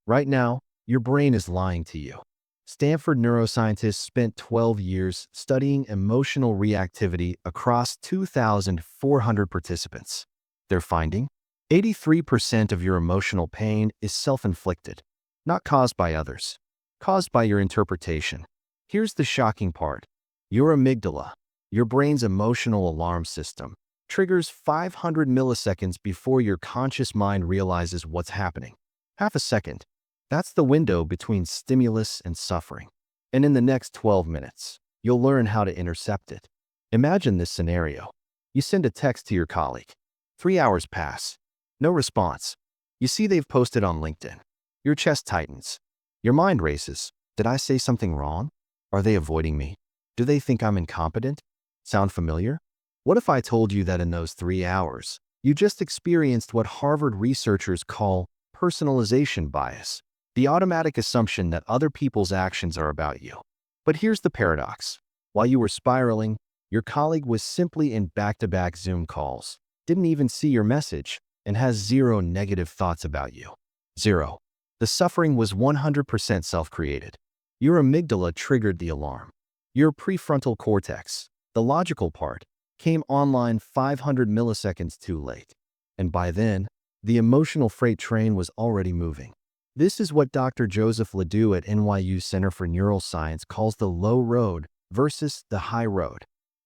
Right now, your brain is lying to you. Stanford neuroscientists spent 12 years studying emotional reactivity across 2,400 participants. Their finding? 83% of your emotional pain is self-inflicted, not caused by others, caused by your interpretation. Here's the shocking part. Your amygdala, your brain's emotional alarm system, triggers 500 milliseconds before your conscious mind realizes what's happening. Half a second. That's the window between stimulus and suffering. And in the next 12 minutes, you'll learn how to intercept it. Imagine this scenario. You send a text to your colleague. 3 hours pass. No response. You see they've posted on LinkedIn. Your chest tightens. Your mind races. Did I say something wrong? Are they avoiding me? Do they think I'm incompetent? Sound familiar? What if I told you that in those 3 hours, you just experienced what Harvard researchers call personalization bias? The automatic assumption that other people's actions are about you. But here's the paradox. While you were spiraling, your colleague was simply in back-to-back Zoom calls, didn't even see your message, and has zero negative thoughts about you. Zero. The suffering was 100% self-created. Your amygdala triggered the alarm. Your prefrontal cortex, the logical part, came online 500 milliseconds too late. And by then, the emotional freight train was already moving. This is what Dr. Joseph Ledoux at NYU Center for Neuroscience calls the low road versus the high road.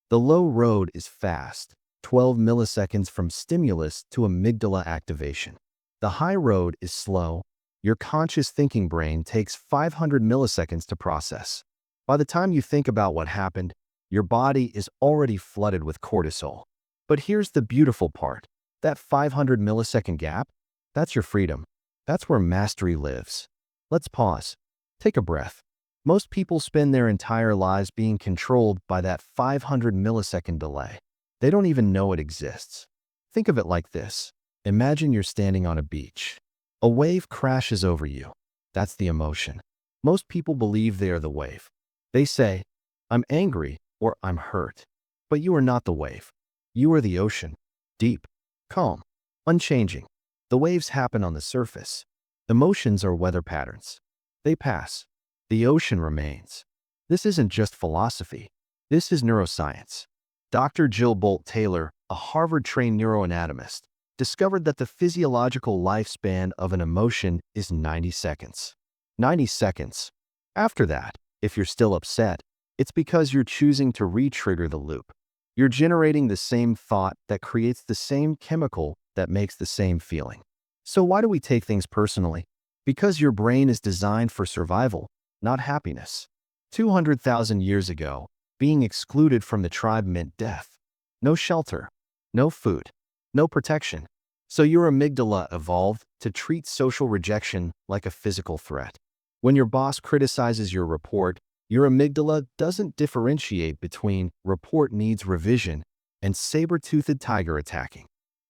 The low road is fast, 12 milliseconds from stimulus to amygdala activation. The high road is slow. Your conscious thinking brain takes 500 milliseconds to process. By the time you think about what happened, your body is already flooded with cortisol. But here's the beautiful part. That 500 millisecond gap, that's your freedom. That's where mastery lives. Let's pause. Take a breath. Most people spend their entire lives being controlled by that 500 millisecond delay. They don't even know it exists. Think of it like this. Imagine you're standing on a beach. A wave crashes over you. That's the emotion. Most people believe they are the wave. They say, I'm angry or I'm hurt. But you are not the wave. You are the ocean. Deep, calm, unchanging. The waves happen on the surface. Emotions are weather patterns. They pass. The ocean remains. This isn't just philosophy. This is neuroscience. Dr. Jill Bolt Taylor, a Harvard-trained neuroanatomist, discovered that the physiological lifespan of an emotion is 90 seconds. 90 seconds. After that, if you're still upset, it's because you're choosing to re-trigger the loop. You're generating the same thought that creates the same chemical that makes the same feeling. So why do we take things personally? Because your brain is designed for survival, not happiness. 200,000 years ago, being excluded from the tribe meant death. No shelter, no food, no protection. So your amygdala evolved to treat social rejection like a physical threat. When your boss criticizes your report, your amygdala doesn't differentiate between report needs revision and saber-toothed tiger attacking.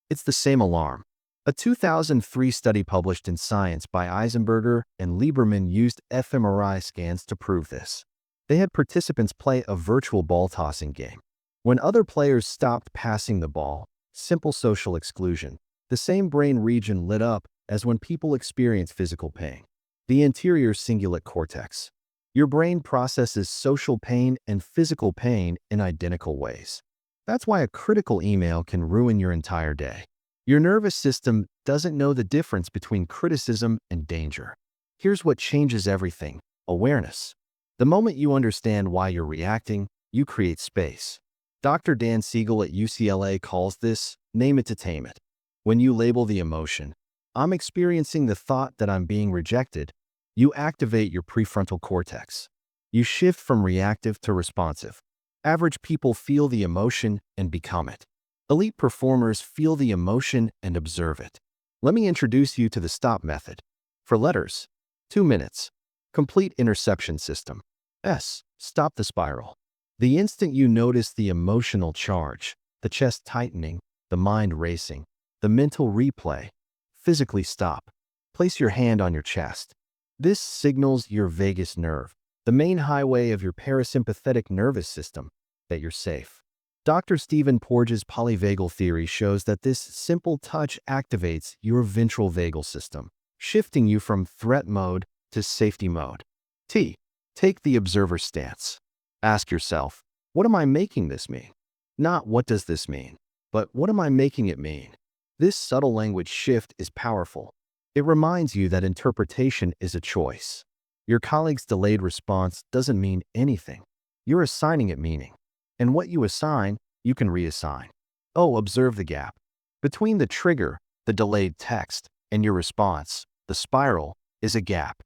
It's the same alarm. A 2003 study published in Science by Eisenberger and Lieberman used fMRI scans to prove this. They had participants play a virtual ball tossing game. When other players stopped passing the ball, simple social exclusion, the same brain region lit up as when people experience physical pain. The anterior cingulate cortex. Your brain processes social pain and physical pain in identical ways. That's why a critical email can ruin your entire day. Your nervous system doesn't know the difference between criticism and danger. Here's what changes everything: awareness. The moment you understand why you're reacting, you create space. Dr. Dan Siegel at UCLA calls this name it to tame it. When you label the emotion, I'm experiencing the thought that I'm being rejected, you activate your prefrontal cortex. You shift from reactive to responsive. Average people feel the emotion and become it. Elite performers feel the emotion and observe it. Let me introduce you to the STOP method. For letters, 2 minutes. Complete interception system. S. Stop the spiral. The instant you notice the emotional charge, the chest tightening, the mind racing, the mental replay, physically stop. Place your hand on your chest. This signals your vagus nerve, the main highway of your parasympathetic nervous system, that you're safe. Dr. Stephen Porges' polyvagal theory shows that this simple touch activates your ventral vagal system, shifting you from threat mode to safety mode. T. Take the observer stance. Ask yourself, what am I making this mean? Not what does this mean, but what am I making it mean? This subtle language shift is powerful. It reminds you that interpretation is a choice. Your colleague's delayed response doesn't mean anything. You're assigning it meaning. And what you assign, you can reassign. Oh, observe the gap. Between the trigger, the delayed text, and your response, the spiral, is a gap.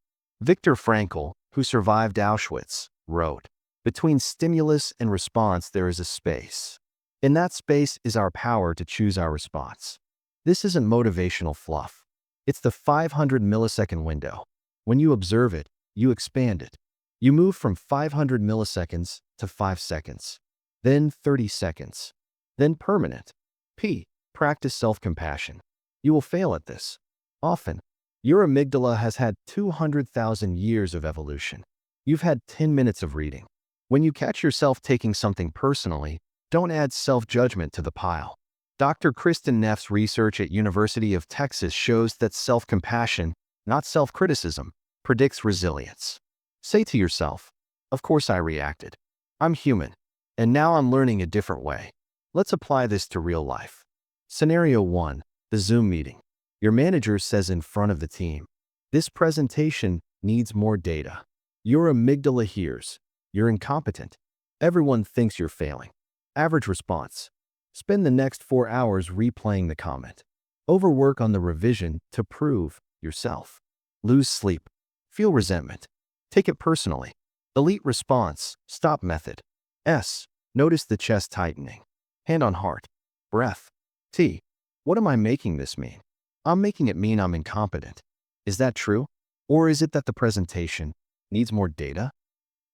Viktor Frankl, who survived Auschwitz, wrote, "Between stimulus and response there is a space. In that space is our power to choose our response." This isn't motivational fluff. It's the 500 millisecond window. When you observe it, you expand it. You move from 500 milliseconds to 5 seconds, then 30 seconds, then permanent. P. Practice self-compassion. You will fail at this. Often. Your amygdala has had 200,000 years of evolution. You've had 10 minutes of reading. When you catch yourself taking something personally, don't add self-judgment to the pile. Dr. Kristen Neff's research at University of Texas shows that self-compassion, not self-criticism, predicts resilience. Say to yourself, of course I reacted. I'm human, and now I'm learning a different way. Let's apply this to real life. Scenario 1, the Zoom meeting. Your manager says in front of the team, "This presentation needs more data." Your amygdala hears, "You're incompetent." Everyone thinks you're failing. Average response. Spend the next 4 hours replaying the comment. Overwork on the revision to prove yourself. Lose sleep. Feel resentment. Take it personally. Elite response. Stop method. S. Notice the chest tightening. Hand on heart. Breath. T. What am I making this mean? I'm making it mean I'm incompetent. Is that true? Or is it that the presentation needs more data?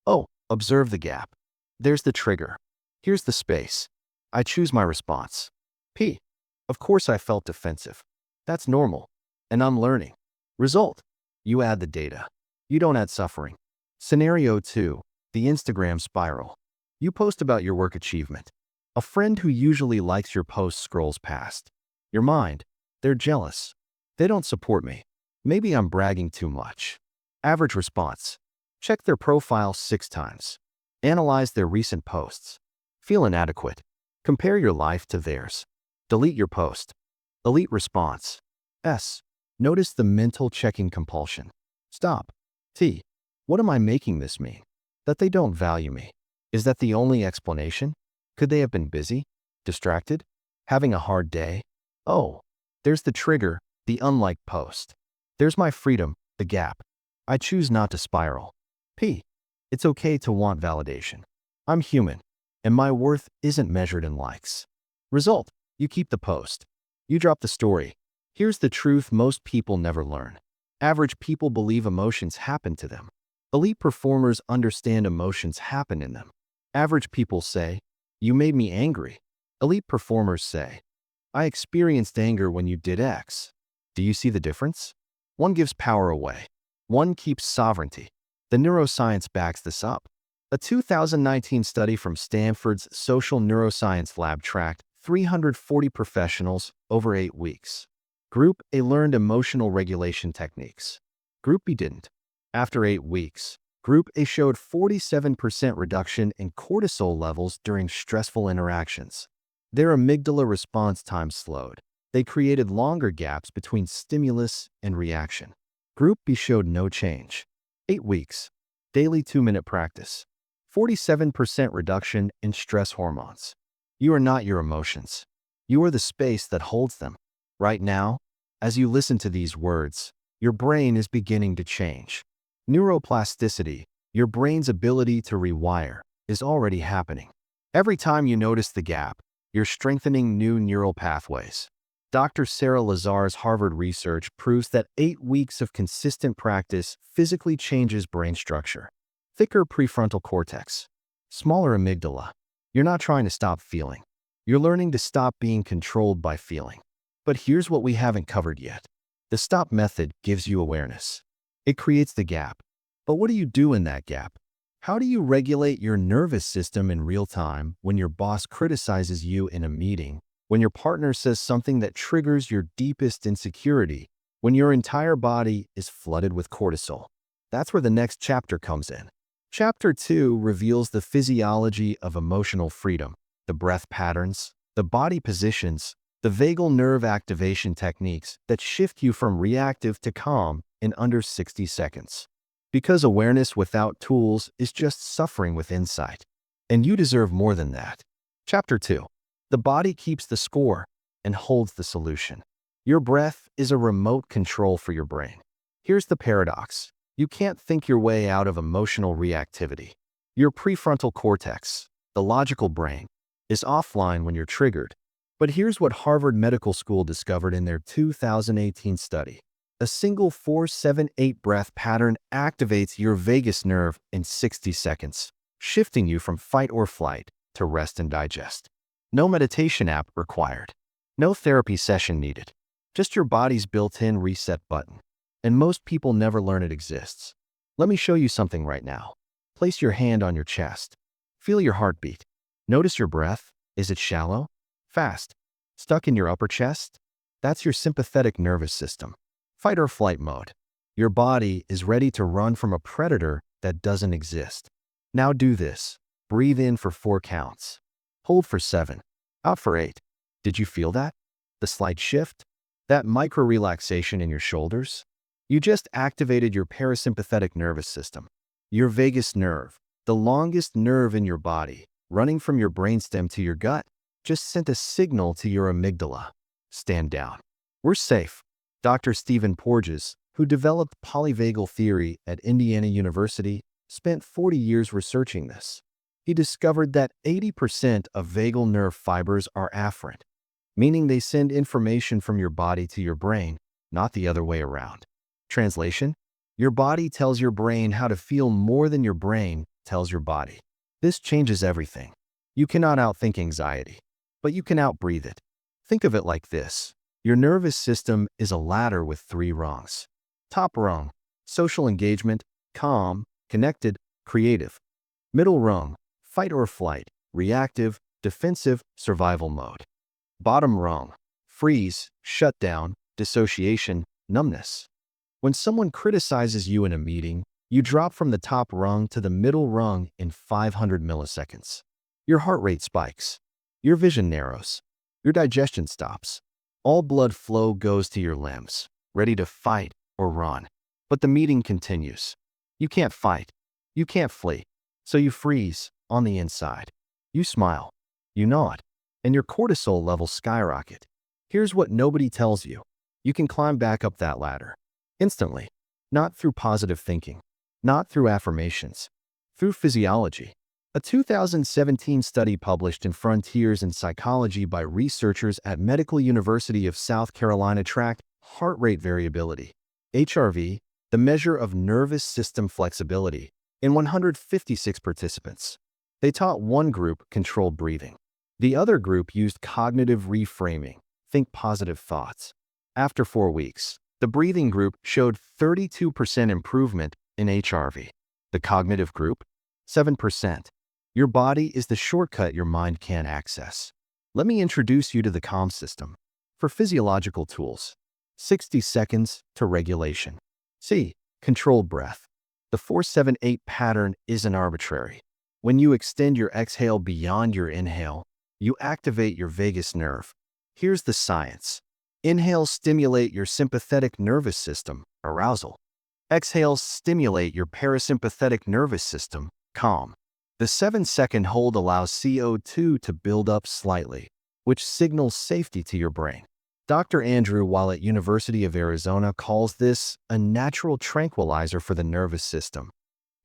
Oh, observe the gap. There's the trigger. Here's the space. I choose my response. P. Of course I felt defensive. That's normal. And I'm learning. Result. You add the data. You don't add suffering. Scenario 2. The Instagram spiral. You post about your work achievement. A friend who usually likes your post scrolls past. Your mind. They're jealous. They don't support me. Maybe I'm bragging too much. Average response. Check their profile 6 times. Analyze their recent posts. Feel inadequate. Compare your life to theirs. Delete your post. Elite response. S. Notice the mental checking compulsion. Stop. T. What am I making this mean? That they don't value me. Is that the only explanation? Could they have been busy? Distracted? Having a hard day? Oh. There's the trigger, the unliked post. There's my freedom, the gap. I choose not to spiral. P. It's okay to want validation. I'm human, and my worth isn't measured in likes. Result. You keep the post. You drop the story. Here's the truth most people never learn. Average people believe emotions happen to them. Elite performers understand emotions happen in them. Average people say, "You made me angry." Elite performers say, "I experienced anger when you did X." Do you see the difference? One gives power away. One keeps sovereignty. The neuroscience backs this up. A 2019 study from Stanford's Social Neuroscience Lab tracked 340 professionals over 8 weeks. Group A learned emotional regulation techniques. Group B didn't. After 8 weeks, Group A showed 47% reduction in cortisol levels during stressful interactions. Their amygdala response time slowed. They created longer gaps between stimulus and reaction. Group B showed no change. 8 weeks. Daily 2-minute practice. 47% reduction in stress hormones. You are not your emotions. You are the space that holds them. Right now, as you listen to these words, your brain is beginning to change. Neuroplasticity, your brain's ability to rewire, is already happening. Every time you notice the gap, you're strengthening new neural pathways. Dr. Sarah Lazar's Harvard research proves that 8 weeks of consistent practice physically changes brain structure. Thicker prefrontal cortex. Smaller amygdala. You're not trying to stop feeling. You're learning to stop being controlled by feeling. But here's what we haven't covered yet. The stop method gives you awareness. It creates the gap. But what do you do in that gap? How do you regulate your nervous system in real time when your boss criticizes you in a meeting, when your partner says something that triggers your deepest insecurity, when your entire body is flooded with cortisol. That's where the next chapter comes in. Chapter 2 reveals the physiology of emotional freedom, the breath patterns, the body positions, the vagal nerve activation techniques that shift you from reactive to calm in under 60 seconds. Because awareness without tools is just suffering with insight. And you deserve more than that. Chapter 2. The body keeps the score and holds the solution. Your breath is a remote control for your brain. Here's the paradox. You can't think your way out of emotional reactivity. Your prefrontal cortex, the logical brain, is offline when you're triggered. But here's what Harvard Medical School discovered in their 2018 study. A single 4-7-8 breath pattern activates your vagus nerve in 60 seconds, shifting you from fight or flight to rest and digest. No meditation app required. No therapy session needed. Just your body's built-in reset button. And most people never learn it exists. Let me show you something right now. Place your hand on your chest. Feel your heartbeat. Notice your breath. Is it shallow? Fast? Stuck in your upper chest? That's your sympathetic nervous system. Fight or flight mode. Your body is ready to run from a predator that doesn't exist. Now do this. Breathe in for 4 counts. Hold for 7. Out for 8. Did you feel that? The slight shift? That micro relaxation in your shoulders? You just activated your parasympathetic nervous system. Your vagus nerve, the longest nerve in your body, running from your brainstem to your gut, just sent a signal to your amygdala. Stand down. We're safe. Dr. Stephen Porges, who developed polyvagal theory at Indiana University, spent 40 years researching this. He discovered that 80% of vagal nerve fibers are afferent, meaning they send information from your body to your brain, not the other way around. Translation: your body tells your brain how to feel more than your brain tells your body. This changes everything. You cannot outthink anxiety, but you can outbreathe it. Think of it like this. Your nervous system is a ladder with 3 rungs. Top rung: social engagement, calm, connected, creative. Middle rung: fight or flight, reactive, defensive, survival mode. Bottom rung: freeze, shutdown, dissociation, numbness. When someone criticizes you in a meeting, you drop from the top rung to the middle rung in 500 milliseconds. Your heart rate spikes. Your vision narrows. Your digestion stops. All blood flow goes to your limbs, ready to fight or run. But the meeting continues. You can't fight. You can't flee. So you freeze on the inside. You smile. You nod. And your cortisol levels skyrocket. Here's what nobody tells you. You can climb back up that ladder. Instantly. Not through positive thinking. Not through affirmations. Through physiology. A 2017 study published in Frontiers in Psychology by researchers at Medical University of South Carolina tracked heart rate variability, HRV, the measure of nervous system flexibility, in 156 participants. They taught one group controlled breathing. The other group used cognitive reframing, think positive thoughts. After 4 weeks, the breathing group showed 32% improvement in HRV. The cognitive group, 7%. Your body is the shortcut your mind can't access. Let me introduce you to the calm system. For physiological tools, 60 seconds to regulation. C. Controlled breath. The 4-7-8 pattern isn't arbitrary. When you extend your exhale beyond your inhale, you activate your vagus nerve. Here's the science. Inhales stimulate your sympathetic nervous system, arousal. Exhales stimulate your parasympathetic nervous system, calm. The 7-second hold allows CO2 to build up slightly, which signals safety to your brain. Dr. Andrew, while at University of Arizona, calls this a natural tranquilizer for the nervous system.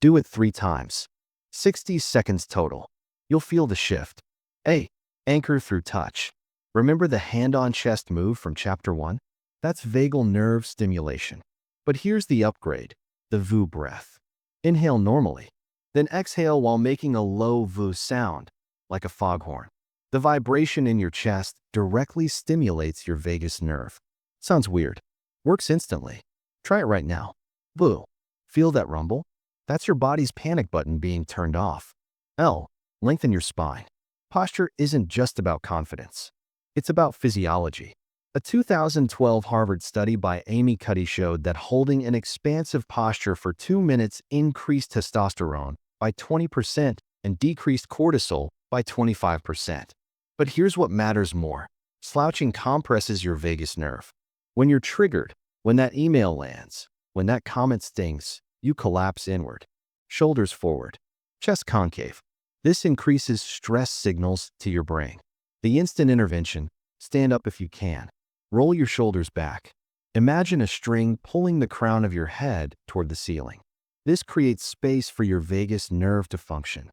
Do it 3 times. 60 seconds total. You'll feel the shift. A. Anchor through touch. Remember the hand-on-chest move from Chapter 1? That's vagal nerve stimulation. But here's the upgrade, the VU breath. Inhale normally, then exhale while making a low VU sound, like a foghorn. The vibration in your chest directly stimulates your vagus nerve. Sounds weird. Works instantly. Try it right now. VU. Feel that rumble? That's your body's panic button being turned off. L. Lengthen your spine. Posture isn't just about confidence. It's about physiology. A 2012 Harvard study by Amy Cuddy showed that holding an expansive posture for 2 minutes increased testosterone by 20% and decreased cortisol by 25%. But here's what matters more. Slouching compresses your vagus nerve. When you're triggered, when that email lands, when that comment stings, you collapse inward. Shoulders forward, chest concave. This increases stress signals to your brain. The instant intervention: stand up if you can. Roll your shoulders back. Imagine a string pulling the crown of your head toward the ceiling. This creates space for your vagus nerve to function.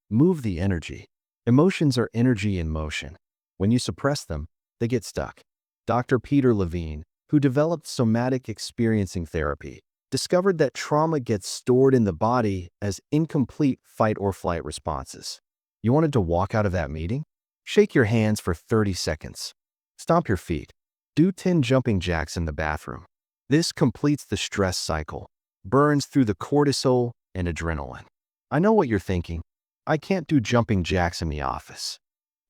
Move the energy. Emotions are energy in motion. When you suppress them, they get stuck. Dr. Peter Levine, who developed somatic experiencing therapy, discovered that trauma gets stored in the body as incomplete fight or flight responses. You wanted to walk out of that meeting? Shake your hands for 30 seconds. Stomp your feet. Do 10 jumping jacks in the bathroom. This completes the stress cycle, burns through the cortisol and adrenaline. I know what you're thinking. I can't do jumping jacks in the office.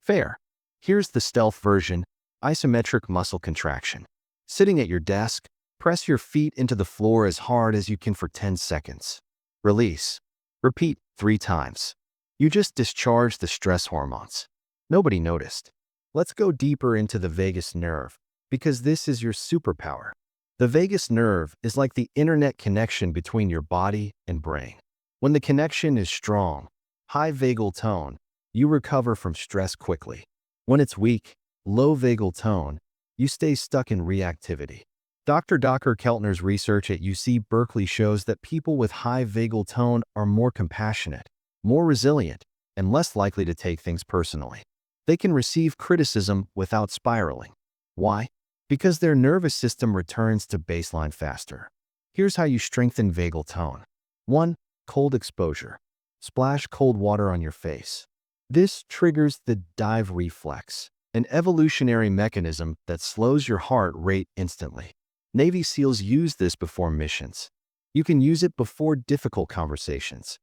Fair. Here's the stealth version: isometric muscle contraction. Sitting at your desk, press your feet into the floor as hard as you can for 10 seconds. Release. Repeat 3 times. You just discharged the stress hormones. Nobody noticed. Let's go deeper into the vagus nerve, because this is your superpower. The vagus nerve is like the internet connection between your body and brain. When the connection is strong, high vagal tone, you recover from stress quickly. When it's weak, low vagal tone, you stay stuck in reactivity. Dr. Dr. Keltner's research at UC Berkeley shows that people with high vagal tone are more compassionate, more resilient, and less likely to take things personally. They can receive criticism without spiraling. Why? Because their nervous system returns to baseline faster. Here's how you strengthen vagal tone. 1. Cold exposure. Splash cold water on your face. This triggers the dive reflex, an evolutionary mechanism that slows your heart rate instantly. Navy SEALs use this before missions. You can use it before difficult conversations.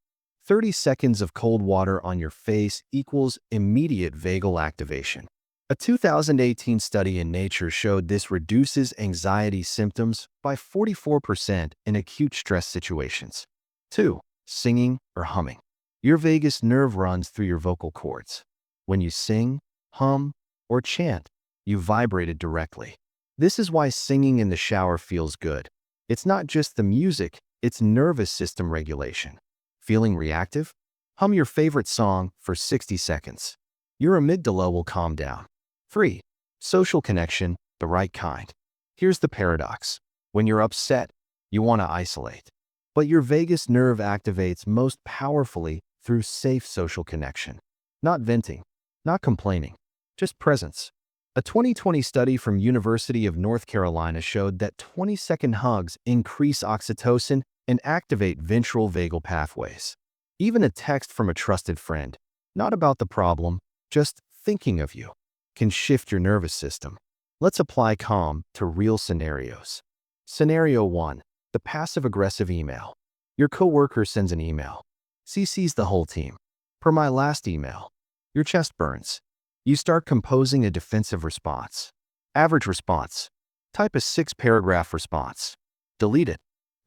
30 seconds of cold water on your face equals immediate vagal activation. A 2018 study in Nature showed this reduces anxiety symptoms by 44% in acute stress situations. 2. Singing or humming. Your vagus nerve runs through your vocal cords. When you sing, hum, or chant, you vibrate it directly. This is why singing in the shower feels good. It's not just the music, it's nervous system regulation. Feeling reactive? Hum your favorite song for 60 seconds. Your amygdala will calm down. 3. Social connection, the right kind. Here's the paradox. When you're upset, you want to isolate. But your vagus nerve activates most powerfully through safe social connection. Not venting, not complaining, just presence. A 2020 study from University of North Carolina showed that 20-second hugs increase oxytocin and activate ventral vagal pathways. Even a text from a trusted friend, not about the problem, just thinking of you, can shift your nervous system. Let's apply calm to real scenarios. Scenario 1. The passive-aggressive email. Your coworker sends an email. CC's the whole team. Per my last email. Your chest burns. You start composing a defensive response. Average response. Type a 6-paragraph response. Delete it.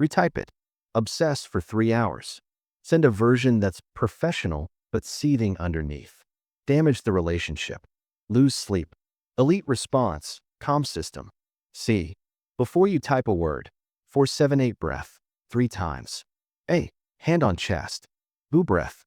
Retype it. Obsess for 3 hours. Send a version that's professional but seething underneath. Damage the relationship. Lose sleep. Elite response. Calm system. C. Before you type a word, 4-7-8 breath, 3 times. A. Hand on chest. Boo breath.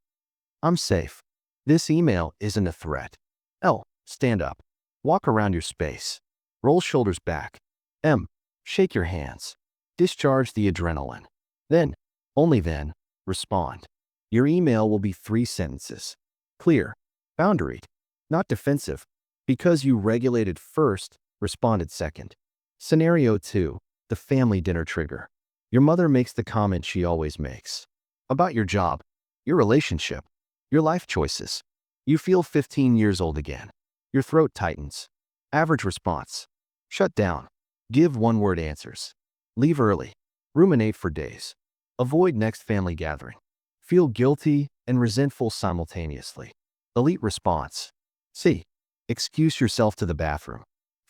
I'm safe. This email isn't a threat. L. Stand up. Walk around your space. Roll shoulders back. M. Shake your hands. Discharge the adrenaline. Then, only then, respond. Your email will be 3 sentences. Clear. Boundaried. Not defensive. Because you regulated first, responded second. Scenario 2. The family dinner trigger. Your mother makes the comment she always makes. About your job, your relationship, your life choices. You feel 15 years old again. Your throat tightens. Average response. Shut down. Give one-word answers. Leave early. Ruminate for days. Avoid next family gathering. Feel guilty and resentful simultaneously. Elite response. C. Excuse yourself to the bathroom.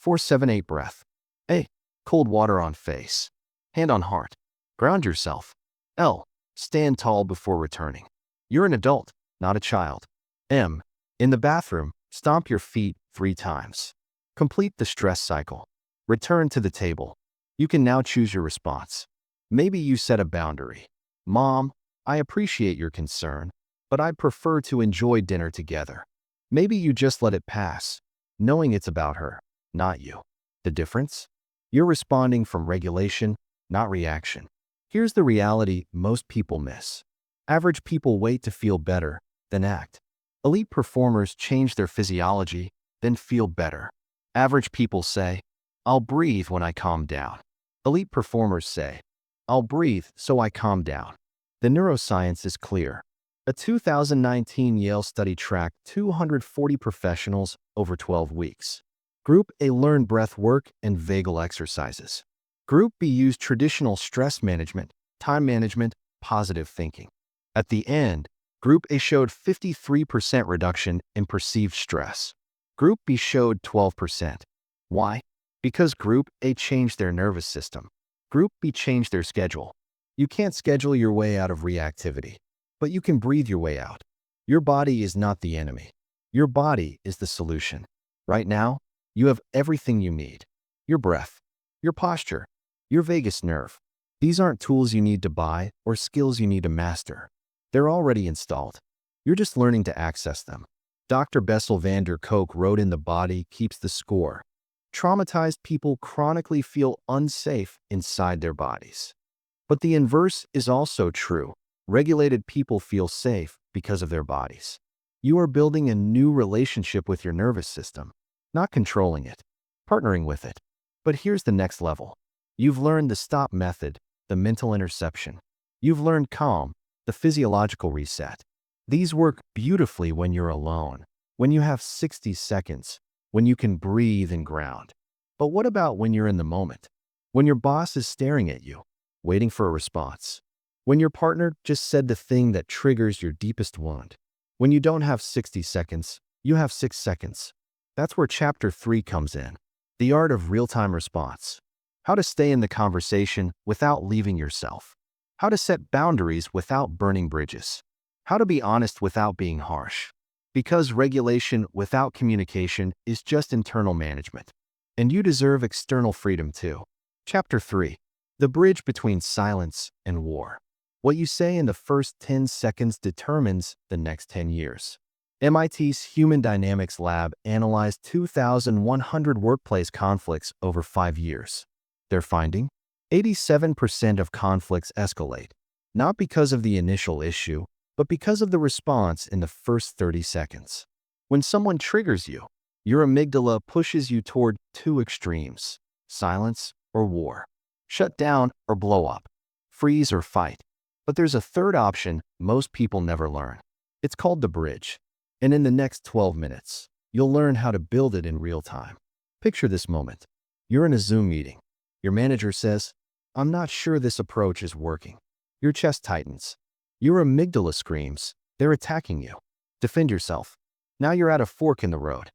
4-7-8 breath. A. Cold water on face. Hand on heart. Ground yourself. L. Stand tall before returning. You're an adult, not a child. M. In the bathroom, stomp your feet 3 times. Complete the stress cycle. Return to the table. You can now choose your response. Maybe you set a boundary. Mom, I appreciate your concern, but I'd prefer to enjoy dinner together. Maybe you just let it pass, knowing it's about her, not you. The difference? You're responding from regulation, not reaction. Here's the reality most people miss. Average people wait to feel better, then act. Elite performers change their physiology, then feel better. Average people say, I'll breathe when I calm down. Elite performers say, I'll breathe so I calm down. The neuroscience is clear. A 2019 Yale study tracked 240 professionals over 12 weeks. Group A learned breath work and vagal exercises. Group B used traditional stress management, time management, positive thinking. At the end, Group A showed 53% reduction in perceived stress. Group B showed 12%. Why? Because Group A changed their nervous system. Group B changed their schedule. You can't schedule your way out of reactivity, but you can breathe your way out. Your body is not the enemy. Your body is the solution. Right now, you have everything you need. Your breath, your posture, your vagus nerve. These aren't tools you need to buy or skills you need to master. They're already installed. You're just learning to access them. Dr. Bessel van der Kolk wrote in The Body Keeps the Score. Traumatized people chronically feel unsafe inside their bodies. But the inverse is also true. Regulated people feel safe because of their bodies. You are building a new relationship with your nervous system, not controlling it, partnering with it. But here's the next level. You've learned the stop method, the mental interception. You've learned calm, the physiological reset. These work beautifully when you're alone, when you have 60 seconds, when you can breathe and ground. But what about when you're in the moment? When your boss is staring at you, waiting for a response? When your partner just said the thing that triggers your deepest wound? When you don't have 60 seconds, you have 6 seconds. That's where Chapter 3 comes in. The art of real-time response. How to stay in the conversation without leaving yourself. How to set boundaries without burning bridges. How to be honest without being harsh. Because regulation without communication is just internal management. And you deserve external freedom too. Chapter 3. The bridge between silence and war. What you say in the first 10 seconds determines the next 10 years. MIT's Human Dynamics Lab analyzed 2,100 workplace conflicts over 5 years. Their finding? 87% of conflicts escalate, not because of the initial issue, but because of the response in the first 30 seconds. When someone triggers you, your amygdala pushes you toward 2 extremes: silence or war, shut down or blow up, freeze or fight. But there's a third option most people never learn. It's called the bridge. And in the next 12 minutes, you'll learn how to build it in real time. Picture this moment. You're in a Zoom meeting. Your manager says, I'm not sure this approach is working. Your chest tightens. Your amygdala screams, they're attacking you. Defend yourself. Now you're at a fork in the road.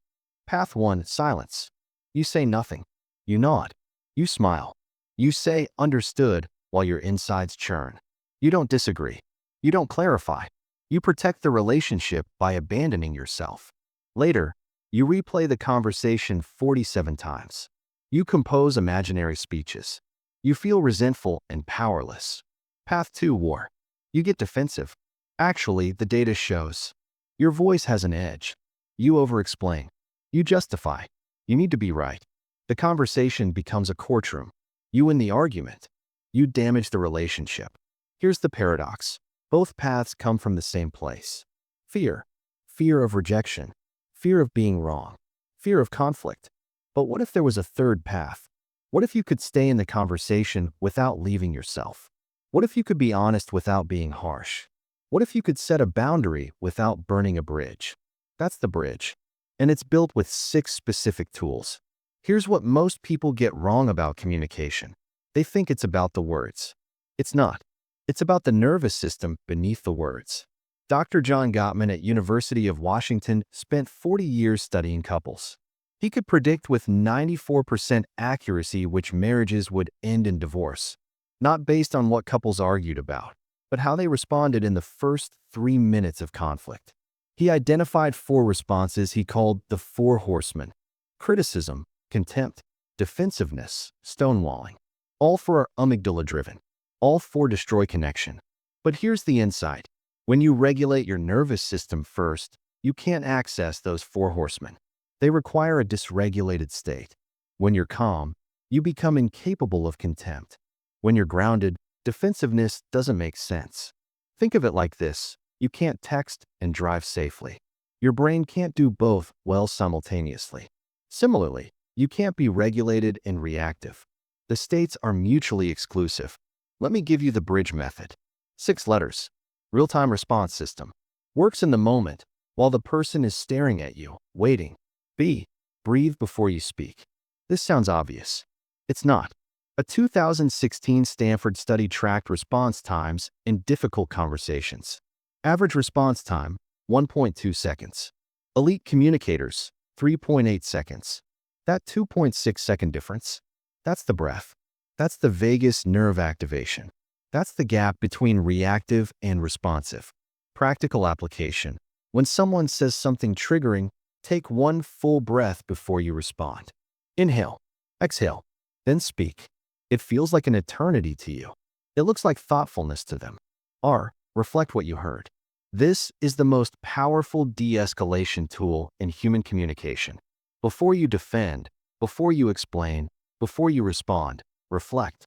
Path 1, silence. You say nothing. You nod. You smile. You say, understood, while your insides churn. You don't disagree. You don't clarify. You protect the relationship by abandoning yourself. Later, you replay the conversation 47 times. You compose imaginary speeches. You feel resentful and powerless. Path 2, war. You get defensive. Actually, the data shows. Your voice has an edge. You over-explain. You justify. You need to be right. The conversation becomes a courtroom. You win the argument. You damage the relationship. Here's the paradox. Both paths come from the same place. Fear. Fear of rejection. Fear of being wrong. Fear of conflict. But what if there was a third path? What if you could stay in the conversation without leaving yourself? What if you could be honest without being harsh? What if you could set a boundary without burning a bridge? That's the bridge. And it's built with 6 specific tools. Here's what most people get wrong about communication. They think it's about the words. It's not. It's about the nervous system beneath the words. Dr. John Gottman at University of Washington spent 40 years studying couples. He could predict with 94% accuracy which marriages would end in divorce, not based on what couples argued about, but how they responded in the first 3 minutes of conflict. He identified 4 responses he called the 4 horsemen: criticism, contempt, defensiveness, stonewalling. All 4 are amygdala-driven. All 4 destroy connection. But here's the insight. When you regulate your nervous system first, you can't access those 4 horsemen. They require a dysregulated state. When you're calm, you become incapable of contempt. When you're grounded, defensiveness doesn't make sense. Think of it like this. You can't text and drive safely. Your brain can't do both well simultaneously. Similarly, you can't be regulated and reactive. The states are mutually exclusive. Let me give you the bridge method. 6 letters. Real-time response system. Works in the moment, while the person is staring at you, waiting. B. Breathe before you speak. This sounds obvious. It's not. A 2016 Stanford study tracked response times in difficult conversations. Average response time, 1.2 seconds. Elite communicators, 3.8 seconds. That 2.6-second difference, that's the breath. That's the vagus nerve activation. That's the gap between reactive and responsive. Practical application. When someone says something triggering, take 1 full breath before you respond. Inhale, exhale, then speak. It feels like an eternity to you. It looks like thoughtfulness to them. R. Reflect what you heard. This is the most powerful de-escalation tool in human communication. Before you defend, before you explain, before you respond, reflect.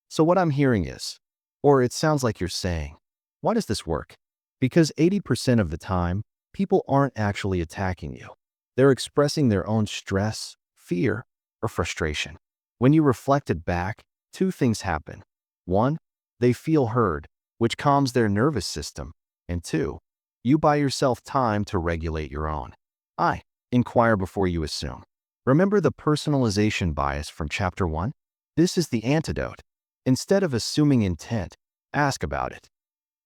So what I'm hearing is, or it sounds like you're saying, why does this work? Because 80% of the time, people aren't actually attacking you. They're expressing their own stress, fear, or frustration. When you reflect it back, 2 things happen. 1, they feel heard, which calms their nervous system. And 2, you buy yourself time to regulate your own. Inquire before you assume. Remember the personalization bias from Chapter 1? This is the antidote. Instead of assuming intent, ask about it.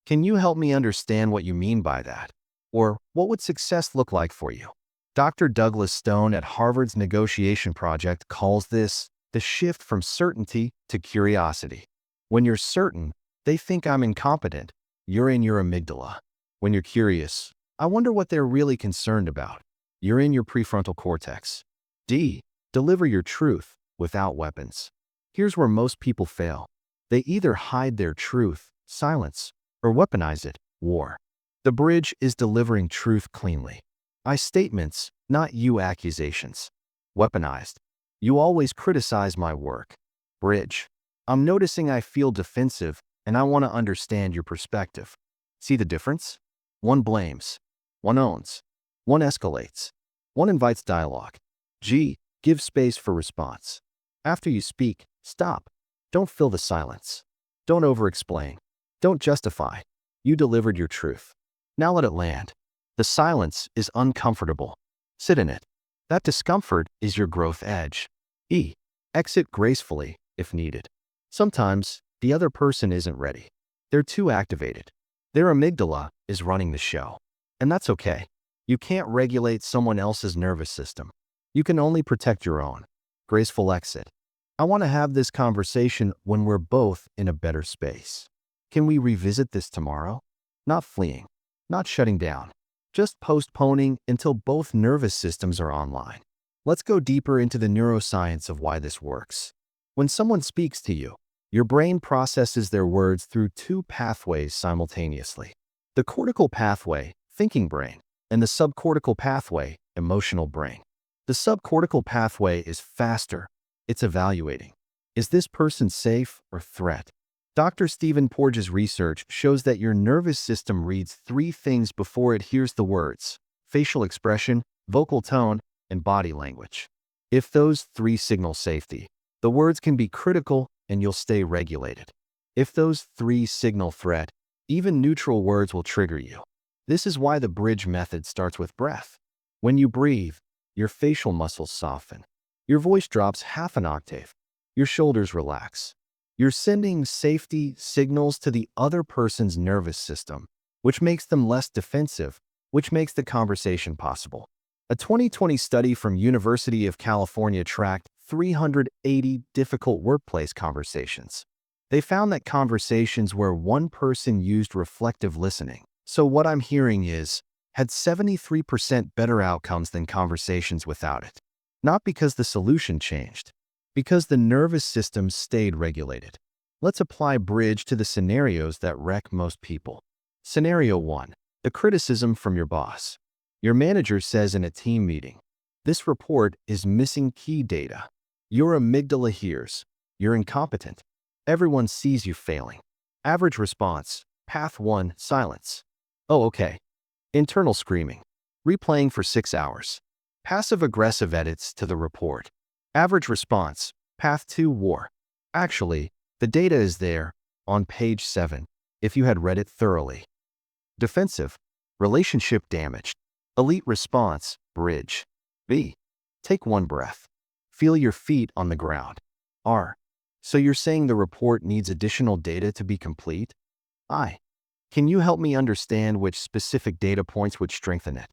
Can you help me understand what you mean by that? Or what would success look like for you? Dr. Douglas Stone at Harvard's Negotiation Project calls this the shift from certainty to curiosity. When you're certain, they think I'm incompetent. You're in your amygdala. When you're curious, I wonder what they're really concerned about. You're in your prefrontal cortex. D. Deliver your truth without weapons. Here's where most people fail. They either hide their truth, silence, or weaponize it, war. The bridge is delivering truth cleanly. I statements, not you accusations. Weaponized. You always criticize my work. Bridge. I'm noticing I feel defensive and I want to understand your perspective. See the difference? One blames. One owns. One escalates. One invites dialogue. G. Give space for response. After you speak, stop. Don't fill the silence. Don't over-explain. Don't justify. You delivered your truth. Now let it land. The silence is uncomfortable. Sit in it. That discomfort is your growth edge. E. Exit gracefully if needed. Sometimes the other person isn't ready. They're too activated. Their amygdala is running the show. And that's okay. You can't regulate someone else's nervous system. You can only protect your own. Graceful exit. I want to have this conversation when we're both in a better space. Can we revisit this tomorrow? Not fleeing, not shutting down, just postponing until both nervous systems are online. Let's go deeper into the neuroscience of why this works. When someone speaks to you, your brain processes their words through 2 pathways simultaneously. The cortical pathway, thinking brain, and the subcortical pathway, emotional brain. The subcortical pathway is faster. It's evaluating. Is this person safe or threat? Dr. Stephen Porges' research shows that your nervous system reads 3 things before it hears the words: facial expression, vocal tone, and body language. If those 3 signal safety, the words can be critical and you'll stay regulated. If those 3 signal threat, even neutral words will trigger you. This is why the bridge method starts with breath. When you breathe, your facial muscles soften. Your voice drops half an octave. Your shoulders relax. You're sending safety signals to the other person's nervous system, which makes them less defensive, which makes the conversation possible. A 2020 study from University of California tracked 380 difficult workplace conversations. They found that conversations where one person used reflective listening, so what I'm hearing is, had 73% better outcomes than conversations without it. Not because the solution changed, because the nervous system stayed regulated. Let's apply bridge to the scenarios that wreck most people. Scenario 1. The criticism from your boss. Your manager says in a team meeting, "This report is missing key data." Your amygdala hears, "You're incompetent." Everyone sees you failing. Average response, path 1, silence. "Oh, okay." Internal screaming. Replaying for 6 hours. Passive-aggressive edits to the report. Average response, path 2, war. "Actually, the data is there, on page 7, if you had read it thoroughly." Defensive. Relationship damaged. Elite response, bridge. B. Take one breath. Feel your feet on the ground. R. So you're saying the report needs additional data to be complete? I. Can you help me understand which specific data points would strengthen it?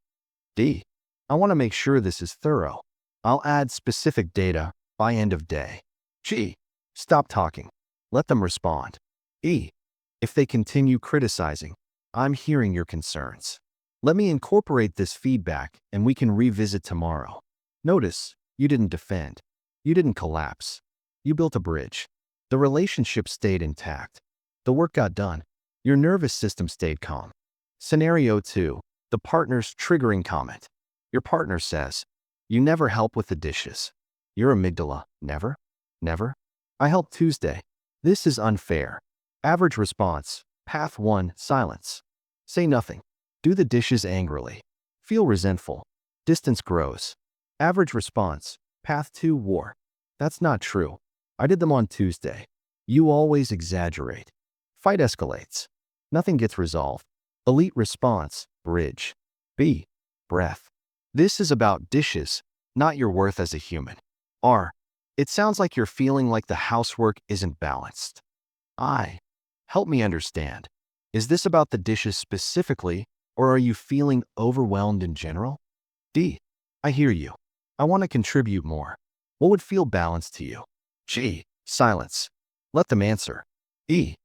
D. I want to make sure this is thorough. I'll add specific data by end of day. G. Stop talking. Let them respond. E. If they continue criticizing, I'm hearing your concerns. Let me incorporate this feedback and we can revisit tomorrow. Notice, you didn't defend. You didn't collapse. You built a bridge. The relationship stayed intact. The work got done. Your nervous system stayed calm. Scenario 2. The partner's triggering comment. Your partner says, "You never help with the dishes." Your amygdala, "Never? Never? I helped Tuesday. This is unfair." Average response, path 1, silence. Say nothing. Do the dishes angrily. Feel resentful. Distance grows. Average response, path 2, war. That's not true. I did them on Tuesday. You always exaggerate. Fight escalates. Nothing gets resolved. Elite response, bridge. B. Breath. This is about dishes, not your worth as a human. R. It sounds like you're feeling like the housework isn't balanced. I. Help me understand. Is this about the dishes specifically, or are you feeling overwhelmed in general? D. I hear you. I want to contribute more. What would feel balanced to you? G. Silence. Let them answer. E.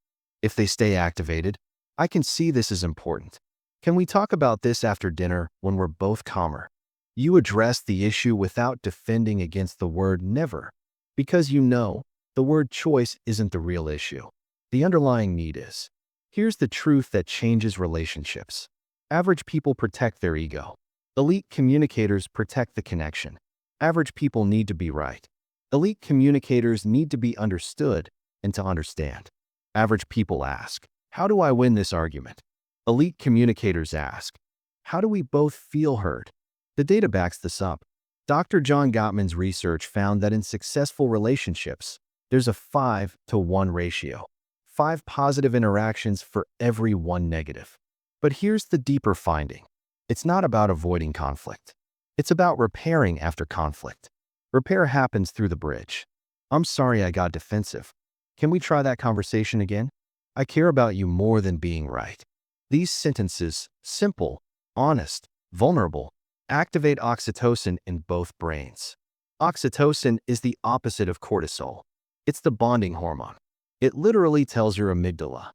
If they stay activated, I can see this is important. Can we talk about this after dinner when we're both calmer? You address the issue without defending against the word never, because you know the word choice isn't the real issue. The underlying need is. Here's the truth that changes relationships. Average people protect their ego. Elite communicators protect the connection. Average people need to be right. Elite communicators need to be understood and to understand. Average people ask, "How do I win this argument?" Elite communicators ask, "How do we both feel heard?" The data backs this up. Dr. John Gottman's research found that in successful relationships, there's a 5-to-1 ratio. 5 positive interactions for every 1 negative. But here's the deeper finding. It's not about avoiding conflict. It's about repairing after conflict. Repair happens through the bridge. "I'm sorry I got defensive. Can we try that conversation again? I care about you more than being right." These sentences, simple, honest, vulnerable, activate oxytocin in both brains. Oxytocin is the opposite of cortisol. It's the bonding hormone. It literally tells your amygdala,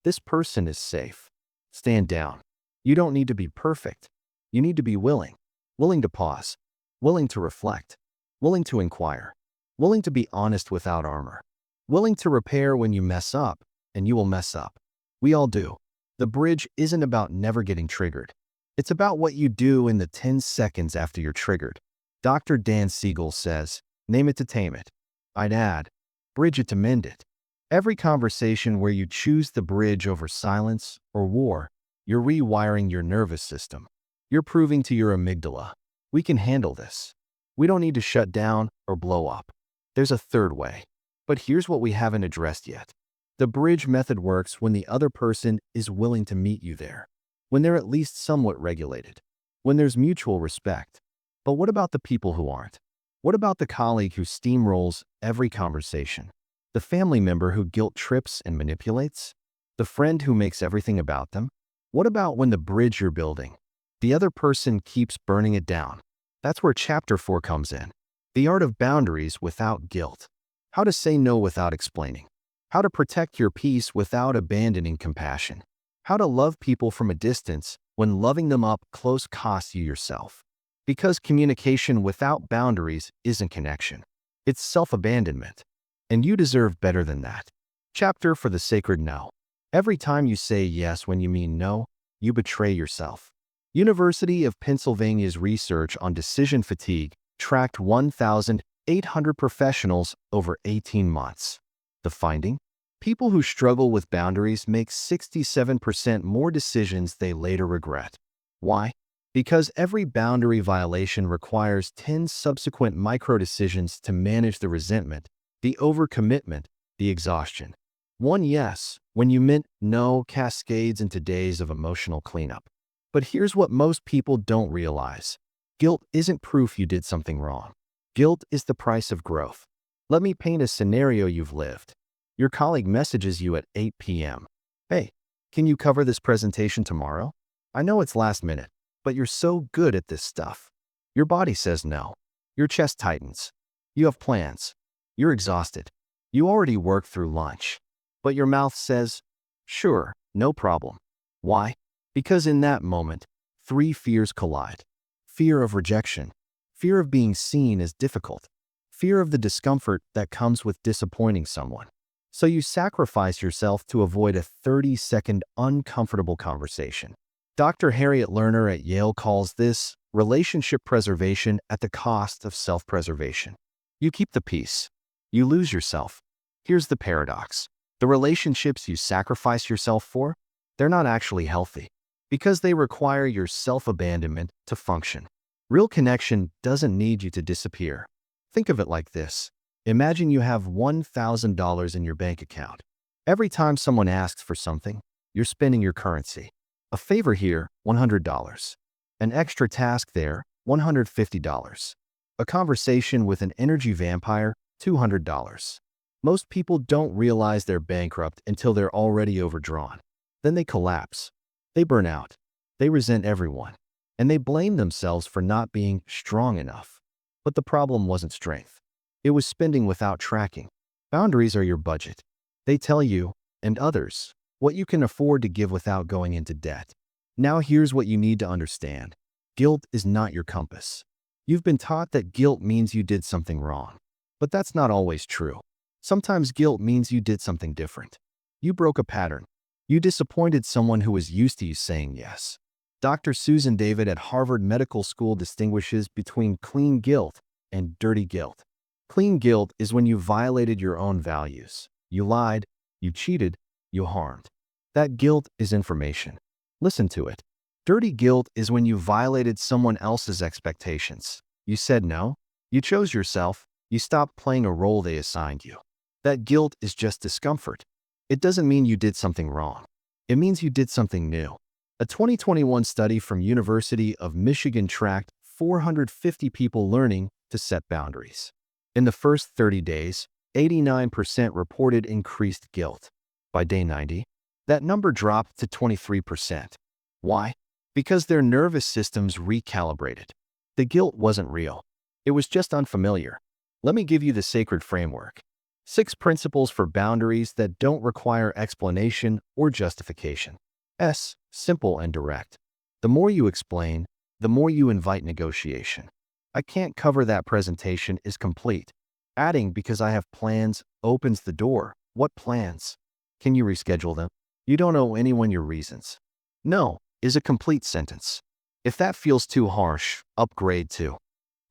"This person is safe. Stand down." You don't need to be perfect. You need to be willing. Willing to pause. Willing to reflect. Willing to inquire. Willing to be honest without armor. Willing to repair when you mess up, and you will mess up. We all do. The bridge isn't about never getting triggered. It's about what you do in the 10 seconds after you're triggered. Dr. Dan Siegel says, "Name it to tame it." I'd add, bridge it to mend it. Every conversation where you choose the bridge over silence or war, you're rewiring your nervous system. You're proving to your amygdala, "We can handle this. We don't need to shut down or blow up." There's a third way. But here's what we haven't addressed yet. The bridge method works when the other person is willing to meet you there. When they're at least somewhat regulated. When there's mutual respect. But what about the people who aren't? What about the colleague who steamrolls every conversation? The family member who guilt trips and manipulates? The friend who makes everything about them? What about when the bridge you're building, the other person keeps burning it down? That's where Chapter 4 comes in. The art of boundaries without guilt. How to say no without explaining. How to protect your peace without abandoning compassion. How to love people from a distance when loving them up close costs you yourself. Because communication without boundaries isn't connection. It's self-abandonment. And you deserve better than that. Chapter for the sacred no. Every time you say yes when you mean no, you betray yourself. University of Pennsylvania's research on decision fatigue tracked 1,800 professionals over 18 months. The finding? People who struggle with boundaries make 67% more decisions they later regret. Why? Because every boundary violation requires 10 subsequent micro-decisions to manage the resentment, the overcommitment, the exhaustion. One yes, when you meant no, cascades into days of emotional cleanup. But here's what most people don't realize. Guilt isn't proof you did something wrong. Guilt is the price of growth. Let me paint a scenario you've lived. Your colleague messages you at 8 p.m. Hey, can you cover this presentation tomorrow? I know it's last minute, but you're so good at this stuff. Your body says no. Your chest tightens. You have plans. You're exhausted. You already worked through lunch. But your mouth says, sure, no problem. Why? Because in that moment, three fears collide. Fear of rejection. Fear of being seen as difficult. Fear of the discomfort that comes with disappointing someone. So you sacrifice yourself to avoid a 30-second uncomfortable conversation. Dr. Harriet Lerner at Yale calls this relationship preservation at the cost of self-preservation. You keep the peace. You lose yourself. Here's the paradox. The relationships you sacrifice yourself for, they're not actually healthy because they require your self-abandonment to function. Real connection doesn't need you to disappear. Think of it like this. Imagine you have $1,000 in your bank account. Every time someone asks for something, you're spending your currency. A favor here, $100. An extra task there, $150. A conversation with an energy vampire, $200. Most people don't realize they're bankrupt until they're already overdrawn. Then they collapse. They burn out. They resent everyone. And they blame themselves for not being strong enough. But the problem wasn't strength. It was spending without tracking. Boundaries are your budget. They tell you, and others, what you can afford to give without going into debt. Now here's what you need to understand. Guilt is not your compass. You've been taught that guilt means you did something wrong. But that's not always true. Sometimes guilt means you did something different. You broke a pattern. You disappointed someone who was used to you saying yes. Dr. Susan David at Harvard Medical School distinguishes between clean guilt and dirty guilt. Clean guilt is when you violated your own values. You lied, you cheated, you harmed. That guilt is information. Listen to it. Dirty guilt is when you violated someone else's expectations. You said no. You chose yourself. You stopped playing a role they assigned you. That guilt is just discomfort. It doesn't mean you did something wrong. It means you did something new. A 2021 study from University of Michigan tracked 450 people learning to set boundaries. In the first 30 days, 89% reported increased guilt. By day 90, that number dropped to 23%. Why? Because their nervous systems recalibrated. The guilt wasn't real. It was just unfamiliar. Let me give you the sacred framework. 6 principles for boundaries that don't require explanation or justification. S. Simple and direct. The more you explain, the more you invite negotiation. I can't cover that presentation is complete. Adding because I have plans opens the door. What plans? Can you reschedule them? You don't owe anyone your reasons. No is a complete sentence. If that feels too harsh, upgrade to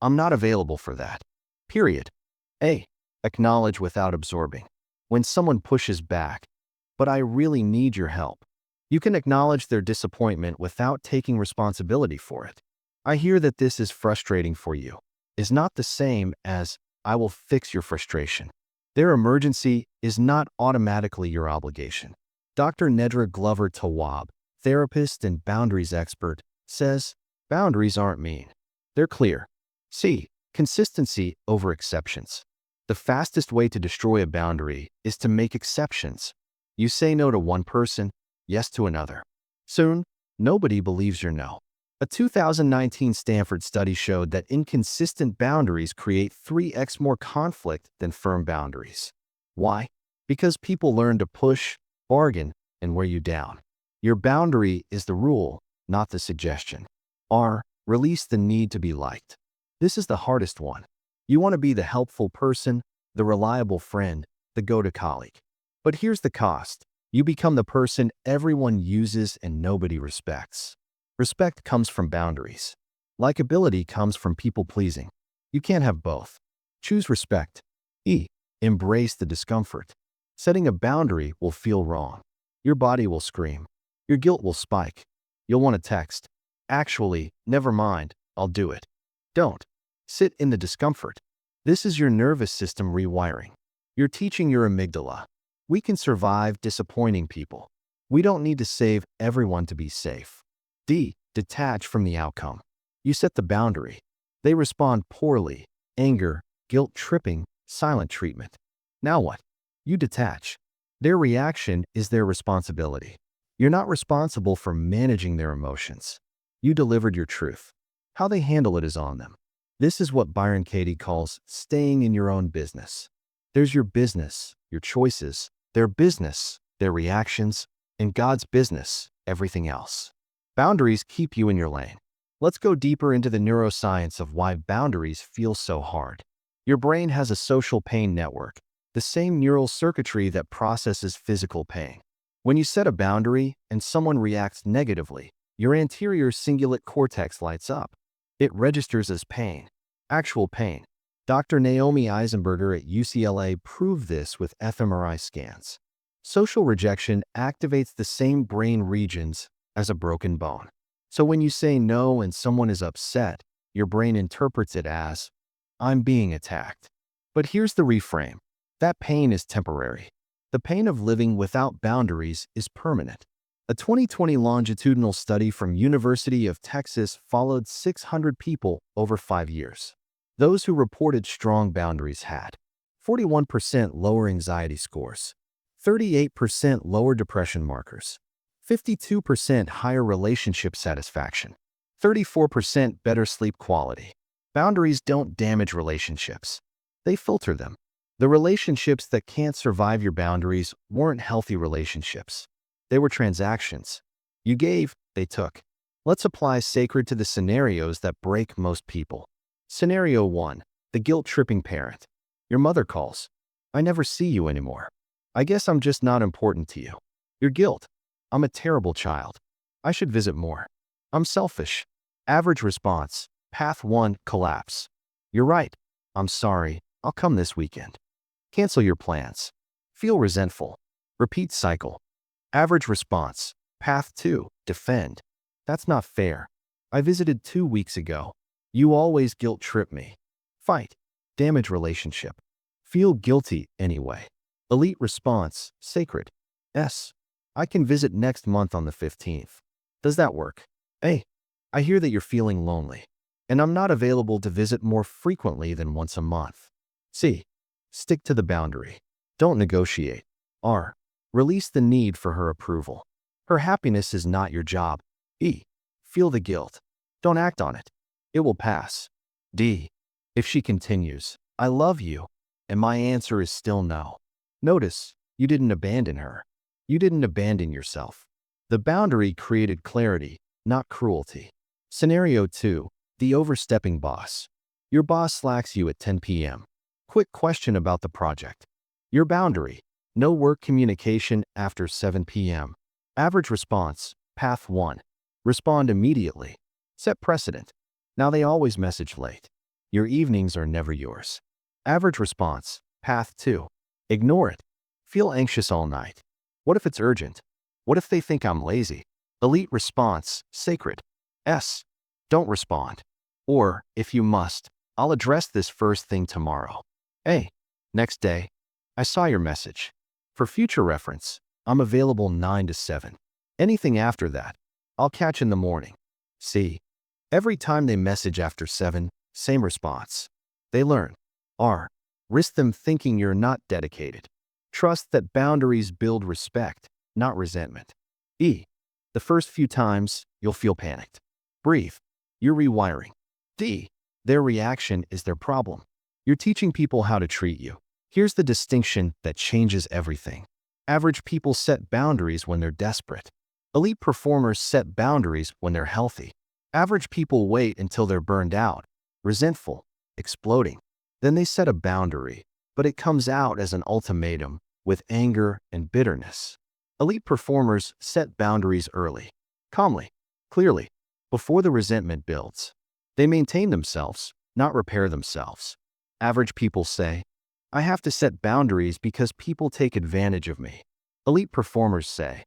I'm not available for that. Period. A. Acknowledge without absorbing. When someone pushes back, but I really need your help. You can acknowledge their disappointment without taking responsibility for it. I hear that this is frustrating for you. Is not the same as I will fix your frustration. Their emergency is not automatically your obligation. Dr. Nedra Glover Tawwab, therapist and boundaries expert, says, boundaries aren't mean. They're clear. C. Consistency over exceptions. The fastest way to destroy a boundary is to make exceptions. You say no to one person, yes to another. Soon, nobody believes your no. A 2019 Stanford study showed that inconsistent boundaries create 3x more conflict than firm boundaries. Why? Because people learn to push, bargain, and wear you down. Your boundary is the rule, not the suggestion. R. Release the need to be liked. This is the hardest one. You want to be the helpful person, the reliable friend, the go-to colleague. But here's the cost. You become the person everyone uses and nobody respects. Respect comes from boundaries. Likability comes from people-pleasing. You can't have both. Choose respect. E. Embrace the discomfort. Setting a boundary will feel wrong. Your body will scream. Your guilt will spike. You'll want to text. Actually, never mind, I'll do it. Don't. Sit in the discomfort. This is your nervous system rewiring. You're teaching your amygdala. We can survive disappointing people. We don't need to save everyone to be safe. D. Detach from the outcome. You set the boundary. They respond poorly. Anger, guilt tripping, silent treatment. Now what? You detach. Their reaction is their responsibility. You're not responsible for managing their emotions. You delivered your truth. How they handle it is on them. This is what Byron Katie calls staying in your own business. There's your business, your choices, their business, their reactions, and God's business, everything else. Boundaries keep you in your lane. Let's go deeper into the neuroscience of why boundaries feel so hard. Your brain has a social pain network, the same neural circuitry that processes physical pain. When you set a boundary and someone reacts negatively, your anterior cingulate cortex lights up. It registers as pain, actual pain. Dr. Naomi Eisenberger at UCLA proved this with fMRI scans. Social rejection activates the same brain regions as a broken bone. So when you say no and someone is upset, your brain interprets it as, I'm being attacked. But here's the reframe. That pain is temporary. The pain of living without boundaries is permanent. A 2020 longitudinal study from University of Texas followed 600 people over 5 years. Those who reported strong boundaries had 41% lower anxiety scores, 38% lower depression markers, 52% higher relationship satisfaction, 34% better sleep quality. Boundaries don't damage relationships. They filter them. The relationships that can't survive your boundaries weren't healthy relationships. They were transactions. You gave, they took. Let's apply sacred to the scenarios that break most people. Scenario 1. The guilt-tripping parent. Your mother calls. I never see you anymore. I guess I'm just not important to you. Your guilt. I'm a terrible child. I should visit more. I'm selfish. Average response. Path 1. Collapse. You're right. I'm sorry. I'll come this weekend. Cancel your plans. Feel resentful. Repeat cycle. Average response. Path 2. Defend. That's not fair. I visited 2 weeks ago. You always guilt-trip me. Fight. Damage relationship. Feel guilty anyway. Elite response. Sacred. S. I can visit next month on the 15th. Does that work? A. I hear that you're feeling lonely, and I'm not available to visit more frequently than once a month. C. Stick to the boundary. Don't negotiate. R. Release the need for her approval. Her happiness is not your job. E. Feel the guilt. Don't act on it. It will pass. D. If she continues, I love you, and my answer is still no. Notice, you didn't abandon her. You didn't abandon yourself. The boundary created clarity, not cruelty. Scenario 2. The overstepping boss. Your boss slacks you at 10 p.m. Quick question about the project. Your boundary. No work communication after 7 p.m. Average response. Path 1. Respond immediately. Set precedent. Now they always message late. Your evenings are never yours. Average response. Path 2. Ignore it. Feel anxious all night. What if it's urgent? What if they think I'm lazy? Elite response. Sacred. S. Don't respond. Or, if you must, I'll address this first thing tomorrow. A. Next day. I saw your message. For future reference, I'm available 9 to 7. Anything after that, I'll catch in the morning. C. Every time they message after 7, same response. They learn. R. Risk them thinking you're not dedicated. Trust that boundaries build respect, not resentment. E. The first few times, you'll feel panicked. Breathe. You're rewiring. D. Their reaction is their problem. You're teaching people how to treat you. Here's the distinction that changes everything. Average people set boundaries when they're desperate. Elite performers set boundaries when they're healthy. Average people wait until they're burned out, resentful, exploding. Then they set a boundary, but it comes out as an ultimatum with anger and bitterness. Elite performers set boundaries early, calmly, clearly, before the resentment builds. They maintain themselves, not repair themselves. Average people say, I have to set boundaries because people take advantage of me. Elite performers say,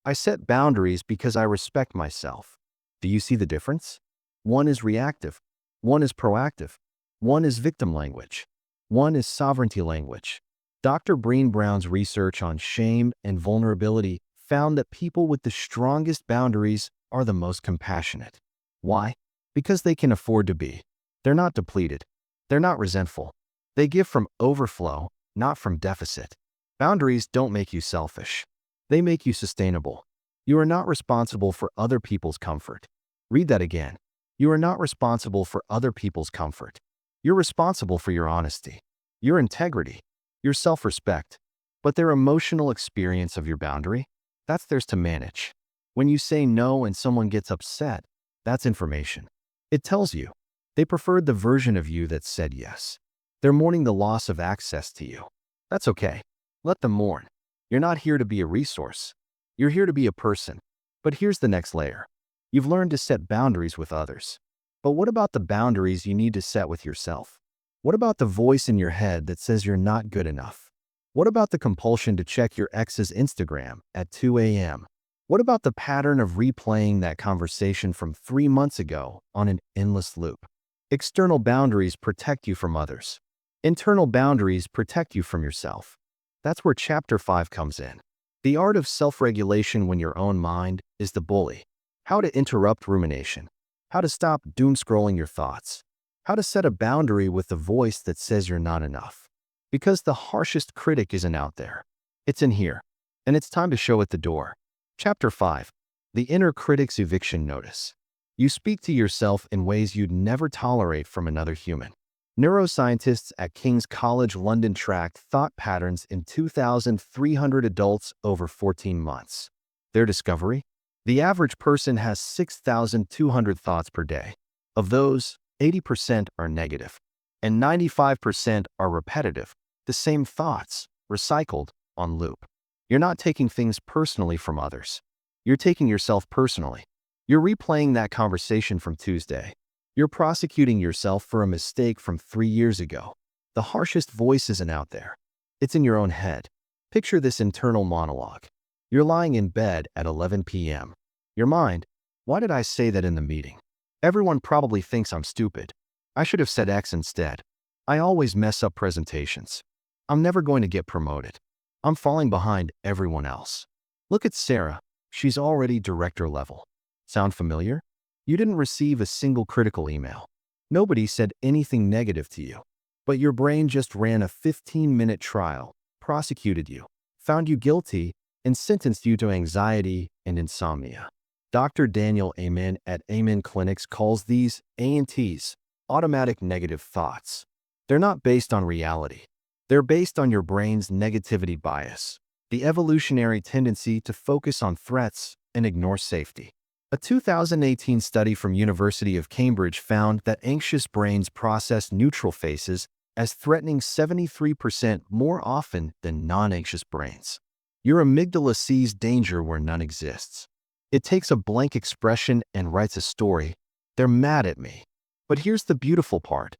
I set boundaries because I respect myself. Do you see the difference? One is reactive. One is proactive. One is victim language. One is sovereignty language. Dr. Breen Brown's research on shame and vulnerability found that people with the strongest boundaries are the most compassionate. Why? Because they can afford to be. They're not depleted. They're not resentful. They give from overflow, not from deficit. Boundaries don't make you selfish. They make you sustainable. You are not responsible for other people's comfort. Read that again. You are not responsible for other people's comfort. You're responsible for your honesty, your integrity, your self-respect. But their emotional experience of your boundary, that's theirs to manage. When you say no and someone gets upset, that's information. It tells you they preferred the version of you that said yes. They're mourning the loss of access to you. That's okay. Let them mourn. You're not here to be a resource. You're here to be a person. But here's the next layer. You've learned to set boundaries with others. But what about the boundaries you need to set with yourself? What about the voice in your head that says you're not good enough? What about the compulsion to check your ex's Instagram at 2 a.m.? What about the pattern of replaying that conversation from 3 months ago on an endless loop? External boundaries protect you from others. Internal boundaries protect you from yourself. That's where Chapter 5 comes in. The art of self-regulation when your own mind is the bully. How to interrupt rumination. How to stop doom-scrolling your thoughts. How to set a boundary with the voice that says you're not enough. Because the harshest critic isn't out there. It's in here. And it's time to show it the door. Chapter 5. The Inner Critic's Eviction Notice. You speak to yourself in ways you'd never tolerate from another human. Neuroscientists at King's College London tracked thought patterns in 2,300 adults over 14 months. Their discovery? The average person has 6,200 thoughts per day. Of those, 80% are negative, and 95% are repetitive, the same thoughts, recycled, on loop. You're not taking things personally from others. You're taking yourself personally. You're replaying that conversation from Tuesday. You're prosecuting yourself for a mistake from 3 years ago. The harshest voice isn't out there. It's in your own head. Picture this internal monologue. You're lying in bed at 11 p.m. Your mind, why did I say that in the meeting? Everyone probably thinks I'm stupid. I should have said X instead. I always mess up presentations. I'm never going to get promoted. I'm falling behind everyone else. Look at Sarah. She's already director level. Sound familiar? You didn't receive a single critical email. Nobody said anything negative to you. But your brain just ran a 15-minute trial, prosecuted you, found you guilty, and sentenced you to anxiety and insomnia. Dr. Daniel Amen at Amen Clinics calls these ANTs, automatic negative thoughts. They're not based on reality. They're based on your brain's negativity bias, the evolutionary tendency to focus on threats and ignore safety. A 2018 study from University of Cambridge found that anxious brains process neutral faces as threatening 73% more often than non-anxious brains. Your amygdala sees danger where none exists. It takes a blank expression and writes a story. They're mad at me. But here's the beautiful part.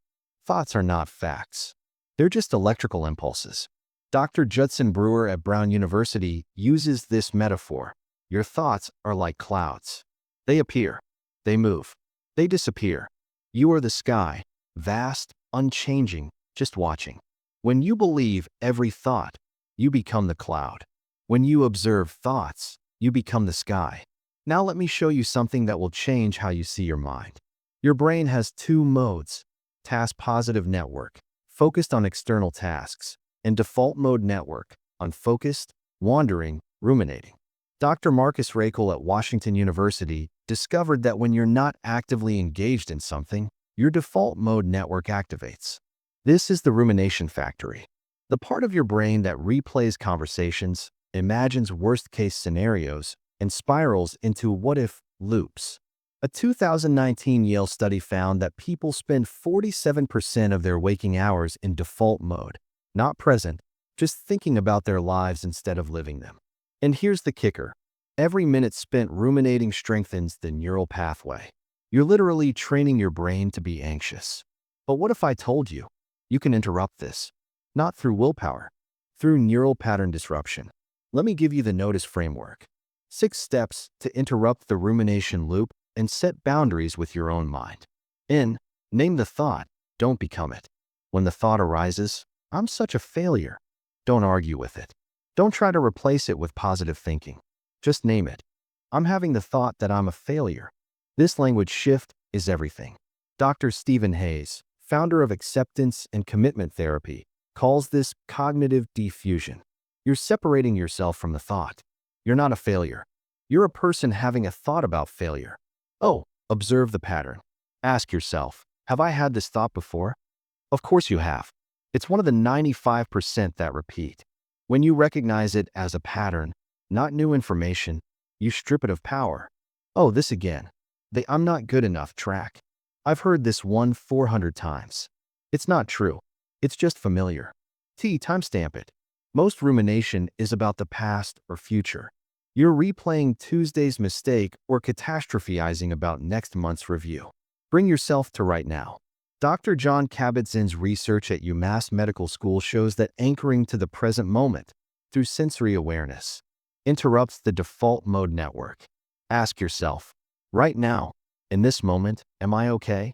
Thoughts are not facts. They're just electrical impulses. Dr. Judson Brewer at Brown University uses this metaphor. Your thoughts are like clouds. They appear, they move, they disappear. You are the sky, vast, unchanging, just watching. When you believe every thought, you become the cloud. When you observe thoughts, you become the sky. Now let me show you something that will change how you see your mind. Your brain has 2 modes: task-positive network, focused on external tasks, and default mode network, unfocused, wandering, ruminating. Dr. Marcus Rakel at Washington University discovered that when you're not actively engaged in something, your default mode network activates. This is the rumination factory, the part of your brain that replays conversations, imagines worst-case scenarios, and spirals into what-if loops. A 2019 Yale study found that people spend 47% of their waking hours in default mode, not present, just thinking about their lives instead of living them. And here's the kicker. Every minute spent ruminating strengthens the neural pathway. You're literally training your brain to be anxious. But what if I told you, you can interrupt this? Not through willpower, through neural pattern disruption. Let me give you the notice framework. 6 steps to interrupt the rumination loop and set boundaries with your own mind. N. Name the thought, don't become it. When the thought arises, I'm such a failure, don't argue with it. Don't try to replace it with positive thinking. Just name it. I'm having the thought that I'm a failure. This language shift is everything. Dr. Stephen Hayes, founder of acceptance and commitment therapy, calls this cognitive diffusion. You're separating yourself from the thought. You're not a failure. You're a person having a thought about failure. Oh, observe the pattern. Ask yourself, have I had this thought before? Of course you have. It's one of the 95% that repeat. When you recognize it as a pattern, not new information, you strip it of power. Oh, this again. The I'm not good enough track. I've heard this one 400 times. It's not true. It's just familiar. Timestamp it. Most rumination is about the past or future. You're replaying Tuesday's mistake or catastrophizing about next month's review. Bring yourself to right now. Dr. John Kabat-Zinn's research at UMass Medical School shows that anchoring to the present moment through sensory awareness interrupts the default mode network. Ask yourself, right now, in this moment, am I okay?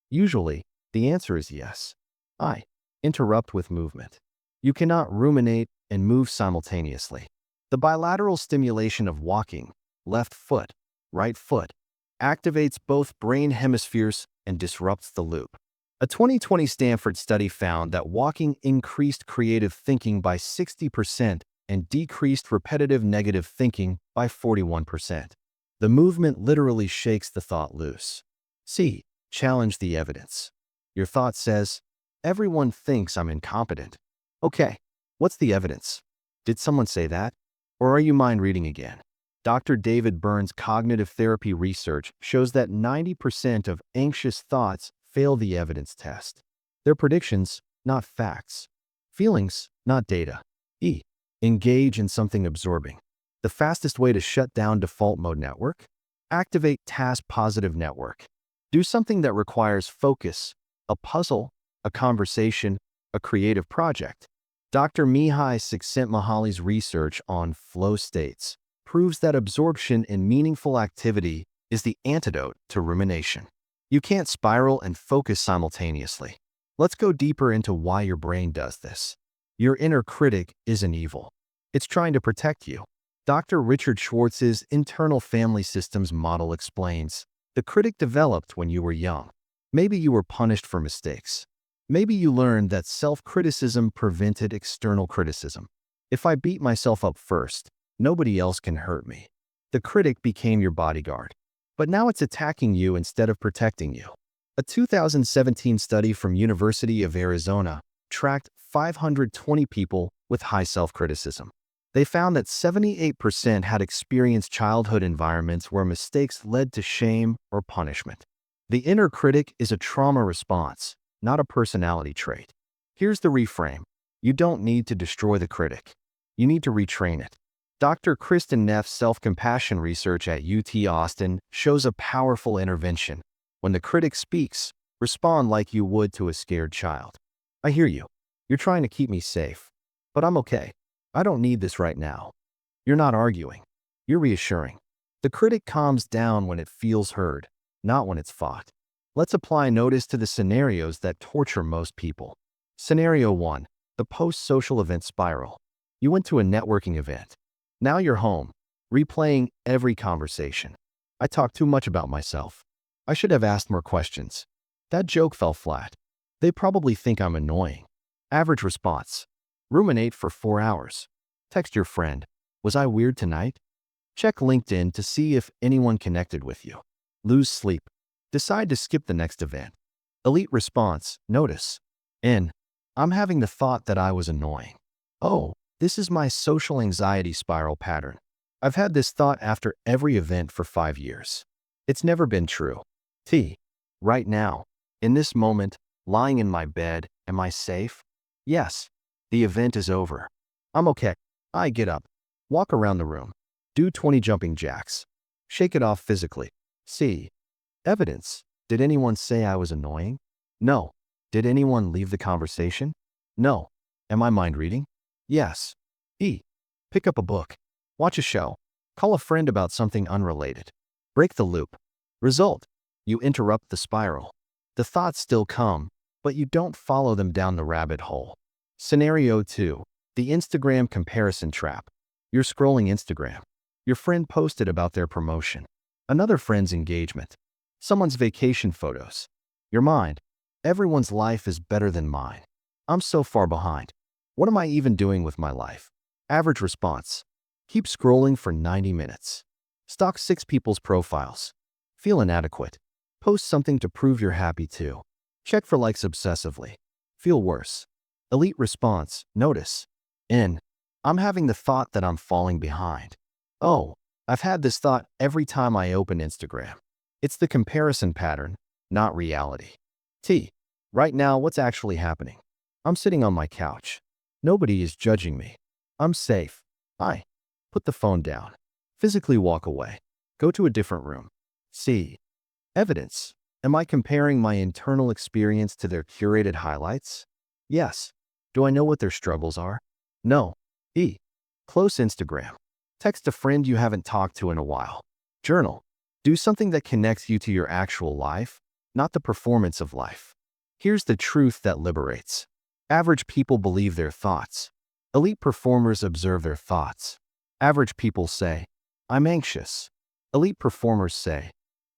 Usually, the answer is yes. I interrupt with movement. You cannot ruminate and move simultaneously. The bilateral stimulation of walking, left foot, right foot, activates both brain hemispheres and disrupts the loop. A 2020 Stanford study found that walking increased creative thinking by 60% and decreased repetitive negative thinking by 41%. The movement literally shakes the thought loose. C. Challenge the evidence. Your thought says, everyone thinks I'm incompetent. Okay, what's the evidence? Did someone say that? Or are you mind reading again? Dr. David Byrne's cognitive therapy research shows that 90% of anxious thoughts fail the evidence test. They're predictions, not facts. Feelings, not data. E. Engage in something absorbing. The fastest way to shut down default mode network? Activate task-positive network. Do something that requires focus, a puzzle, a conversation, a creative project. Dr. Mihai Csikszentmihalyi's research on flow states proves that absorption in meaningful activity is the antidote to rumination. You can't spiral and focus simultaneously. Let's go deeper into why your brain does this. Your inner critic isn't evil. It's trying to protect you. Dr. Richard Schwartz's internal family systems model explains, the critic developed when you were young. Maybe you were punished for mistakes. Maybe you learned that self-criticism prevented external criticism. If I beat myself up first, nobody else can hurt me. The critic became your bodyguard. But now it's attacking you instead of protecting you. A 2017 study from University of Arizona tracked 520 people with high self-criticism. They found that 78% had experienced childhood environments where mistakes led to shame or punishment. The inner critic is a trauma response, not a personality trait. Here's the reframe. You don't need to destroy the critic. You need to retrain it. Dr. Kristen Neff's self-compassion research at UT Austin shows a powerful intervention. When the critic speaks, respond like you would to a scared child. I hear you. You're trying to keep me safe. But I'm okay. I don't need this right now. You're not arguing. You're reassuring. The critic calms down when it feels heard, not when it's fought. Let's apply notice to the scenarios that torture most people. Scenario 1. The post-social event spiral. You went to a networking event. Now you're home, replaying every conversation. I talk too much about myself. I should have asked more questions. That joke fell flat. They probably think I'm annoying. Average response. Ruminate for 4 hours. Text your friend. Was I weird tonight? Check LinkedIn to see if anyone connected with you. Lose sleep. Decide to skip the next event. Elite response, notice. N. I'm having the thought that I was annoying. Oh, this is my social anxiety spiral pattern. I've had this thought after every event for 5 years. It's never been true. T. Right now, in this moment, lying in my bed, am I safe? Yes. The event is over. I'm okay. I get up. Walk around the room. Do 20 jumping jacks. Shake it off physically. C. Evidence. Did anyone say I was annoying? No. Did anyone leave the conversation? No. Am I mind reading? Yes. E. Pick up a book. Watch a show. Call a friend about something unrelated. Break the loop. Result. You interrupt the spiral. The thoughts still come, but you don't follow them down the rabbit hole. Scenario 2. The Instagram comparison trap. You're scrolling Instagram. Your friend posted about their promotion. Another friend's engagement. Someone's vacation photos. Your mind. Everyone's life is better than mine. I'm so far behind. What am I even doing with my life? Average response. Keep scrolling for 90 minutes. Stalk 6 people's profiles. Feel inadequate. Post something to prove you're happy too. Check for likes obsessively. Feel worse. Elite response, notice. N. I'm having the thought that I'm falling behind. Oh, I've had this thought every time I open Instagram. It's the comparison pattern, not reality. T. Right now, what's actually happening? I'm sitting on my couch. Nobody is judging me. I'm safe. I. Put the phone down. Physically walk away. Go to a different room. C. Evidence. Am I comparing my internal experience to their curated highlights? Yes. Do I know what their struggles are? No. E. Close Instagram. Text a friend you haven't talked to in a while. Journal. Do something that connects you to your actual life, not the performance of life. Here's the truth that liberates. Average people believe their thoughts. Elite performers observe their thoughts. Average people say, I'm anxious. Elite performers say,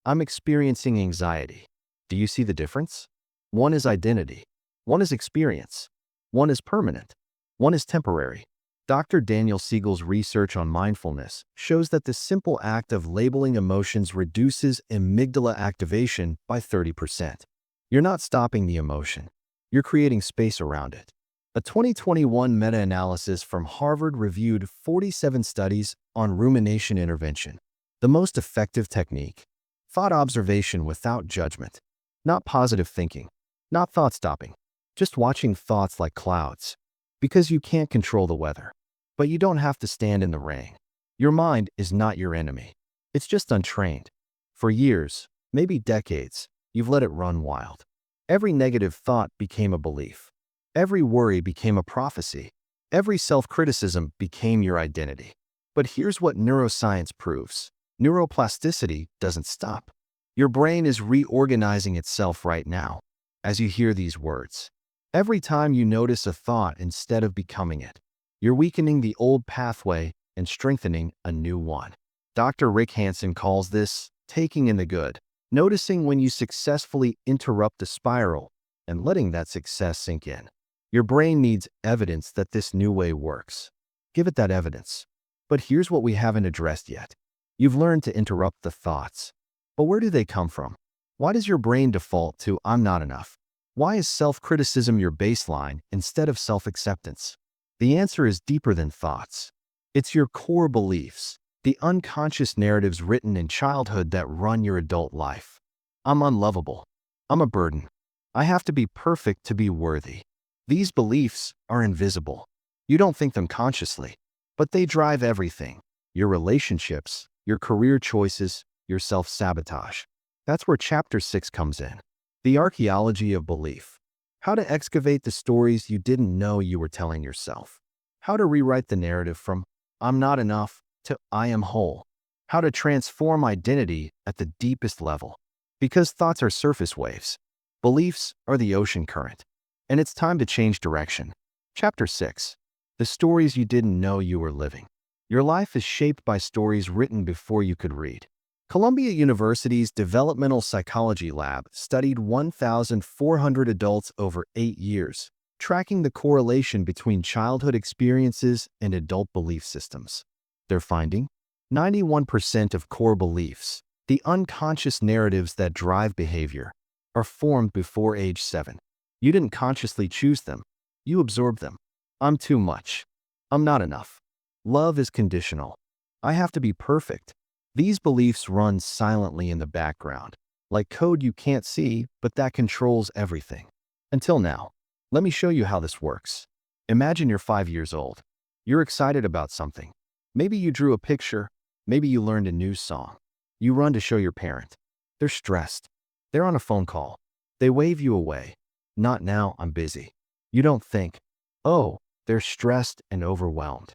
I'm experiencing anxiety. Do you see the difference? One is identity. One is experience. One is permanent. One is temporary. Dr. Daniel Siegel's research on mindfulness shows that the simple act of labeling emotions reduces amygdala activation by 30%. You're not stopping the emotion. You're creating space around it. A 2021 meta-analysis from Harvard reviewed 47 studies on rumination intervention. The most effective technique. Thought observation without judgment. Not positive thinking. Not thought stopping. Just watching thoughts like clouds. Because you can't control the weather. But you don't have to stand in the rain. Your mind is not your enemy. It's just untrained. For years, maybe decades, you've let it run wild. Every negative thought became a belief. Every worry became a prophecy. Every self-criticism became your identity. But here's what neuroscience proves. Neuroplasticity doesn't stop. Your brain is reorganizing itself right now as you hear these words. Every time you notice a thought instead of becoming it, you're weakening the old pathway and strengthening a new one. Dr. Rick Hanson calls this taking in the good, noticing when you successfully interrupt the spiral and letting that success sink in. Your brain needs evidence that this new way works. Give it that evidence. But here's what we haven't addressed yet. You've learned to interrupt the thoughts. But where do they come from? Why does your brain default to I'm not enough? Why is self-criticism your baseline instead of self-acceptance? The answer is deeper than thoughts. It's your core beliefs, the unconscious narratives written in childhood that run your adult life. I'm unlovable. I'm a burden. I have to be perfect to be worthy. These beliefs are invisible. You don't think them consciously, but they drive everything. Your relationships, your career choices, your self-sabotage. That's where Chapter 6 comes in. The archaeology of belief. How to excavate the stories you didn't know you were telling yourself. How to rewrite the narrative from I'm not enough to I am whole. How to transform identity at the deepest level. Because thoughts are surface waves. Beliefs are the ocean current. And it's time to change direction. Chapter 6. The stories you didn't know you were living. Your life is shaped by stories written before you could read. Columbia University's Developmental Psychology Lab studied 1,400 adults over 8 years, tracking the correlation between childhood experiences and adult belief systems. Their finding? 91% of core beliefs, the unconscious narratives that drive behavior, are formed before age 7. You didn't consciously choose them. You absorbed them. I'm too much. I'm not enough. Love is conditional. I have to be perfect. These beliefs run silently in the background, like code you can't see, but that controls everything. Until now, let me show you how this works. Imagine you're 5 years old. You're excited about something. Maybe you drew a picture. Maybe you learned a new song. You run to show your parent. They're stressed. They're on a phone call. They wave you away. Not now, I'm busy. You don't think, oh, they're stressed and overwhelmed.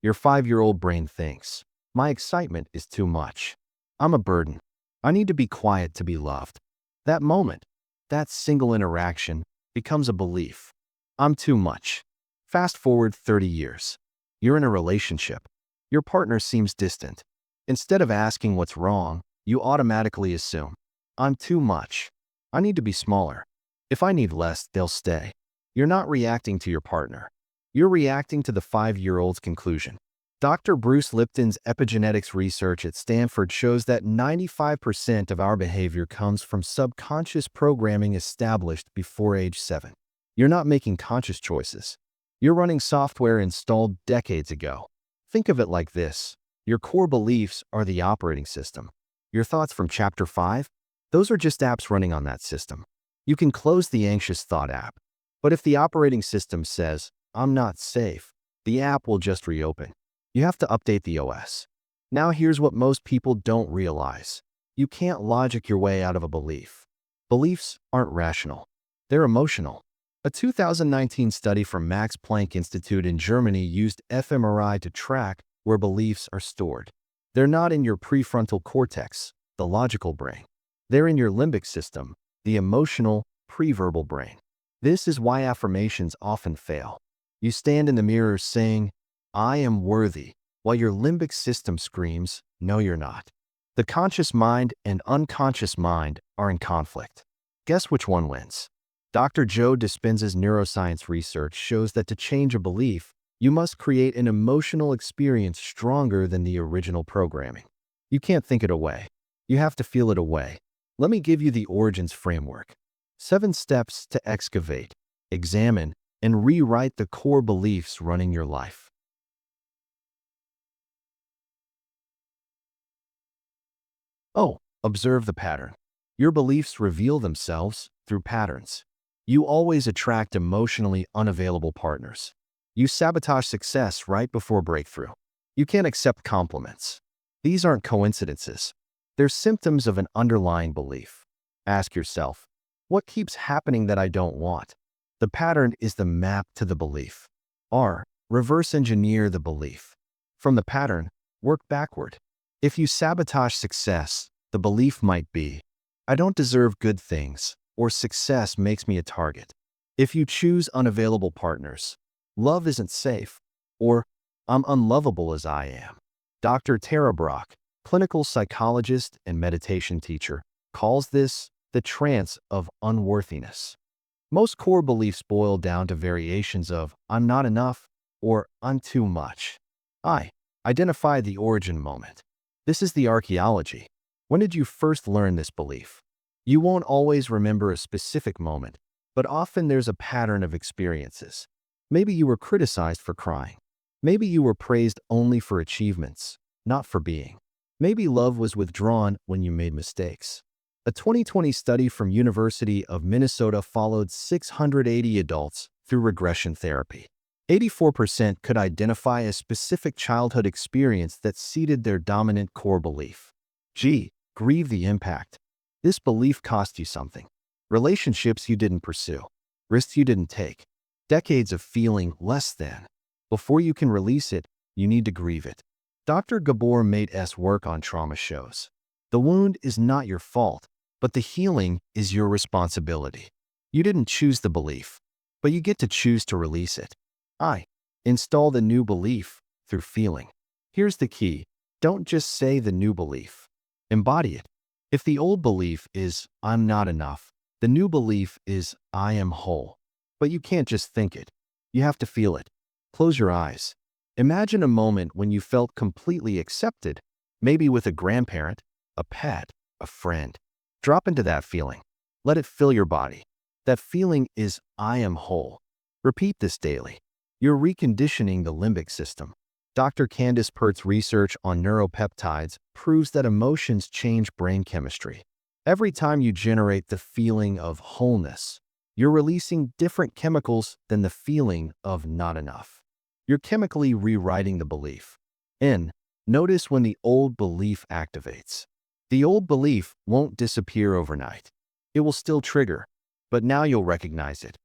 Your 5-year-old brain thinks, my excitement is too much. I'm a burden. I need to be quiet to be loved. That moment, that single interaction, becomes a belief. I'm too much. Fast forward 30 years. You're in a relationship. Your partner seems distant. Instead of asking what's wrong, you automatically assume, I'm too much. I need to be smaller. If I need less, they'll stay. You're not reacting to your partner. You're reacting to the 5-year-old's conclusion. Dr. Bruce Lipton's epigenetics research at Stanford shows that 95% of our behavior comes from subconscious programming established before age 7. You're not making conscious choices. You're running software installed decades ago. Think of it like this. Your core beliefs are the operating system. Your thoughts from Chapter 5? Those are just apps running on that system. You can close the anxious thought app. But if the operating system says, I'm not safe, the app will just reopen. You have to update the OS. Now here's what most people don't realize. You can't logic your way out of a belief. Beliefs aren't rational. They're emotional. A 2019 study from Max Planck Institute in Germany used fMRI to track where beliefs are stored. They're not in your prefrontal cortex, the logical brain. They're in your limbic system, the emotional, preverbal brain. This is why affirmations often fail. You stand in the mirror saying, I am worthy, while your limbic system screams, no, you're not. The conscious mind and unconscious mind are in conflict. Guess which one wins? Dr. Joe Dispenza's neuroscience research shows that to change a belief, you must create an emotional experience stronger than the original programming. You can't think it away. You have to feel it away. Let me give you the origins framework. 7 steps to excavate, examine, and rewrite the core beliefs running your life. Oh, observe the pattern. Your beliefs reveal themselves through patterns. You always attract emotionally unavailable partners. You sabotage success right before breakthrough. You can't accept compliments. These aren't coincidences. They're symptoms of an underlying belief. Ask yourself, what keeps happening that I don't want? The pattern is the map to the belief. Reverse engineer the belief. From the pattern, work backward. If you sabotage success, the belief might be, I don't deserve good things, or success makes me a target. If you choose unavailable partners, love isn't safe, or I'm unlovable as I am. Dr. Tara Brach, clinical psychologist and meditation teacher, calls this the trance of unworthiness. Most core beliefs boil down to variations of I'm not enough or I'm too much. Identify the origin moment. This is the archaeology. When did you first learn this belief? You won't always remember a specific moment, but often there's a pattern of experiences. Maybe you were criticized for crying. Maybe you were praised only for achievements, not for being. Maybe love was withdrawn when you made mistakes. A 2020 study from University of Minnesota followed 680 adults through regression therapy. 84% could identify a specific childhood experience that seeded their dominant core belief. Grieve the impact. This belief cost you something. Relationships you didn't pursue. Risks you didn't take. Decades of feeling less than. Before you can release it, you need to grieve it. Dr. Gabor Mate's work on trauma shows. The wound is not your fault, but the healing is your responsibility. You didn't choose the belief, but you get to choose to release it. Install the new belief through feeling. Here's the key. Don't just say the new belief. Embody it. If the old belief is, I'm not enough, the new belief is, I am whole. But you can't just think it. You have to feel it. Close your eyes. Imagine a moment when you felt completely accepted, Maybe with a grandparent, a pet, a friend. Drop into that feeling. Let it fill your body. That feeling is I am whole. Repeat this daily. You're reconditioning the limbic system. Dr. Candace Pert's research on neuropeptides proves that emotions change brain chemistry. Every time you generate the feeling of wholeness, you're releasing different chemicals than the feeling of not enough. You're chemically rewriting the belief. And notice when the old belief activates. The old belief won't disappear overnight. It will still trigger, but now you'll recognize it.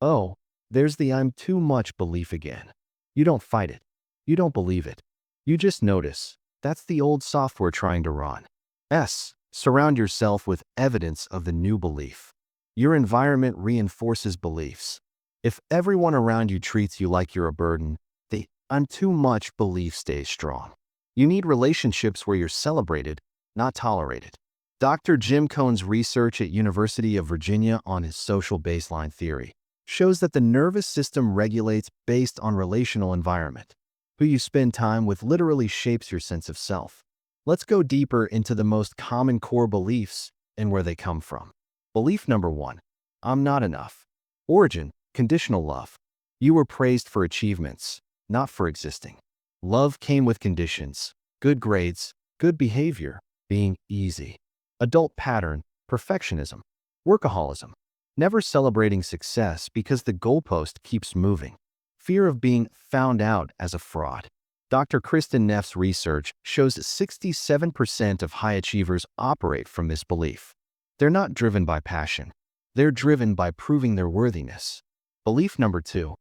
Oh, there's the I'm too much belief again. You don't fight it. You don't believe it. You just notice. That's the old software trying to run. Surround yourself with evidence of the new belief. Your environment reinforces beliefs. If everyone around you treats you like you're a burden, the I'm too much belief stays strong. You need relationships where you're celebrated, not tolerated. Dr. Jim Cohn's research at University of Virginia on his social baseline theory shows that the nervous system regulates based on relational environment. Who you spend time with literally shapes your sense of self. Let's go deeper into the most common core beliefs and where they come from. Belief number 1. I'm not enough. Origin, conditional love. You were praised for achievements, not for existing. Love came with conditions, good grades, good behavior, being easy. Adult pattern, perfectionism, workaholism. Never celebrating success because the goalpost keeps moving. Fear of being found out as a fraud. Dr. Kristen Neff's research shows that 67% of high achievers operate from this belief. They're not driven by passion. They're driven by proving their worthiness. Belief number 2.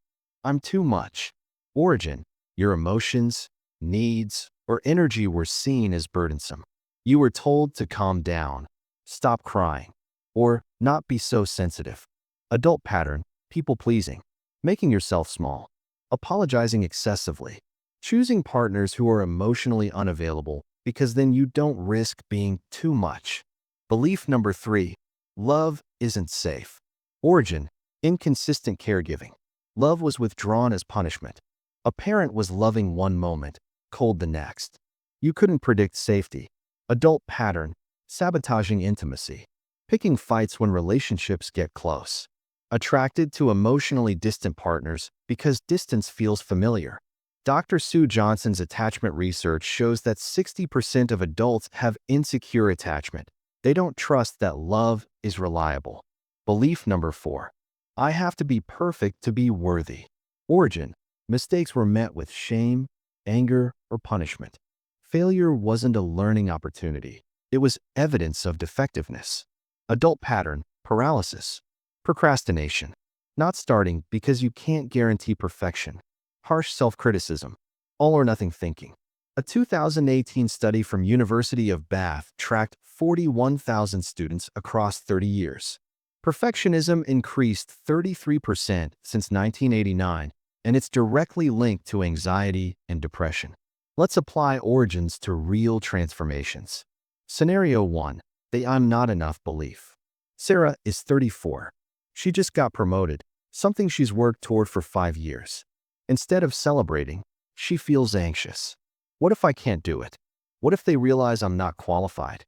I'm too much. Origin, your emotions, needs, or energy were seen as burdensome. You were told to calm down, stop crying, or not be so sensitive. Adult pattern, people-pleasing, making yourself small, apologizing excessively, choosing partners who are emotionally unavailable because then you don't risk being too much. Belief number 3, love isn't safe. Origin, inconsistent caregiving. Love was withdrawn as punishment. A parent was loving one moment, cold the next. You couldn't predict safety. Adult pattern, sabotaging intimacy, picking fights when relationships get close. Attracted to emotionally distant partners because distance feels familiar. Dr. Sue Johnson's attachment research shows that 60% of adults have insecure attachment. They don't trust that love is reliable. Belief number 4. I have to be perfect to be worthy. Origin, mistakes were met with shame, anger, or punishment. Failure wasn't a learning opportunity. It was evidence of defectiveness. Adult pattern, paralysis, procrastination, not starting because you can't guarantee perfection. Harsh self-criticism, all-or-nothing thinking. A 2018 study from University of Bath tracked 41,000 students across 30 years. Perfectionism increased 33% since 1989, and it's directly linked to anxiety and depression. Let's apply origins to real transformations. Scenario 1, the I'm not enough belief. Sarah is 34. She just got promoted, something she's worked toward for 5 years. Instead of celebrating, she feels anxious. What if I can't do it? What if they realize I'm not qualified?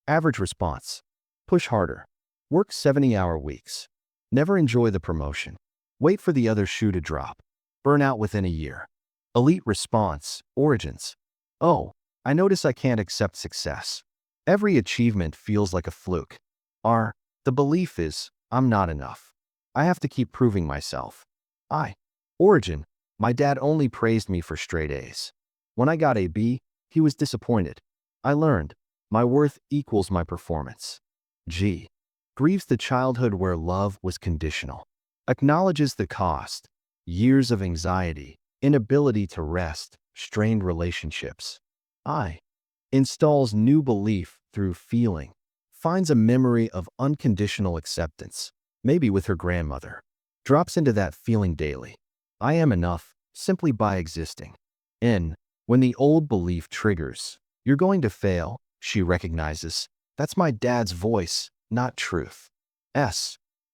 Average response, push harder. Work 70-hour weeks. Never enjoy the promotion. Wait for the other shoe to drop. Burn out within a year. Elite response, origins. Oh, I notice I can't accept success. Every achievement feels like a fluke. The belief is, I'm not enough. I have to keep proving myself. Origin, my dad only praised me for straight A's. When I got a B, he was disappointed. I learned, my worth equals my performance. Grieves the childhood where love was conditional. Acknowledges the cost, years of anxiety, inability to rest, strained relationships. Installs new belief through feeling. Finds a memory of unconditional acceptance, maybe with her grandmother. Drops into that feeling daily. I am enough simply by existing. When the old belief triggers, you're going to fail, she recognizes. That's my dad's voice, not truth.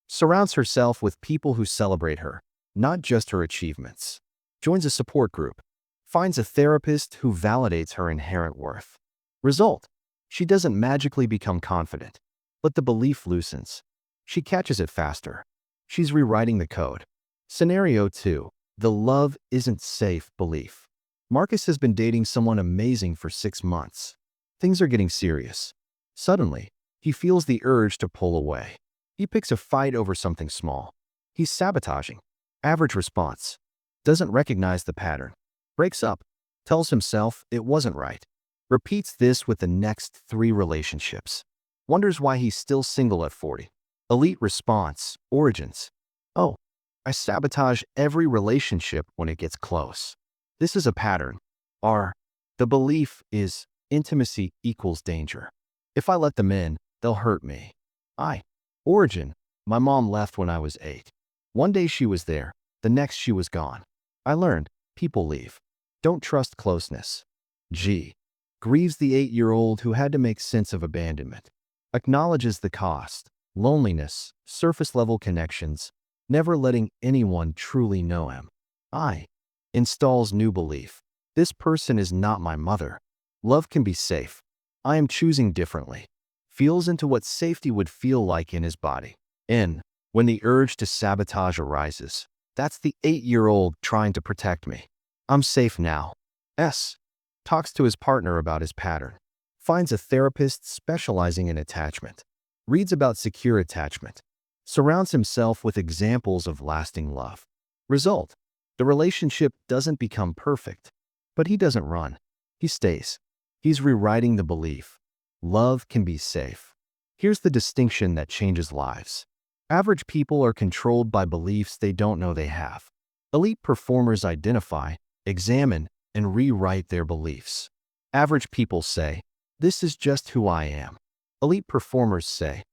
Surrounds herself with people who celebrate her, not just her achievements. Joins a support group. Finds a therapist who validates her inherent worth. Result: she doesn't magically become confident, but the belief loosens. She catches it faster. She's rewriting the code. Scenario 2. The love isn't safe belief. Marcus has been dating someone amazing for 6 months. Things are getting serious. Suddenly, he feels the urge to pull away. He picks a fight over something small. He's sabotaging. Average response: doesn't recognize the pattern. Breaks up. Tells himself it wasn't right. Repeats this with the next 3 relationships. Wonders why he's still single at 40. Elite response: origins. Oh, I sabotage every relationship when it gets close. This is a pattern. R. The belief is intimacy equals danger. If I let them in, they'll hurt me. I. Origin: my mom left when I was 8. One day she was there, the next she was gone. I learned people leave. Don't trust closeness. G. Grieves the 8-year-old who had to make sense of abandonment. Acknowledges the cost: loneliness, surface-level connections, never letting anyone truly know him. I. Installs new belief: this person is not my mother. Love can be safe. I am choosing differently. Feels into what safety would feel like in his body. N. When the urge to sabotage arises, that's the 8-year-old trying to protect me. I'm safe now. S. Talks to his partner about his pattern. Finds a therapist specializing in attachment. Reads about secure attachment. Surrounds himself with examples of lasting love. Result: the relationship doesn't become perfect, but he doesn't run. He stays. He's rewriting the belief: love can be safe. Here's the distinction that changes lives. Average people are controlled by beliefs they don't know they have. Elite performers identify, examine, and rewrite their beliefs. Average people say, "This is just who I am." Elite performers say,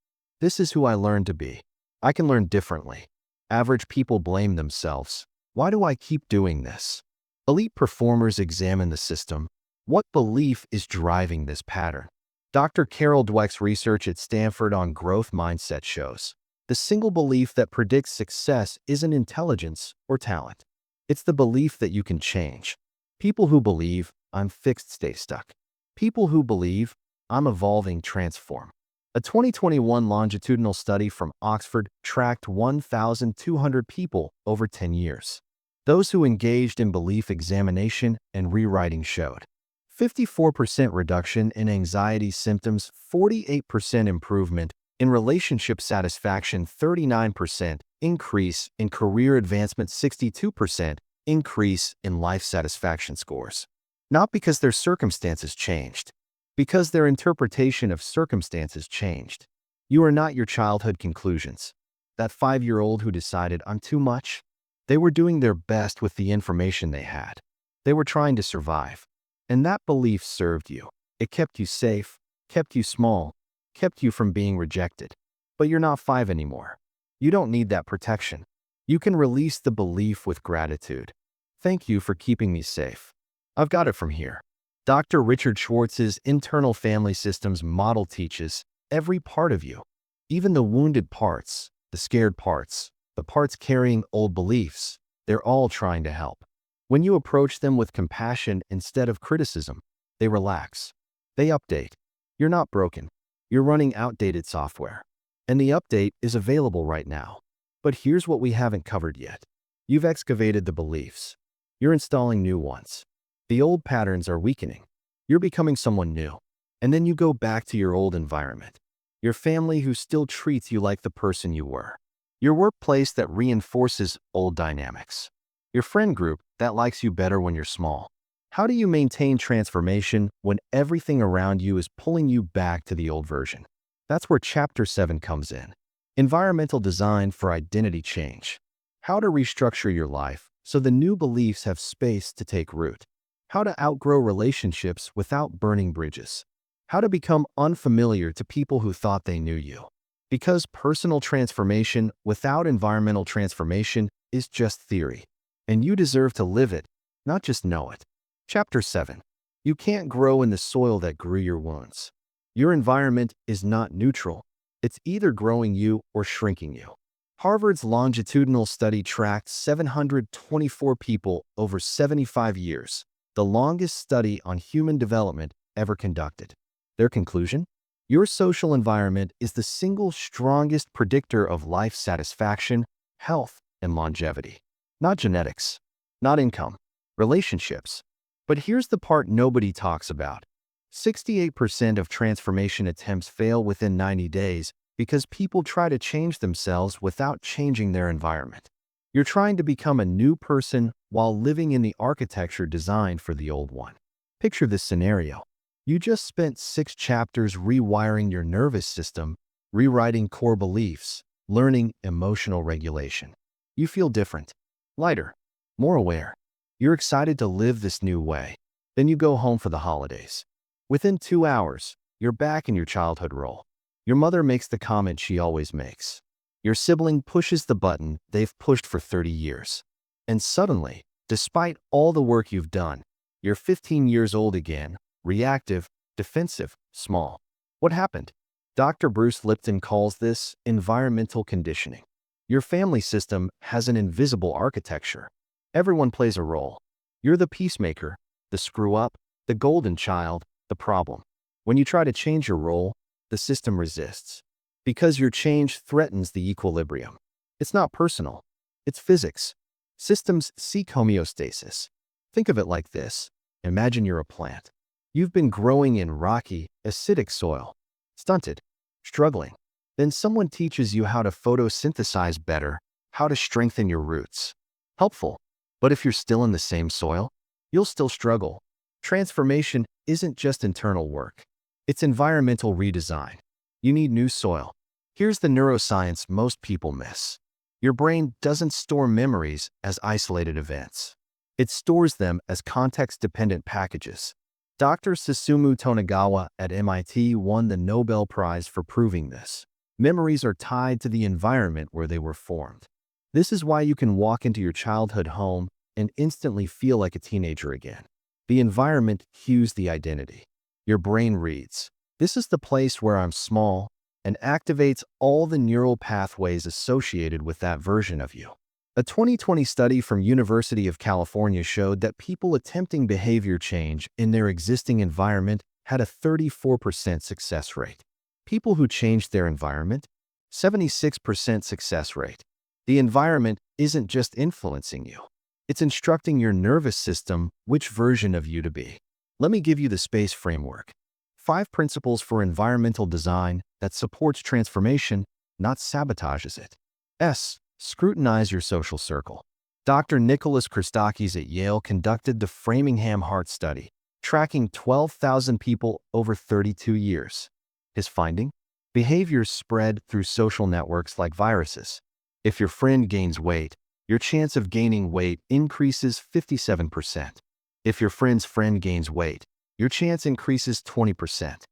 "This is who I learned to be. I can learn differently." Average people blame themselves. Why do I keep doing this? Elite performers examine the system. What belief is driving this pattern? Dr. Carol Dweck's research at Stanford on growth mindset shows the single belief that predicts success isn't intelligence or talent. It's the belief that you can change. People who believe I'm fixed stay stuck. People who believe I'm evolving transform. A 2021 longitudinal study from Oxford tracked 1,200 people over 10 years. Those who engaged in belief examination and rewriting showed 54% reduction in anxiety symptoms, 48% improvement in relationship satisfaction, 39% increase in career advancement, 62% increase in life satisfaction scores. Not because their circumstances changed, because their interpretation of circumstances changed. You are not your childhood conclusions. That 5-year-old who decided I'm too much, they were doing their best with the information they had. They were trying to survive. And that belief served you. It kept you safe, kept you small, kept you from being rejected. But you're not 5 anymore. You don't need that protection. You can release the belief with gratitude. Thank you for keeping me safe. I've got it from here. Dr. Richard Schwartz's internal family systems model teaches every part of you, even the wounded parts, the scared parts, the parts carrying old beliefs, they're all trying to help. When you approach them with compassion instead of criticism, they relax. They update. You're not broken. You're running outdated software. And the update is available right now. But here's what we haven't covered yet. You've excavated the beliefs. You're installing new ones. The old patterns are weakening. You're becoming someone new. And then you go back to your old environment. Your family who still treats you like the person you were. Your workplace that reinforces old dynamics. Your friend group that likes you better when you're small. How do you maintain transformation when everything around you is pulling you back to the old version? That's where Chapter 7 comes in. Environmental design for identity change. How to restructure your life so the new beliefs have space to take root. How to outgrow relationships without burning bridges. How to become unfamiliar to people who thought they knew you. Because personal transformation without environmental transformation is just theory. And you deserve to live it, not just know it. Chapter 7. You can't grow in the soil that grew your wounds. Your environment is not neutral. It's either growing you or shrinking you. Harvard's longitudinal study tracked 724 people over 75 years, the longest study on human development ever conducted. Their conclusion? Your social environment is the single strongest predictor of life satisfaction, health, and longevity. Not genetics, not income, relationships. But here's the part nobody talks about. 68% of transformation attempts fail within 90 days because people try to change themselves without changing their environment. You're trying to become a new person while living in the architecture designed for the old one. Picture this scenario. You just spent 6 chapters rewiring your nervous system, rewriting core beliefs, learning emotional regulation. You feel different, lighter, more aware. You're excited to live this new way. Then you go home for the holidays. Within 2 hours, you're back in your childhood role. Your mother makes the comment she always makes. Your sibling pushes the button they've pushed for 30 years. And suddenly, despite all the work you've done, you're 15 years old again, reactive, defensive, small. What happened? Dr. Bruce Lipton calls this environmental conditioning. Your family system has an invisible architecture. Everyone plays a role. You're the peacemaker, the screw-up, the golden child, the problem. When you try to change your role, the system resists. Because your change threatens the equilibrium. It's not personal. It's physics. Systems seek homeostasis. Think of it like this. Imagine you're a plant. You've been growing in rocky, acidic soil. Stunted. Struggling. Then someone teaches you how to photosynthesize better, how to strengthen your roots. Helpful. But if you're still in the same soil, you'll still struggle. Transformation isn't just internal work. It's environmental redesign. You need new soil. Here's the neuroscience most people miss. Your brain doesn't store memories as isolated events. It stores them as context-dependent packages. Dr. Susumu Tonegawa at MIT won the Nobel Prize for proving this. Memories are tied to the environment where they were formed. This is why you can walk into your childhood home and instantly feel like a teenager again. The environment cues the identity. Your brain reads, "This is the place where I'm small," and activates all the neural pathways associated with that version of you. A 2020 study from University of California showed that people attempting behavior change in their existing environment had a 34% success rate. People who changed their environment, 76% success rate. The environment isn't just influencing you. It's instructing your nervous system which version of you to be. Let me give you the SPACE framework. 5 principles for environmental design that supports transformation, not sabotages it. S. Scrutinize your social circle. Dr. Nicholas Christakis at Yale conducted the Framingham Heart Study, tracking 12,000 people over 32 years. His finding? Behaviors spread through social networks like viruses. If your friend gains weight, your chance of gaining weight increases 57%. If your friend's friend gains weight, your chance increases 20%.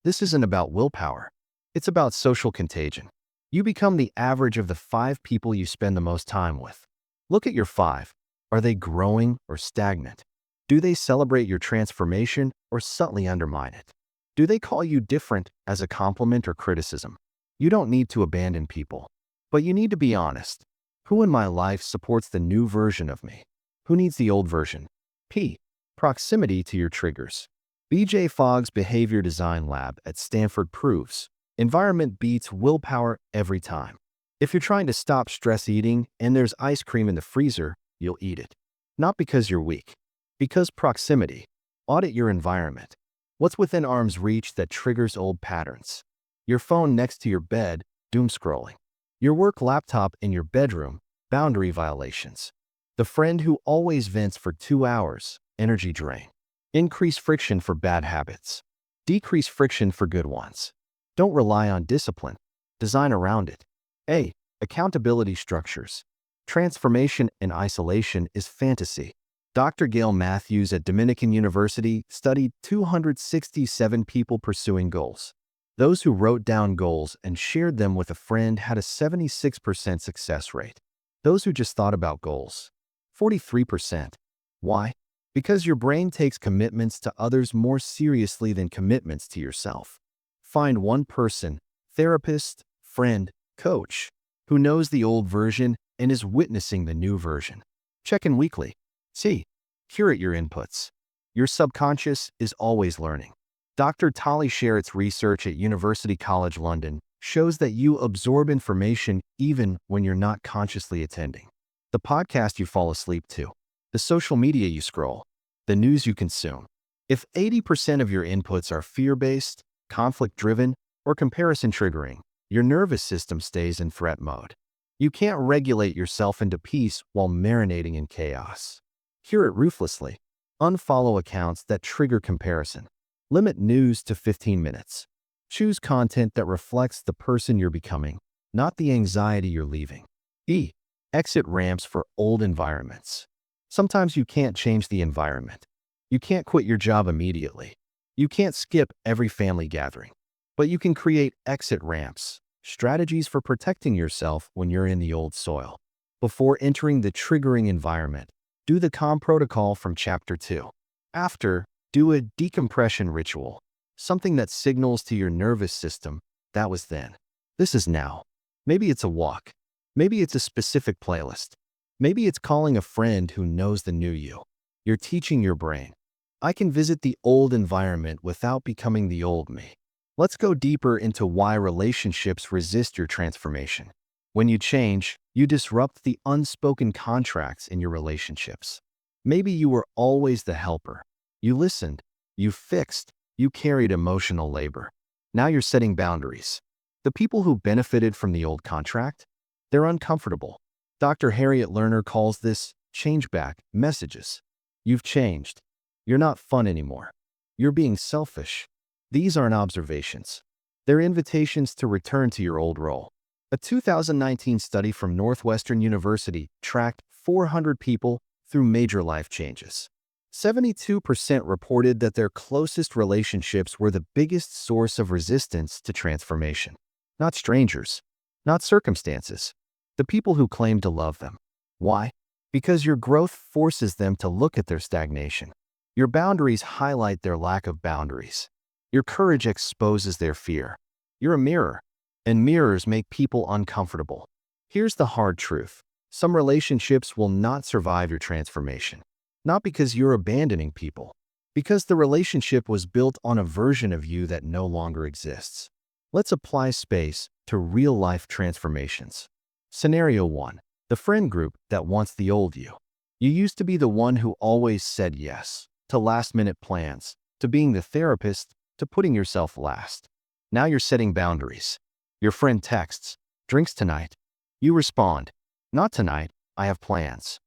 This isn't about willpower. It's about social contagion. You become the average of the 5 people you spend the most time with. Look at your 5. Are they growing or stagnant? Do they celebrate your transformation or subtly undermine it? Do they call you different as a compliment or criticism? You don't need to abandon people, but you need to be honest. Who in my life supports the new version of me? Who needs the old version? P. Proximity to your triggers. B.J. Fogg's Behavior Design Lab at Stanford proves environment beats willpower every time. If you're trying to stop stress eating and there's ice cream in the freezer, you'll eat it. Not because you're weak, because proximity. Audit your environment. What's within arm's reach that triggers old patterns? Your phone next to your bed, doom scrolling. Your work laptop in your bedroom, boundary violations. The friend who always vents for 2 hours, energy drain. Increase friction for bad habits. Decrease friction for good ones. Don't rely on discipline. Design around it. A. Accountability structures. Transformation in isolation is fantasy. Dr. Gail Matthews at Dominican University studied 267 people pursuing goals. Those who wrote down goals and shared them with a friend had a 76% success rate. Those who just thought about goals, 43%. Why? Because your brain takes commitments to others more seriously than commitments to yourself. Find one person, therapist, friend, coach, who knows the old version and is witnessing the new version. Check in weekly. C. Curate your inputs. Your subconscious is always learning. Dr. Tali Sharrett's research at University College London shows that you absorb information even when you're not consciously attending. The podcast you fall asleep to, the social media you scroll, the news you consume. If 80% of your inputs are fear-based, conflict-driven, or comparison-triggering, your nervous system stays in threat mode. You can't regulate yourself into peace while marinating in chaos. Hear it ruthlessly. Unfollow accounts that trigger comparison. Limit news to 15 minutes. Choose content that reflects the person you're becoming, not the anxiety you're leaving. E. Exit ramps for old environments. Sometimes you can't change the environment. You can't quit your job immediately. You can't skip every family gathering. But you can create exit ramps, strategies for protecting yourself when you're in the old soil. Before entering the triggering environment, do the calm protocol from Chapter 2. After, do a decompression ritual, something that signals to your nervous system, that was then. This is now. Maybe it's a walk. Maybe it's a specific playlist. Maybe it's calling a friend who knows the new you. You're teaching your brain, I can visit the old environment without becoming the old me. Let's go deeper into why relationships resist your transformation. When you change, you disrupt the unspoken contracts in your relationships. Maybe you were always the helper. You listened, you fixed, you carried emotional labor. Now you're setting boundaries. The people who benefited from the old contract, they're uncomfortable. Dr. Harriet Lerner calls this change-back messages. You've changed. You're not fun anymore. You're being selfish. These aren't observations. They're invitations to return to your old role. A 2019 study from Northwestern University tracked 400 people through major life changes. 72% reported that their closest relationships were the biggest source of resistance to transformation. Not strangers, not circumstances, the people who claim to love them. Why? Because your growth forces them to look at their stagnation. Your boundaries highlight their lack of boundaries. Your courage exposes their fear. You're a mirror, and mirrors make people uncomfortable. Here's the hard truth. Some relationships will not survive your transformation. Not because you're abandoning people, because the relationship was built on a version of you that no longer exists. Let's apply space to real-life transformations. Scenario 1. The friend group that wants the old you. You used to be the one who always said yes to last-minute plans, to being the therapist, to putting yourself last. Now you're setting boundaries. Your friend texts, "Drinks tonight." You respond, "Not tonight, I have plans."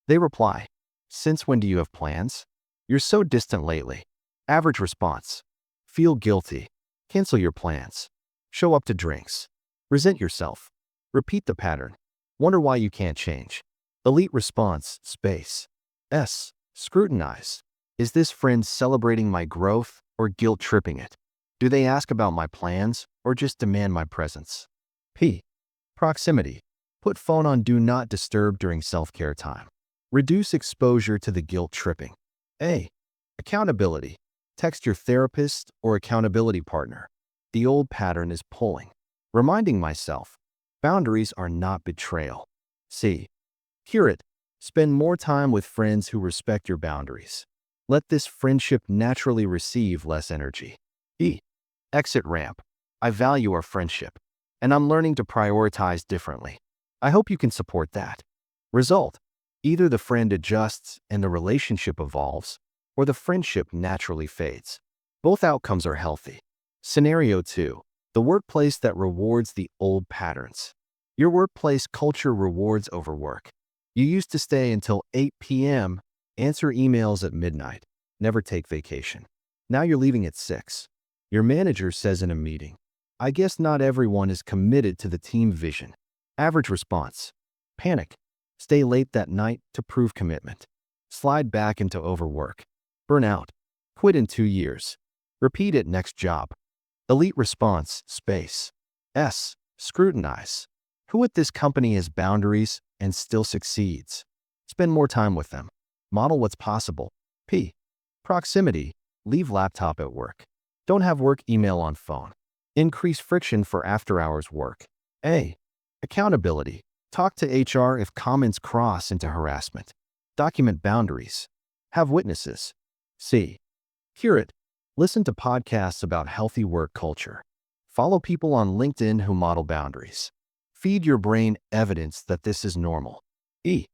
They reply, "Since when do you have plans? You're so distant lately." Average response, feel guilty. Cancel your plans. Show up to drinks. Resent yourself. Repeat the pattern. Wonder why you can't change. Elite response, space. S. Scrutinize. Is this friend celebrating my growth or guilt-tripping it? Do they ask about my plans or just demand my presence? P. Proximity. Put phone on do not disturb during self-care time. Reduce exposure to the guilt-tripping. A. Accountability. Text your therapist or accountability partner. The old pattern is pulling. Reminding myself, boundaries are not betrayal. C. Cure it. Spend more time with friends who respect your boundaries. Let this friendship naturally receive less energy. E. Exit ramp. I value our friendship, and I'm learning to prioritize differently. I hope you can support that. Result. Either the friend adjusts and the relationship evolves, or the friendship naturally fades. Both outcomes are healthy. Scenario 2. The workplace that rewards the old patterns. Your workplace culture rewards overwork. You used to stay until 8 p.m., answer emails at midnight, never take vacation. Now you're leaving at 6. Your manager says in a meeting, "I guess not everyone is committed to the team vision." Average response, panic. Stay late that night to prove commitment. Slide back into overwork. Burnout. Quit in 2 years. Repeat at next job. Elite response, space. S. Scrutinize. Who at this company has boundaries and still succeeds? Spend more time with them. Model what's possible. P. Proximity. Leave laptop at work. Don't have work email on phone. Increase friction for after-hours work. A. Accountability. Talk to HR if comments cross into harassment. Document boundaries. Have witnesses. C. Cure it. Listen to podcasts about healthy work culture. Follow people on LinkedIn who model boundaries. Feed your brain evidence that this is normal. E.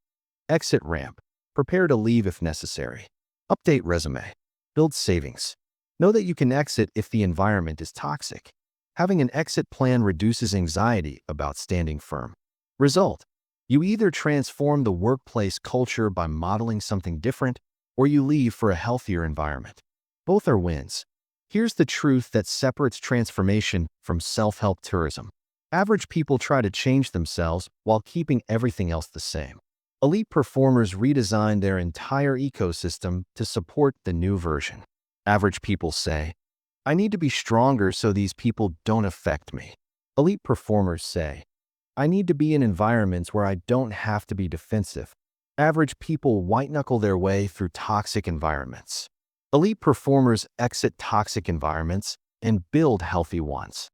Exit ramp. Prepare to leave if necessary. Update resume. Build savings. Know that you can exit if the environment is toxic. Having an exit plan reduces anxiety about standing firm. Result: you either transform the workplace culture by modeling something different, or you leave for a healthier environment. Both are wins. Here's the truth that separates transformation from self-help tourism. Average people try to change themselves while keeping everything else the same. Elite performers redesign their entire ecosystem to support the new version. Average people say, "I need to be stronger so these people don't affect me." Elite performers say, "I need to be in environments where I don't have to be defensive." Average people white-knuckle their way through toxic environments. Elite performers exit toxic environments and build healthy ones.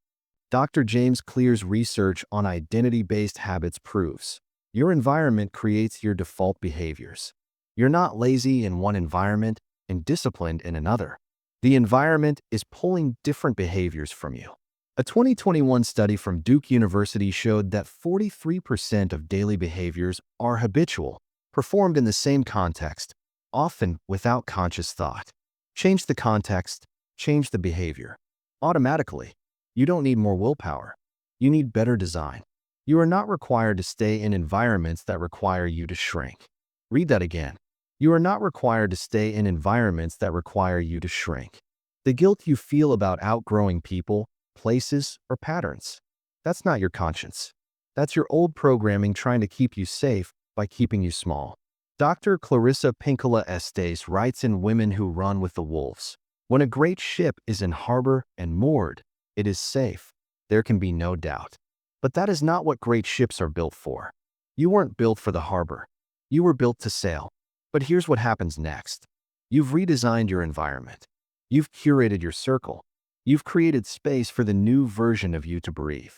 Dr. James Clear's research on identity-based habits proves your environment creates your default behaviors. You're not lazy in one environment and disciplined in another. The environment is pulling different behaviors from you. A 2021 study from Duke University showed that 43% of daily behaviors are habitual, performed in the same context, often without conscious thought. Change the context, change the behavior. Automatically, you don't need more willpower. You need better design. You are not required to stay in environments that require you to shrink. Read that again. You are not required to stay in environments that require you to shrink. The guilt you feel about outgrowing people, places, or patterns, that's not your conscience. That's your old programming trying to keep you safe by keeping you small. Dr. Clarissa Pinkola Estes writes in Women Who Run with the Wolves, "When a great ship is in harbor and moored, it is safe. There can be no doubt. But that is not what great ships are built for. You weren't built for the harbor. You were built to sail." But here's what happens next. You've redesigned your environment. You've curated your circle. You've created space for the new version of you to breathe.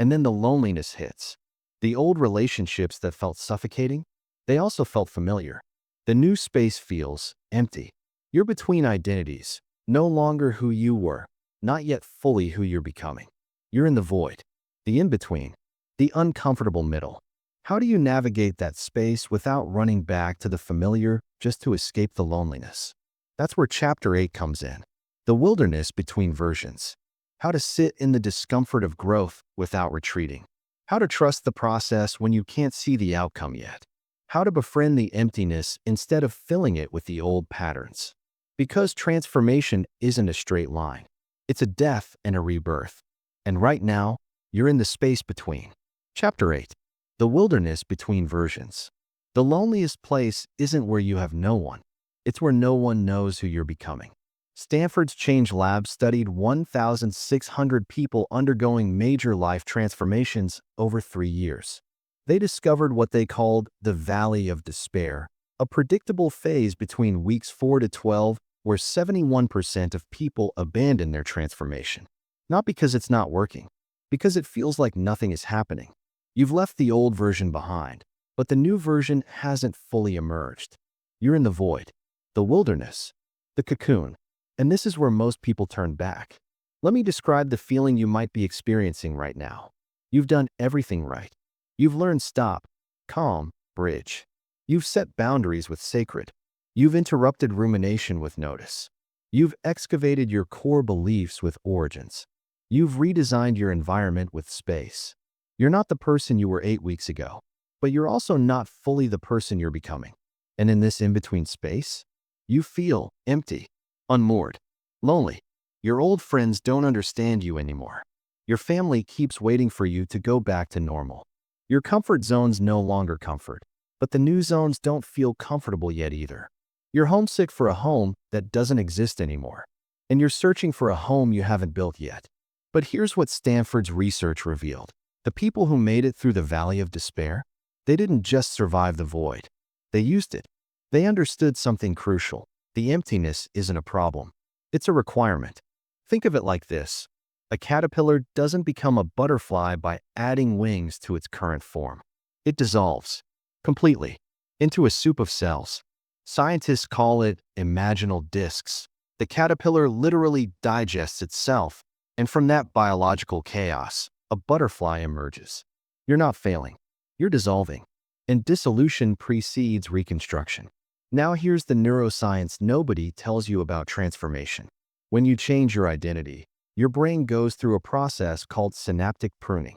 And then the loneliness hits. The old relationships that felt suffocating, they also felt familiar. The new space feels empty. You're between identities, no longer who you were, not yet fully who you're becoming. You're in the void, the in-between, the uncomfortable middle. How do you navigate that space without running back to the familiar just to escape the loneliness? That's where Chapter 8 comes in. The wilderness between versions. How to sit in the discomfort of growth without retreating. How to trust the process when you can't see the outcome yet. How to befriend the emptiness instead of filling it with the old patterns. Because transformation isn't a straight line. It's a death and a rebirth. And right now, you're in the space between. Chapter 8. The wilderness between versions. The loneliest place isn't where you have no one. It's where no one knows who you're becoming. Stanford's Change Lab studied 1,600 people undergoing major life transformations over 3 years. They discovered what they called the Valley of Despair, a predictable phase between weeks 4 to 12 where 71% of people abandon their transformation. Not because it's not working, because it feels like nothing is happening. You've left the old version behind, but the new version hasn't fully emerged. You're in the void, the wilderness, the cocoon, and this is where most people turn back. Let me describe the feeling you might be experiencing right now. You've done everything right. You've learned stop, calm, bridge. You've set boundaries with sacred. You've interrupted rumination with notice. You've excavated your core beliefs with origins. You've redesigned your environment with space. You're not the person you were 8 weeks ago, but you're also not fully the person you're becoming. And in this in-between space, you feel empty, unmoored, lonely. Your old friends don't understand you anymore. Your family keeps waiting for you to go back to normal. Your comfort zone's no longer comfort, but the new zones don't feel comfortable yet either. You're homesick for a home that doesn't exist anymore, and you're searching for a home you haven't built yet. But here's what Stanford's research revealed. The people who made it through the Valley of Despair, they didn't just survive the void. They used it. They understood something crucial. The emptiness isn't a problem. It's a requirement. Think of it like this. A caterpillar doesn't become a butterfly by adding wings to its current form. It dissolves completely into a soup of cells. Scientists call it imaginal discs. The caterpillar literally digests itself, and from that biological chaos, a butterfly emerges. You're not failing. You're dissolving. And dissolution precedes reconstruction. Now here's the neuroscience nobody tells you about transformation. When you change your identity, your brain goes through a process called synaptic pruning.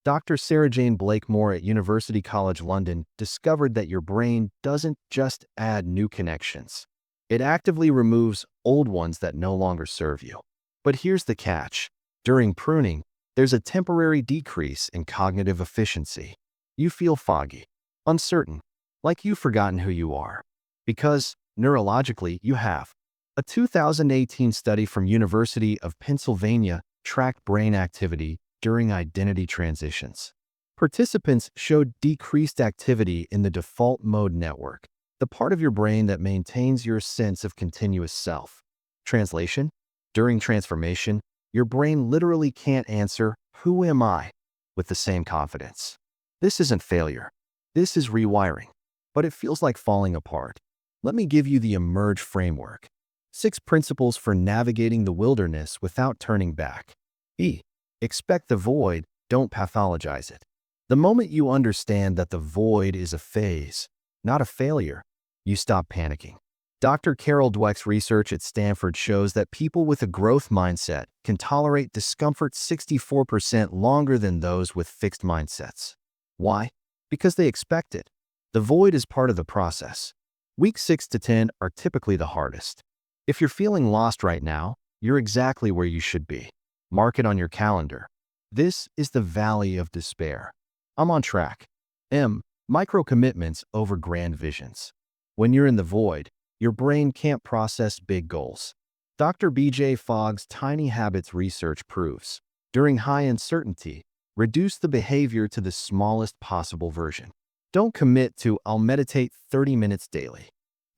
Dr. Sarah Jane Blakemore at University College London discovered that your brain doesn't just add new connections. It actively removes old ones that no longer serve you. But here's the catch. During pruning, there's a temporary decrease in cognitive efficiency. You feel foggy, uncertain, like you've forgotten who you are. Because, neurologically, you have. A 2018 study from University of Pennsylvania tracked brain activity during identity transitions. Participants showed decreased activity in the default mode network, the part of your brain that maintains your sense of continuous self. Translation: during transformation, your brain literally can't answer, "Who am I?" with the same confidence. This isn't failure. This is rewiring. But it feels like falling apart. Let me give you the Emerge framework. 6 principles for navigating the wilderness without turning back. E. Expect the void, don't pathologize it. The moment you understand that the void is a phase, not a failure, you stop panicking. Dr. Carol Dweck's research at Stanford shows that people with a growth mindset can tolerate discomfort 64% longer than those with fixed mindsets. Why? Because they expect it. The void is part of the process. Weeks 6 to 10 are typically the hardest. If you're feeling lost right now, you're exactly where you should be. Mark it on your calendar. This is the valley of despair. I'm on track. M. Micro commitments over grand visions. When you're in the void, your brain can't process big goals. Dr. B.J. Fogg's Tiny Habits research proves, during high uncertainty, reduce the behavior to the smallest possible version. Don't commit to, "I'll meditate 30 minutes daily."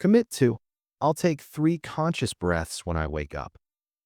Commit to, "I'll take 3 conscious breaths when I wake up."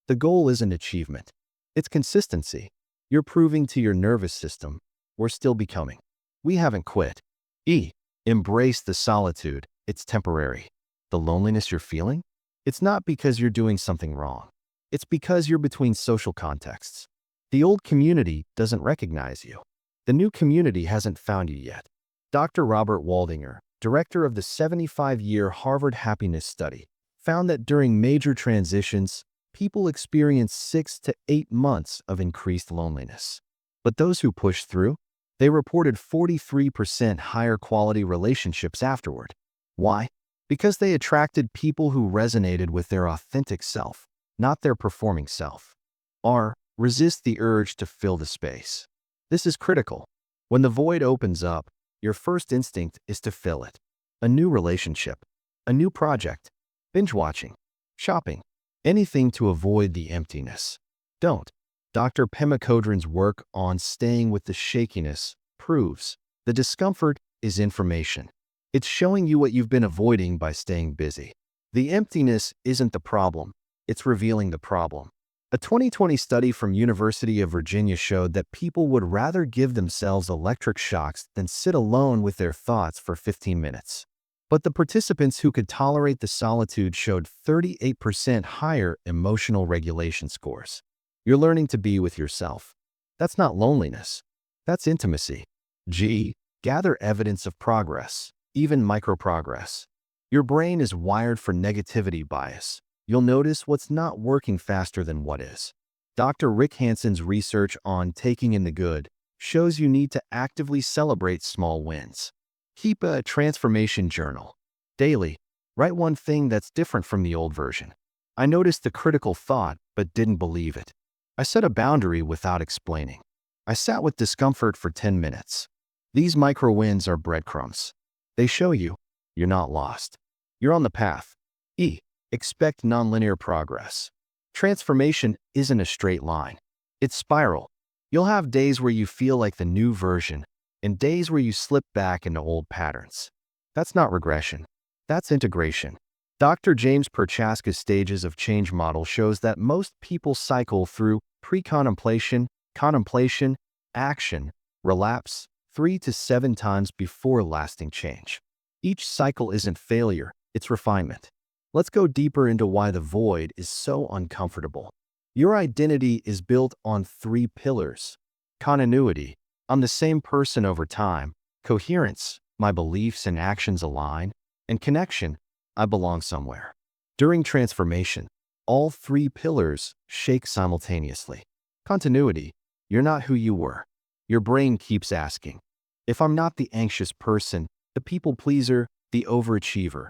The goal isn't achievement. It's consistency. You're proving to your nervous system, we're still becoming. We haven't quit. E. Embrace the solitude. It's temporary. The loneliness you're feeling? It's not because you're doing something wrong. It's because you're between social contexts. The old community doesn't recognize you. The new community hasn't found you yet. Dr. Robert Waldinger, director of the 75-year Harvard Happiness Study, found that during major transitions, people experience 6 to 8 months of increased loneliness. But those who pushed through, they reported 43% higher quality relationships afterward. Why? Because they attracted people who resonated with their authentic self, not their performing self. R. Resist the urge to fill the space. This is critical. When the void opens up, your first instinct is to fill it. A new relationship, a new project, binge watching, shopping, anything to avoid the emptiness. Don't. Dr. Pema Chodron's work on staying with the shakiness proves the discomfort is information. It's showing you what you've been avoiding by staying busy. The emptiness isn't the problem. It's revealing the problem. A 2020 study from University of Virginia showed that people would rather give themselves electric shocks than sit alone with their thoughts for 15 minutes. But the participants who could tolerate the solitude showed 38% higher emotional regulation scores. You're learning to be with yourself. That's not loneliness. That's intimacy. G. Gather evidence of progress, even micro-progress. Your brain is wired for negativity bias. You'll notice what's not working faster than what is. Dr. Rick Hanson's research on taking in the good shows you need to actively celebrate small wins. Keep a transformation journal. Daily, write one thing that's different from the old version. I noticed the critical thought, but didn't believe it. I set a boundary without explaining. I sat with discomfort for 10 minutes. These micro wins are breadcrumbs. They show you you're not lost. You're on the path. E. Expect nonlinear progress. Transformation isn't a straight line. It's spiral. You'll have days where you feel like the new version and days where you slip back into old patterns. That's not regression. That's integration. Dr. James Perchaska's stages of change model shows that most people cycle through pre-contemplation, contemplation, action, relapse 3 to 7 times before lasting change. Each cycle isn't failure, it's refinement. Let's go deeper into why the void is so uncomfortable. Your identity is built on three pillars: continuity, I'm the same person over time; coherence, my beliefs and actions align; and connection, I belong somewhere. During transformation, all three pillars shake simultaneously. Continuity, you're not who you were. Your brain keeps asking, if I'm not the anxious person, the people pleaser, the overachiever,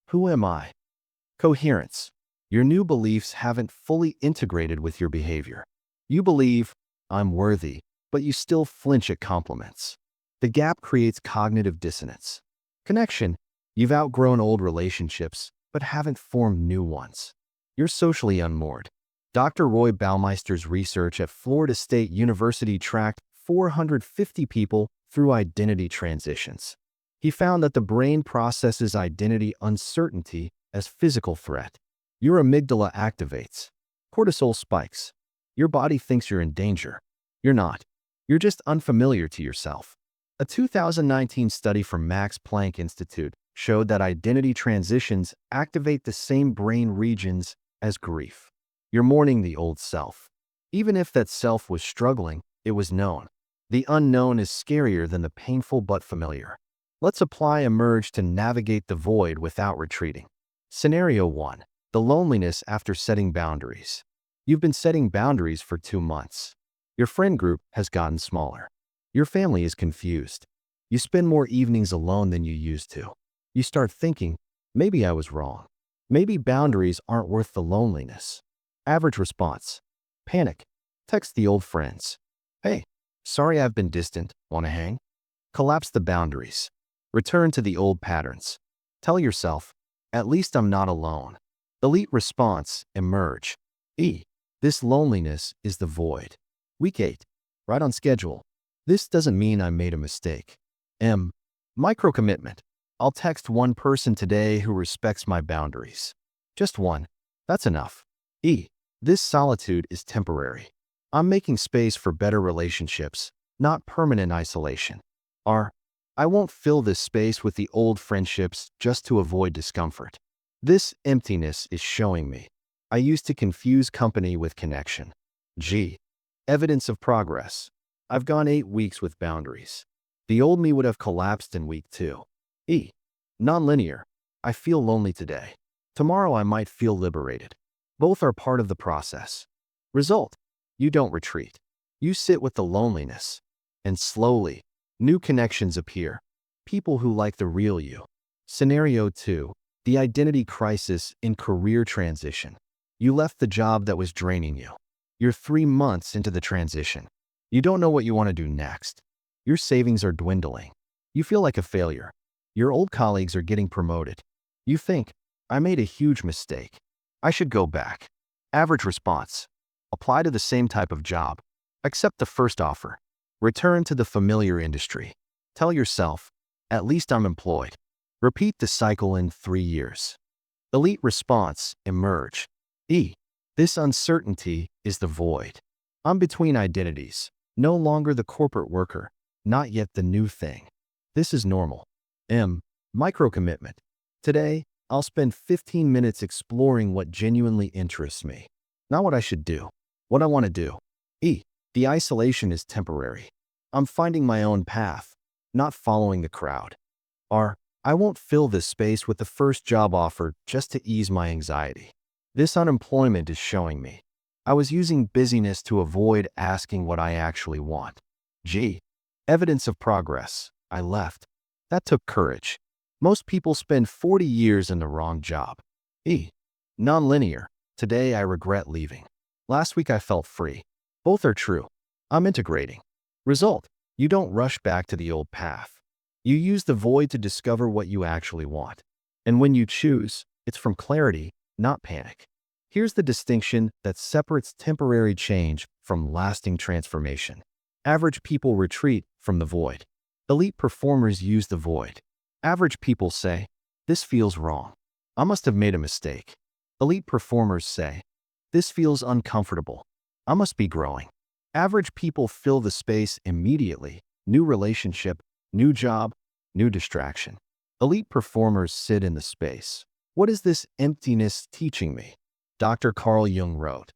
who am I? Coherence, your new beliefs haven't fully integrated with your behavior. You believe, I'm worthy, but you still flinch at compliments. The gap creates cognitive dissonance. Connection, you've outgrown old relationships, but haven't formed new ones. You're socially unmoored. Dr. Roy Baumeister's research at Florida State University tracked 450 people through identity transitions. He found that the brain processes identity uncertainty as physical threat. Your amygdala activates. Cortisol spikes. Your body thinks you're in danger. You're not. You're just unfamiliar to yourself. A 2019 study from Max Planck Institute showed that identity transitions activate the same brain regions as grief. You're mourning the old self. Even if that self was struggling, it was known. The unknown is scarier than the painful but familiar. Let's apply Emerge to navigate the void without retreating. Scenario 1. The loneliness after setting boundaries. You've been setting boundaries for 2 months. Your friend group has gotten smaller. Your family is confused. You spend more evenings alone than you used to. You start thinking, maybe I was wrong. Maybe boundaries aren't worth the loneliness. Average response: panic. Text the old friends. Hey, sorry I've been distant. Wanna hang? Collapse the boundaries. Return to the old patterns. Tell yourself, at least I'm not alone. Elite response: emerge. E. This loneliness is the void. Week 8. Right on schedule. This doesn't mean I made a mistake. M. Micro commitment. I'll text one person today who respects my boundaries. Just one. That's enough. E. This solitude is temporary. I'm making space for better relationships, not permanent isolation. R. I won't fill this space with the old friendships just to avoid discomfort. This emptiness is showing me. I used to confuse company with connection. G. Evidence of progress. I've gone 8 weeks with boundaries. The old me would have collapsed in week 2. E. Nonlinear. I feel lonely today. Tomorrow I might feel liberated. Both are part of the process. Result: you don't retreat. You sit with the loneliness. And slowly, new connections appear. People who like the real you. Scenario 2. The identity crisis in career transition. You left the job that was draining you. You're 3 months into the transition. You don't know what you want to do next. Your savings are dwindling. You feel like a failure. Your old colleagues are getting promoted. You think, I made a huge mistake. I should go back. Average response: apply to the same type of job. Accept the first offer. Return to the familiar industry. Tell yourself, at least I'm employed. Repeat the cycle in 3 years. Elite response: emerge. E. This uncertainty is the void. I'm between identities. No longer the corporate worker, not yet the new thing. This is normal. M. Micro commitment. Today, I'll spend 15 minutes exploring what genuinely interests me. Not what I should do, what I want to do. E. The isolation is temporary. I'm finding my own path, not following the crowd. R. I won't fill this space with the first job offer just to ease my anxiety. This unemployment is showing me. I was using busyness to avoid asking what I actually want. G. Evidence of progress. I left. That took courage. Most people spend 40 years in the wrong job. E. Nonlinear. Today I regret leaving. Last week I felt free. Both are true. I'm integrating. Result: you don't rush back to the old path. You use the void to discover what you actually want. And when you choose, it's from clarity, not panic. Here's the distinction that separates temporary change from lasting transformation. Average people retreat from the void. Elite performers use the void. Average people say, this feels wrong. I must have made a mistake. Elite performers say, this feels uncomfortable. I must be growing. Average people fill the space immediately. New relationship, new job, new distraction. Elite performers sit in the space. What is this emptiness teaching me? Dr. Carl Jung wrote,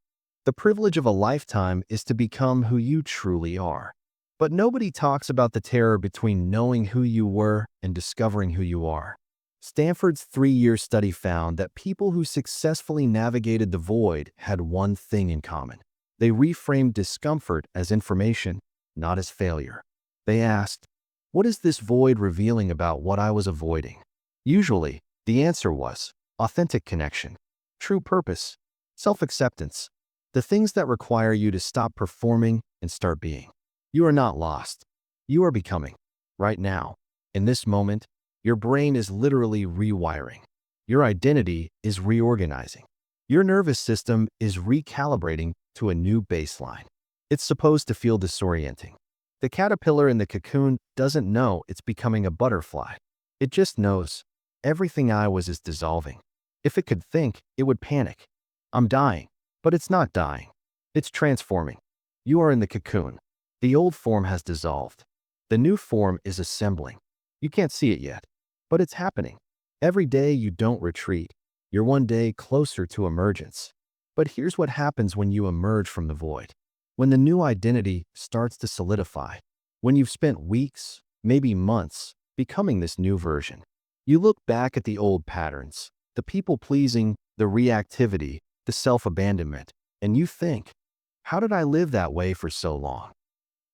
"The privilege of a lifetime is to become who you truly are." But nobody talks about the terror between knowing who you were and discovering who you are. Stanford's 3-year study found that people who successfully navigated the void had one thing in common. They reframed discomfort as information, not as failure. They asked, "What is this void revealing about what I was avoiding?" Usually, the answer was authentic connection, true purpose, self-acceptance, the things that require you to stop performing and start being. You are not lost. You are becoming. Right now, in this moment, your brain is literally rewiring. Your identity is reorganizing. Your nervous system is recalibrating to a new baseline. It's supposed to feel disorienting. The caterpillar in the cocoon doesn't know it's becoming a butterfly. It just knows everything I was is dissolving. If it could think, it would panic. I'm dying, but it's not dying. It's transforming. You are in the cocoon. The old form has dissolved. The new form is assembling. You can't see it yet, but it's happening. Every day you don't retreat, you're one day closer to emergence. But here's what happens when you emerge from the void. When the new identity starts to solidify, when you've spent weeks, maybe months, becoming this new version, you look back at the old patterns, the people-pleasing, the reactivity, the self-abandonment, and you think, how did I live that way for so long?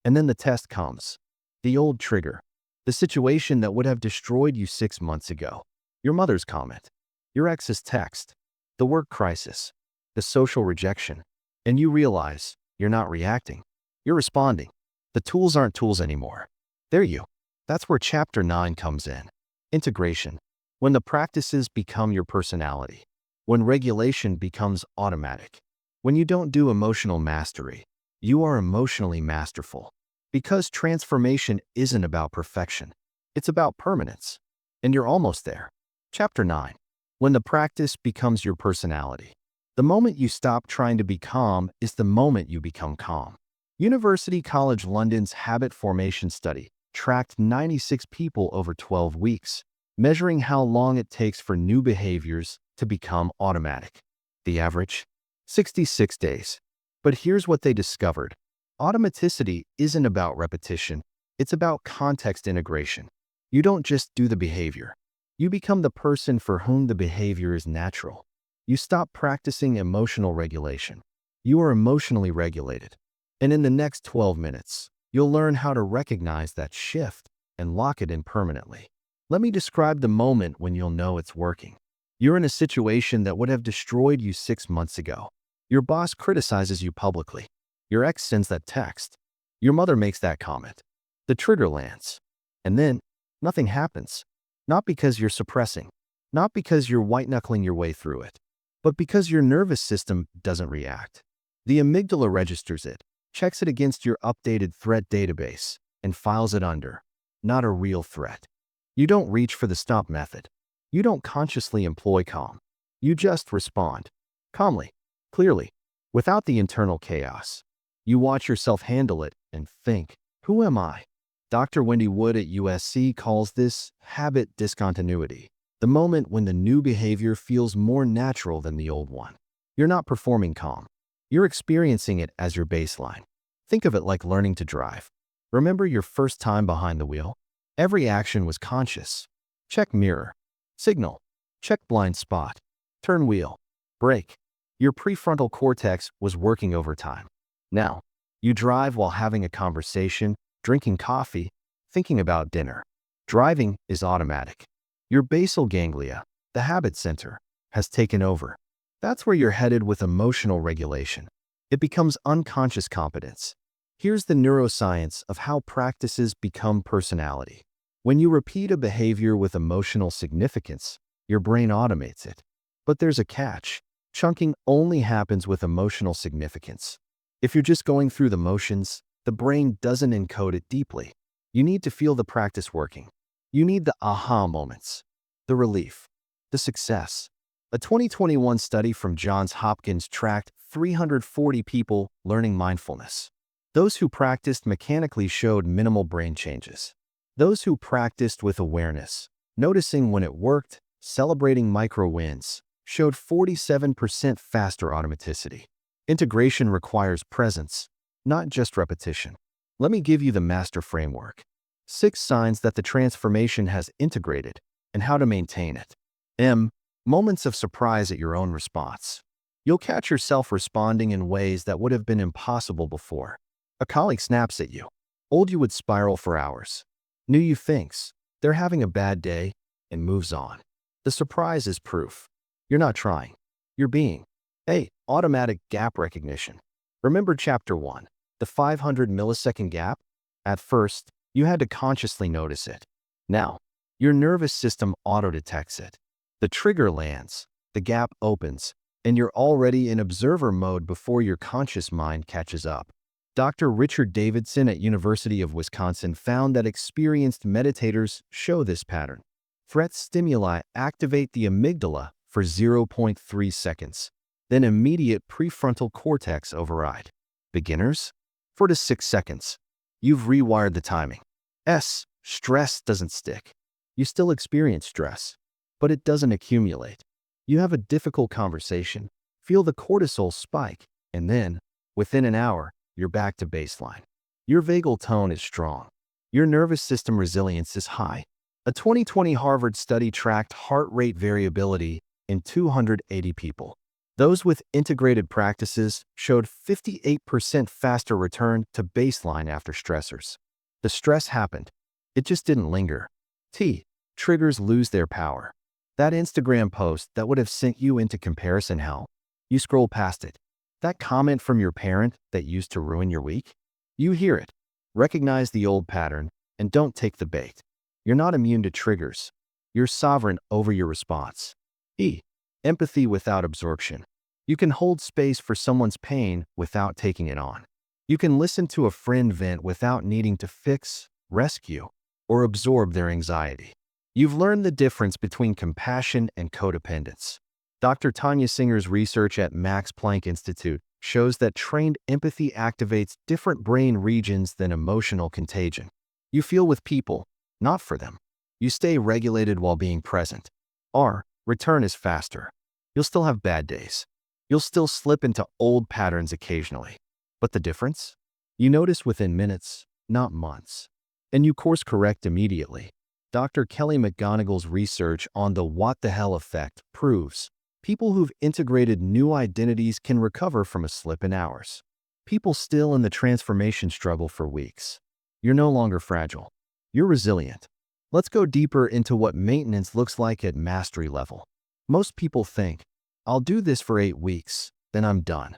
And then the test comes. The old trigger. The situation that would have destroyed you 6 months ago. Your mother's comment. Your ex's text. The work crisis. The social rejection. And you realize you're not reacting. You're responding. The tools aren't tools anymore. They're you. That's where chapter 9 comes in. Integration. When the practices become your personality. When regulation becomes automatic. When you don't do emotional mastery, you are emotionally masterful. Because transformation isn't about perfection. It's about permanence. And you're almost there. Chapter 9. When the practice becomes your personality. The moment you stop trying to be calm is the moment you become calm. University College London's habit formation study tracked 96 people over 12 weeks, measuring how long it takes for new behaviors to become automatic. The average? 66 days. But here's what they discovered. Automaticity isn't about repetition, it's about context integration. You don't just do the behavior. You become the person for whom the behavior is natural. You stop practicing emotional regulation. You are emotionally regulated. And in the next 12 minutes, you'll learn how to recognize that shift and lock it in permanently. Let me describe the moment when you'll know it's working. You're in a situation that would have destroyed you 6 months ago. Your boss criticizes you publicly. Your ex sends that text. Your mother makes that comment. The trigger lands. And then, nothing happens. Not because you're suppressing. Not because you're white-knuckling your way through it. But because your nervous system doesn't react. The amygdala registers it, checks it against your updated threat database, and files it under. Not a real threat. You don't reach for the stop method. You don't consciously employ calm. You just respond. Calmly. Clearly. Without the internal chaos. You watch yourself handle it and think, who am I? Dr. Wendy Wood at USC calls this habit discontinuity, the moment when the new behavior feels more natural than the old one. You're not performing calm. You're experiencing it as your baseline. Think of it like learning to drive. Remember your first time behind the wheel? Every action was conscious. Check mirror. Signal. Check blind spot. Turn wheel. Brake. Your prefrontal cortex was working overtime. Now, you drive while having a conversation, drinking coffee, thinking about dinner. Driving is automatic. Your basal ganglia, the habit center, has taken over. That's where you're headed with emotional regulation. It becomes unconscious competence. Here's the neuroscience of how practices become personality. When you repeat a behavior with emotional significance, your brain automates it. But there's a catch. Chunking only happens with emotional significance. If you're just going through the motions, the brain doesn't encode it deeply. You need to feel the practice working. You need the aha moments, the relief, the success. A 2021 study from Johns Hopkins tracked 340 people learning mindfulness. Those who practiced mechanically showed minimal brain changes. Those who practiced with awareness, noticing when it worked, celebrating micro wins, showed 47% faster automaticity. Integration requires presence, not just repetition. Let me give you the master framework. 6 signs that the transformation has integrated and how to maintain it. M. Moments of surprise at your own response. You'll catch yourself responding in ways that would have been impossible before. A colleague snaps at you. Old you would spiral for hours. New you thinks they're having a bad day and moves on. The surprise is proof. You're not trying. You're being. A. Automatic gap recognition. Remember Chapter 1, the 500 millisecond gap? At first, you had to consciously notice it. Now, your nervous system auto-detects it. The trigger lands, the gap opens, and you're already in observer mode before your conscious mind catches up. Dr. Richard Davidson at University of Wisconsin found that experienced meditators show this pattern. Threat stimuli activate the amygdala for 0.3 seconds, then immediate prefrontal cortex override. Beginners? 4 to 6 seconds. You've rewired the timing. S. Stress doesn't stick. You still experience stress, but it doesn't accumulate. You have a difficult conversation, feel the cortisol spike, and then, within an hour, you're back to baseline. Your vagal tone is strong. Your nervous system resilience is high. A 2020 Harvard study tracked heart rate variability in 280 people. Those with integrated practices showed 58% faster return to baseline after stressors. The stress happened. It just didn't linger. T. Triggers lose their power. That Instagram post that would have sent you into comparison hell, you scroll past it. That comment from your parent that used to ruin your week? You hear it. Recognize the old pattern and don't take the bait. You're not immune to triggers. You're sovereign over your response. E. Empathy without absorption. You can hold space for someone's pain without taking it on. You can listen to a friend vent without needing to fix, rescue, or absorb their anxiety. You've learned the difference between compassion and codependence. Dr. Tanya Singer's research at Max Planck Institute shows that trained empathy activates different brain regions than emotional contagion. You feel with people, not for them. You stay regulated while being present. R. Return is faster. You'll still have bad days. You'll still slip into old patterns occasionally. But the difference? You notice within minutes, not months. And you course correct immediately. Dr. Kelly McGonigal's research on the what the hell effect proves people who've integrated new identities can recover from a slip in hours. People still in the transformation struggle for weeks. You're no longer fragile. You're resilient. Let's go deeper into what maintenance looks like at mastery level. Most people think, I'll do this for 8 weeks, then I'm done.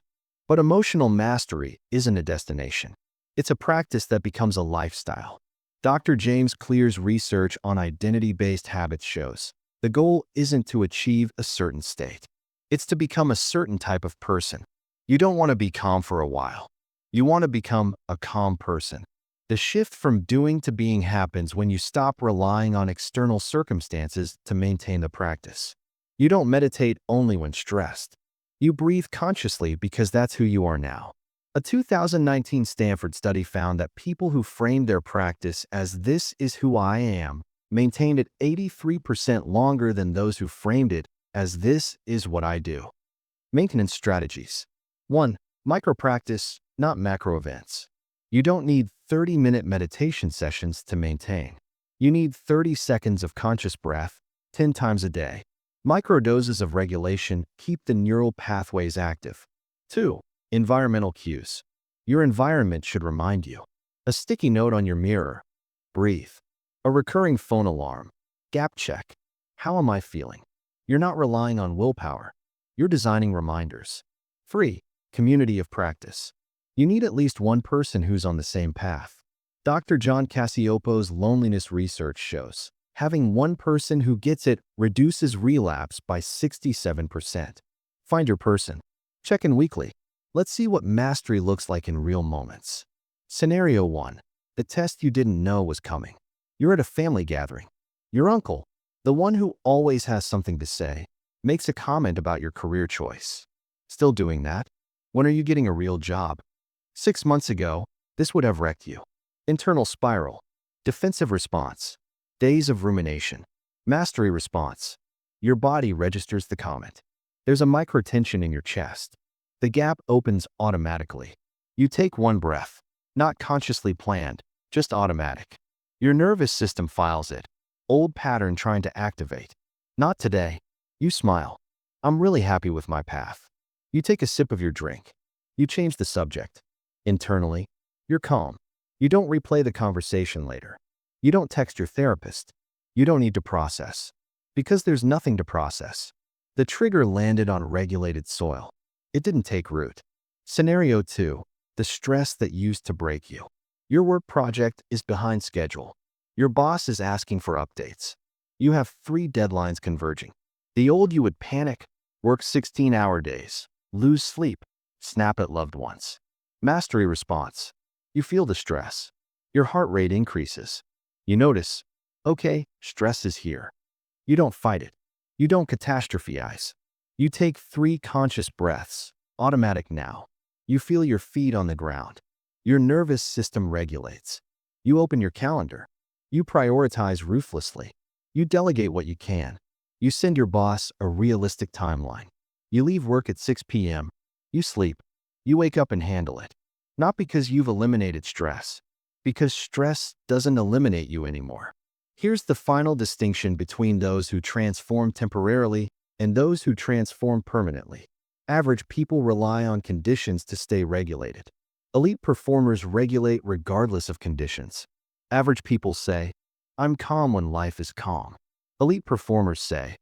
But emotional mastery isn't a destination. It's a practice that becomes a lifestyle. Dr. James Clear's research on identity-based habits shows the goal isn't to achieve a certain state. It's to become a certain type of person. You don't want to be calm for a while. You want to become a calm person. The shift from doing to being happens when you stop relying on external circumstances to maintain the practice. You don't meditate only when stressed. You breathe consciously because that's who you are now. A 2019 Stanford study found that people who framed their practice as "this is who I am" maintained it 83% longer than those who framed it as "this is what I do." Maintenance strategies. 1. Micro-practice, not macro events. You don't need 30-minute meditation sessions to maintain. You need 30 seconds of conscious breath 10 times a day. Microdoses of regulation keep the neural pathways active. 2. Environmental cues. Your environment should remind you. A sticky note on your mirror. Breathe. A recurring phone alarm. Gap check. How am I feeling? You're not relying on willpower. You're designing reminders. 3. Community of practice. You need at least one person who's on the same path. Dr. John Cacioppo's loneliness research shows having one person who gets it reduces relapse by 67%. Find your person. Check in weekly. Let's see what mastery looks like in real moments. Scenario 1. The test you didn't know was coming. You're at a family gathering. Your uncle, the one who always has something to say, makes a comment about your career choice. Still doing that? When are you getting a real job? 6 months ago, this would have wrecked you. Internal spiral. Defensive response. Days of rumination. Mastery response. Your body registers the comment. There's a microtension in your chest. The gap opens automatically. You take one breath, not consciously planned, just automatic. Your nervous system files it. Old pattern trying to activate. Not today. You smile. I'm really happy with my path. You take a sip of your drink. You change the subject. Internally, you're calm. You don't replay the conversation later. You don't text your therapist. You don't need to process. Because there's nothing to process. The trigger landed on regulated soil. It didn't take root. Scenario 2. The stress that used to break you. Your work project is behind schedule. Your boss is asking for updates. You have 3 deadlines converging. The old you would panic, work 16-hour days, lose sleep, snap at loved ones. Mastery response. You feel the stress. Your heart rate increases. You notice, okay, stress is here. You don't fight it. You don't catastrophize. You take 3 conscious breaths, automatic now. You feel your feet on the ground. Your nervous system regulates. You open your calendar. You prioritize ruthlessly. You delegate what you can. You send your boss a realistic timeline. You leave work at 6 p.m. You sleep. You wake up and handle it. Not because you've eliminated stress, because stress doesn't eliminate you anymore. Here's the final distinction between those who transform temporarily and those who transform permanently. Average people rely on conditions to stay regulated. Elite performers regulate regardless of conditions. Average people say, I'm calm when life is calm. Elite performers say,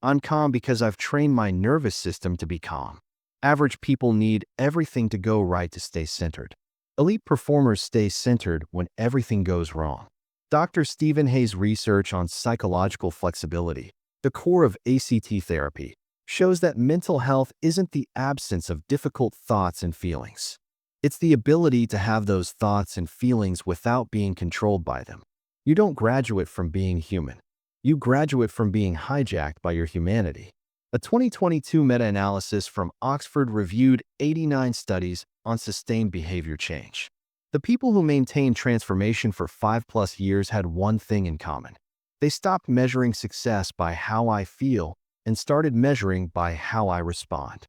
I'm calm because I've trained my nervous system to be calm. Average people need everything to go right to stay centered. Elite performers stay centered when everything goes wrong. Dr. Stephen Hayes' research on psychological flexibility, the core of ACT therapy, shows that mental health isn't the absence of difficult thoughts and feelings. It's the ability to have those thoughts and feelings without being controlled by them. You don't graduate from being human. You graduate from being hijacked by your humanity. A 2022 meta-analysis from Oxford reviewed 89 studies on sustained behavior change. The people who maintained transformation for 5+ years had one thing in common. They stopped measuring success by how I feel and started measuring by how I respond.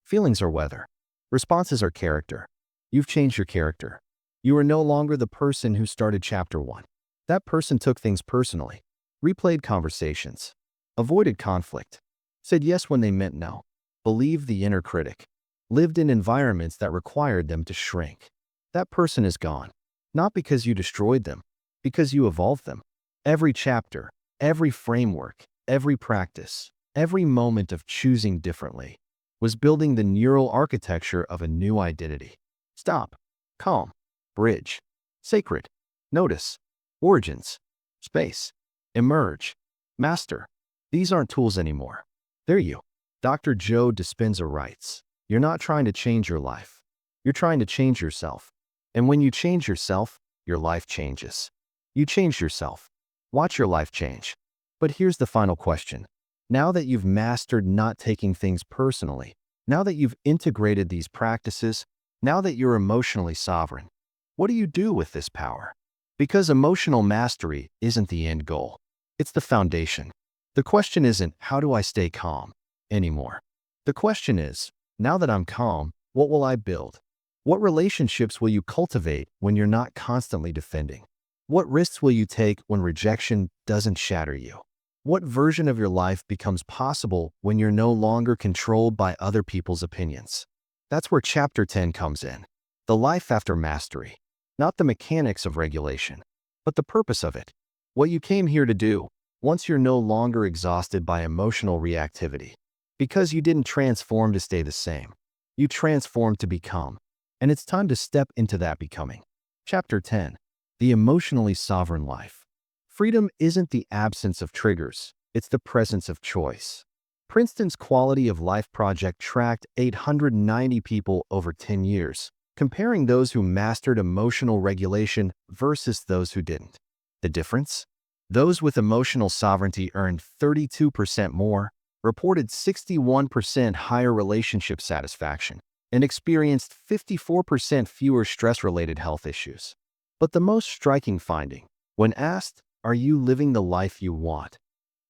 Feelings are weather. Responses are character. You've changed your character. You are no longer the person who started chapter 1. That person took things personally, replayed conversations, avoided conflict, said yes when they meant no, believed the inner critic, lived in environments that required them to shrink. That person is gone, not because you destroyed them, because you evolved them. Every chapter, every framework, every practice, every moment of choosing differently was building the neural architecture of a new identity. Stop, calm, bridge, sacred, notice, origins, space, emerge, master. These aren't tools anymore. They're you. Dr. Joe Dispenza writes, you're not trying to change your life. You're trying to change yourself. And when you change yourself, your life changes. You change yourself. Watch your life change. But here's the final question. Now that you've mastered not taking things personally, now that you've integrated these practices, now that you're emotionally sovereign, what do you do with this power? Because emotional mastery isn't the end goal. It's the foundation. The question isn't, how do I stay calm anymore? The question is, now that I'm calm, what will I build? What relationships will you cultivate when you're not constantly defending? What risks will you take when rejection doesn't shatter you? What version of your life becomes possible when you're no longer controlled by other people's opinions? That's where chapter 10 comes in. The life after mastery. Not the mechanics of regulation, but the purpose of it. What you came here to do, once you're no longer exhausted by emotional reactivity. Because you didn't transform to stay the same. You transformed to become. And it's time to step into that becoming. Chapter 10. The emotionally sovereign life. Freedom isn't the absence of triggers, it's the presence of choice. Princeton's Quality of Life Project tracked 890 people over 10 years, comparing those who mastered emotional regulation versus those who didn't. The difference? Those with emotional sovereignty earned 32% more, reported 61% higher relationship satisfaction, and experienced 54% fewer stress-related health issues. But the most striking finding, when asked, are you living the life you want?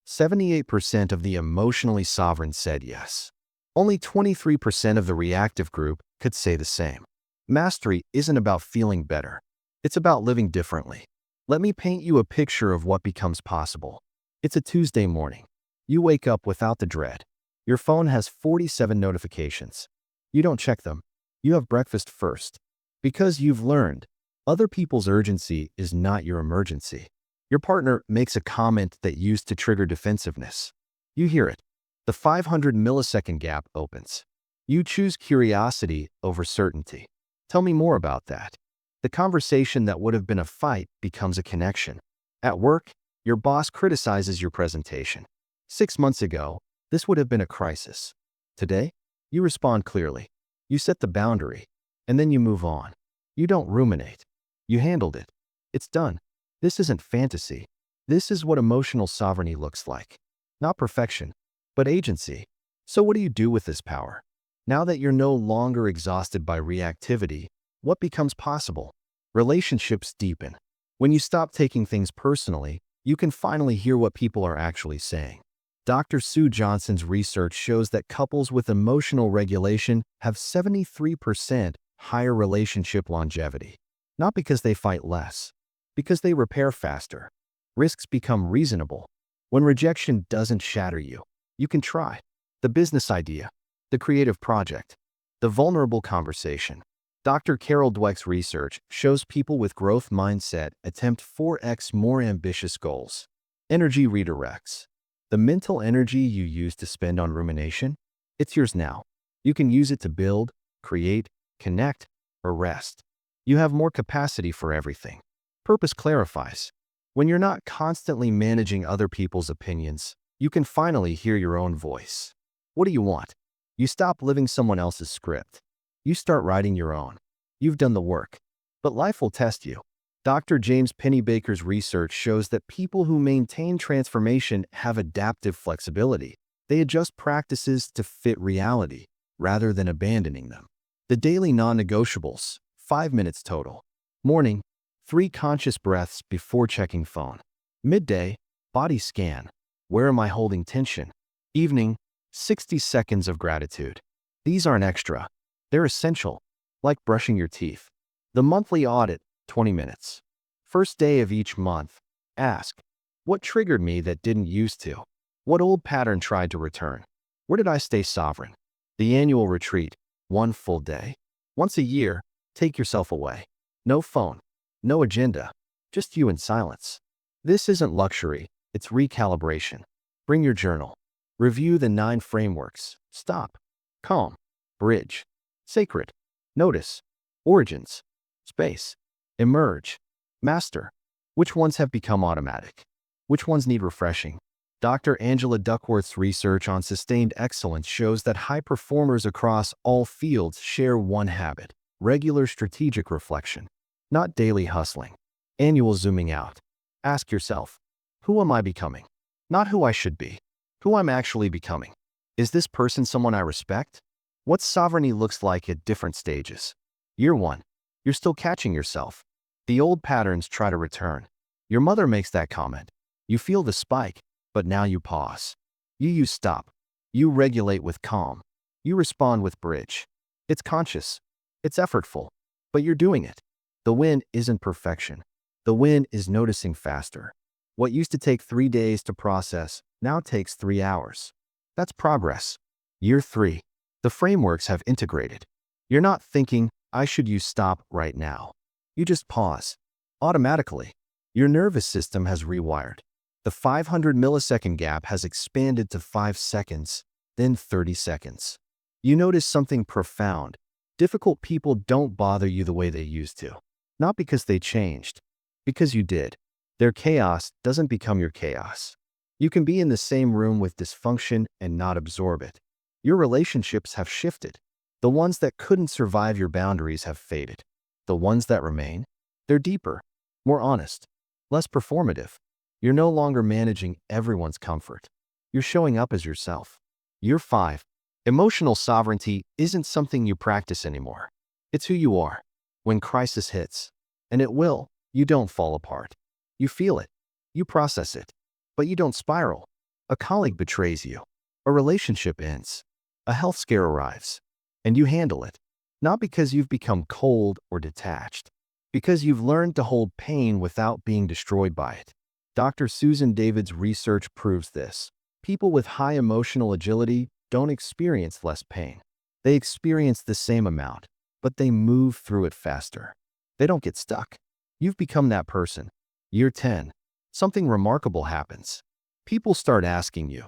78% of the emotionally sovereign said yes. Only 23% of the reactive group could say the same. Mastery isn't about feeling better. It's about living differently. Let me paint you a picture of what becomes possible. It's a Tuesday morning. You wake up without the dread. Your phone has 47 notifications. You don't check them. You have breakfast first. Because you've learned, other people's urgency is not your emergency. Your partner makes a comment that used to trigger defensiveness. You hear it. The 500-millisecond gap opens. You choose curiosity over certainty. Tell me more about that. The conversation that would have been a fight becomes a connection. At work, your boss criticizes your presentation. 6 months ago, this would have been a crisis. Today, you respond clearly. You set the boundary, and then you move on. You don't ruminate. You handled it. It's done. This isn't fantasy. This is what emotional sovereignty looks like. Not perfection, but agency. So what do you do with this power? Now that you're no longer exhausted by reactivity, what becomes possible? Relationships deepen. When you stop taking things personally, you can finally hear what people are actually saying. Dr. Sue Johnson's research shows that couples with emotional regulation have 73% higher relationship longevity. Not because they fight less, because they repair faster. Risks become reasonable. When rejection doesn't shatter you, you can try. The business idea, the creative project, the vulnerable conversation. Dr. Carol Dweck's research shows people with growth mindset attempt 4x more ambitious goals. Energy redirects. The mental energy you used to spend on rumination, it's yours now. You can use it to build, create, connect, or rest. You have more capacity for everything. Purpose clarifies. When you're not constantly managing other people's opinions, you can finally hear your own voice. What do you want? You stop living someone else's script. You start writing your own. You've done the work. But life will test you. Dr. James Pennybaker's research shows that people who maintain transformation have adaptive flexibility. They adjust practices to fit reality, rather than abandoning them. The daily non-negotiables, 5 minutes total. Morning, 3 conscious breaths before checking phone. Midday, body scan. Where am I holding tension? Evening, 60 seconds of gratitude. These aren't extra. They're essential, like brushing your teeth. The monthly audit, 20 minutes. First day of each month, ask, what triggered me that didn't used to? What old pattern tried to return? Where did I stay sovereign? The annual retreat, 1 full day. Once a year, take yourself away. No phone, no agenda, just you in silence. This isn't luxury, it's recalibration. Bring your journal. Review the 9 frameworks. Stop. Calm. Bridge. Sacred. Notice. Origins. Space. Emerge. Master. Which ones have become automatic? Which ones need refreshing? Dr. Angela Duckworth's research on sustained excellence shows that high performers across all fields share one habit: regular strategic reflection. Not daily hustling. Annual zooming out. Ask yourself, who am I becoming? Not who I should be. Who I'm actually becoming. Is this person someone I respect? What sovereignty looks like at different stages. Year 1. You're still catching yourself. The old patterns try to return. Your mother makes that comment. You feel the spike, but now you pause. You use stop. You regulate with calm. You respond with bridge. It's conscious. It's effortful. But you're doing it. The win isn't perfection. The win is noticing faster. What used to take 3 days to process now takes 3 hours. That's progress. Year 3. The frameworks have integrated. You're not thinking, I should use stop right now. You just pause. Automatically. Your nervous system has rewired. The 500-millisecond gap has expanded to 5 seconds, then 30 seconds. You notice something profound. Difficult people don't bother you the way they used to. Not because they changed, because you did. Their chaos doesn't become your chaos. You can be in the same room with dysfunction and not absorb it. Your relationships have shifted. The ones that couldn't survive your boundaries have faded. The ones that remain, they're deeper, more honest, less performative. You're no longer managing everyone's comfort. You're showing up as yourself. Year 5. Emotional sovereignty isn't something you practice anymore. It's who you are. When crisis hits, and it will, you don't fall apart. You feel it. You process it. But you don't spiral. A colleague betrays you. A relationship ends. A health scare arrives. And you handle it. Not because you've become cold or detached. Because you've learned to hold pain without being destroyed by it. Dr. Susan David's research proves this. People with high emotional agility don't experience less pain. They experience the same amount, but they move through it faster. They don't get stuck. You've become that person. Year 10. Something remarkable happens. People start asking you,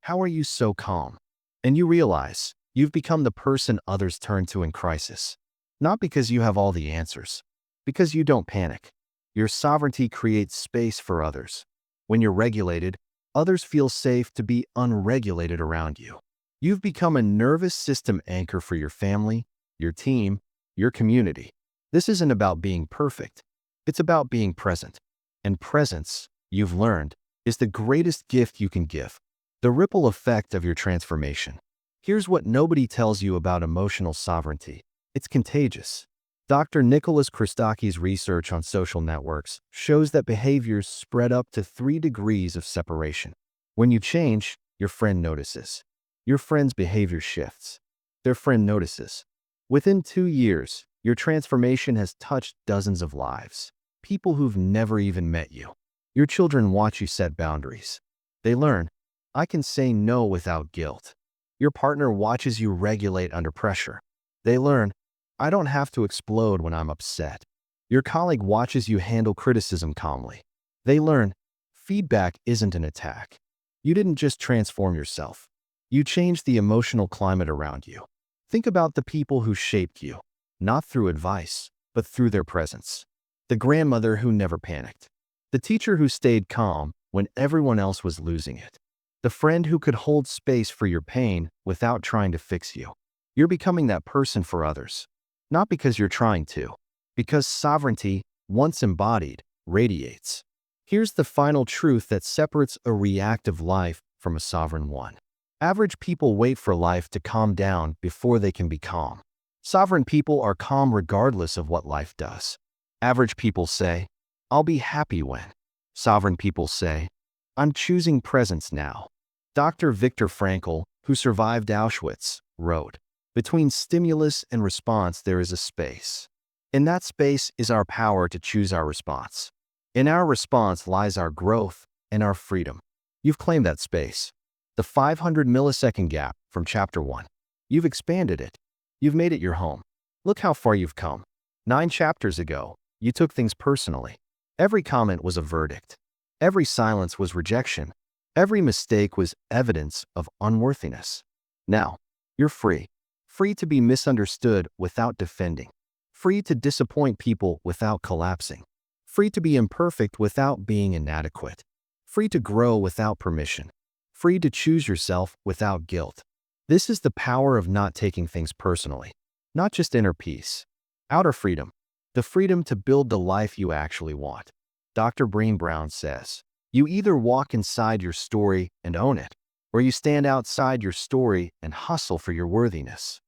"How are you so calm?" And you realize you've become the person others turn to in crisis. Not because you have all the answers, because you don't panic. Your sovereignty creates space for others. When you're regulated, others feel safe to be unregulated around you. You've become a nervous system anchor for your family, your team, your community. This isn't about being perfect. It's about being present. And presence, you've learned, is the greatest gift you can give. The ripple effect of your transformation. Here's what nobody tells you about emotional sovereignty. It's contagious. Dr. Nicholas Christakis' research on social networks shows that behaviors spread up to 3 degrees of separation. When you change, your friend notices. Your friend's behavior shifts. Their friend notices. Within 2 years, your transformation has touched dozens of lives. People who've never even met you. Your children watch you set boundaries. They learn, I can say no without guilt. Your partner watches you regulate under pressure. They learn, I don't have to explode when I'm upset. Your colleague watches you handle criticism calmly. They learn, feedback isn't an attack. You didn't just transform yourself. You changed the emotional climate around you. Think about the people who shaped you, not through advice, but through their presence. The grandmother who never panicked. The teacher who stayed calm when everyone else was losing it. The friend who could hold space for your pain without trying to fix you. You're becoming that person for others. Not because you're trying to, because sovereignty, once embodied, radiates. Here's the final truth that separates a reactive life from a sovereign one. Average people wait for life to calm down before they can be calm. Sovereign people are calm regardless of what life does. Average people say, I'll be happy when. Sovereign people say, I'm choosing presence now. Dr. Viktor Frankl, who survived Auschwitz, wrote, between stimulus and response there is a space. In that space is our power to choose our response. In our response lies our growth and our freedom. You've claimed that space. The 500 millisecond gap from chapter 1. You've expanded it. You've made it your home. Look how far you've come. 9 chapters ago, you took things personally. Every comment was a verdict. Every silence was rejection. Every mistake was evidence of unworthiness. Now, you're free. Free to be misunderstood without defending. Free to disappoint people without collapsing. Free to be imperfect without being inadequate. Free to grow without permission. Free to choose yourself without guilt. This is the power of not taking things personally. Not just inner peace. Outer freedom. The freedom to build the life you actually want. Dr. Brené Brown says, you either walk inside your story and own it, or you stand outside your story and hustle for your worthiness.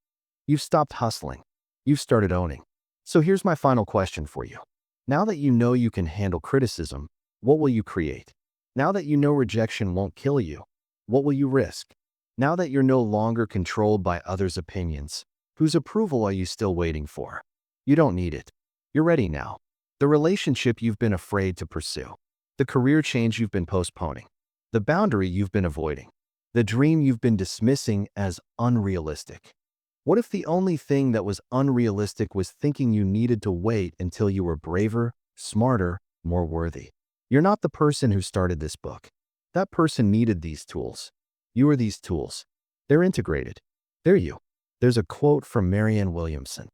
You've stopped hustling. You've started owning. So here's my final question for you. Now that you know you can handle criticism, what will you create? Now that you know rejection won't kill you, what will you risk? Now that you're no longer controlled by others' opinions, whose approval are you still waiting for? You don't need it. You're ready now. The relationship you've been afraid to pursue. The career change you've been postponing. The boundary you've been avoiding. The dream you've been dismissing as unrealistic. What if the only thing that was unrealistic was thinking you needed to wait until you were braver, smarter, more worthy? You're not the person who started this book. That person needed these tools. You are these tools. They're integrated. They're you. There's a quote from Marianne Williamson.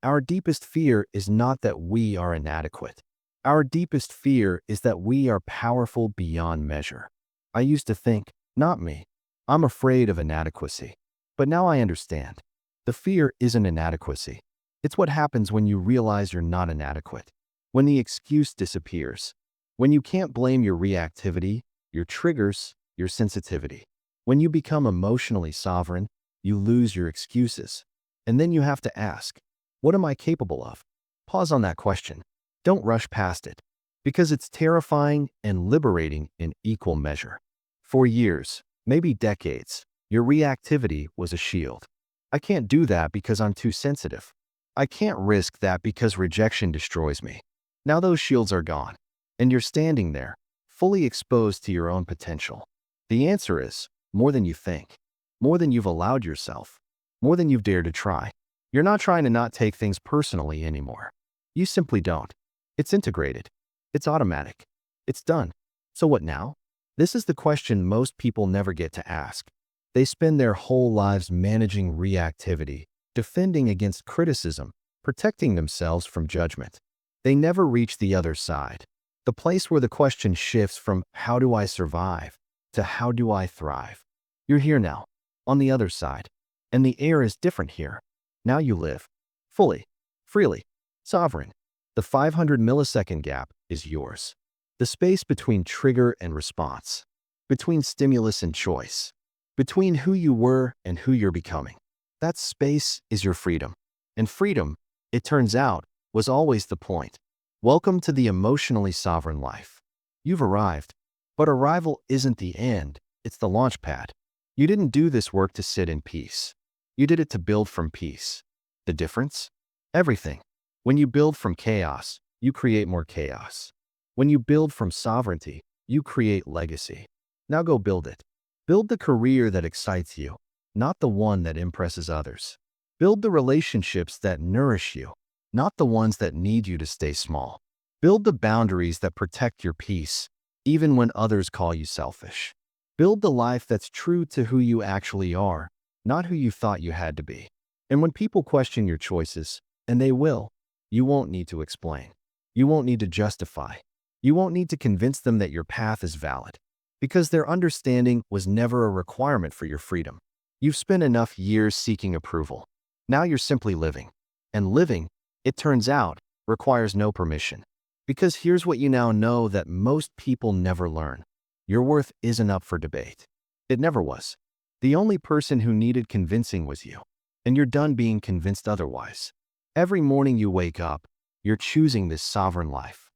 Our deepest fear is not that we are inadequate. Our deepest fear is that we are powerful beyond measure. I used to think, not me. I'm afraid of inadequacy. But now I understand. The fear isn't inadequacy. It's what happens when you realize you're not inadequate. When the excuse disappears. When you can't blame your reactivity, your triggers, your sensitivity. When you become emotionally sovereign, you lose your excuses. And then you have to ask, what am I capable of? Pause on that question. Don't rush past it. Because it's terrifying and liberating in equal measure. For years, maybe decades, your reactivity was a shield. I can't do that because I'm too sensitive. I can't risk that because rejection destroys me. Now those shields are gone, and you're standing there, fully exposed to your own potential. The answer is more than you think, more than you've allowed yourself, more than you've dared to try. You're not trying to not take things personally anymore. You simply don't. It's integrated. It's automatic. It's done. So what now? This is the question most people never get to ask. They spend their whole lives managing reactivity, defending against criticism, protecting themselves from judgment. They never reach the other side, the place where the question shifts from how do I survive to how do I thrive. You're here now, on the other side, and the air is different here. Now you live, fully, freely, sovereign. The 500 millisecond gap is yours. The space between trigger and response, between stimulus and choice, between who you were and who you're becoming. That space is your freedom. And freedom, it turns out, was always the point. Welcome to the emotionally sovereign life. You've arrived, but arrival isn't the end, it's the launch pad. You didn't do this work to sit in peace. You did it to build from peace. The difference? Everything. When you build from chaos, you create more chaos. When you build from sovereignty, you create legacy. Now go build it. Build the career that excites you, not the one that impresses others. Build the relationships that nourish you, not the ones that need you to stay small. Build the boundaries that protect your peace, even when others call you selfish. Build the life that's true to who you actually are, not who you thought you had to be. And when people question your choices, and they will, you won't need to explain. You won't need to justify. You won't need to convince them that your path is valid, because their understanding was never a requirement for your freedom. You've spent enough years seeking approval. Now you're simply living. And living, it turns out, requires no permission. Because here's what you now know that most people never learn. Your worth isn't up for debate. It never was. The only person who needed convincing was you. And you're done being convinced otherwise. Every morning you wake up, you're choosing this sovereign life.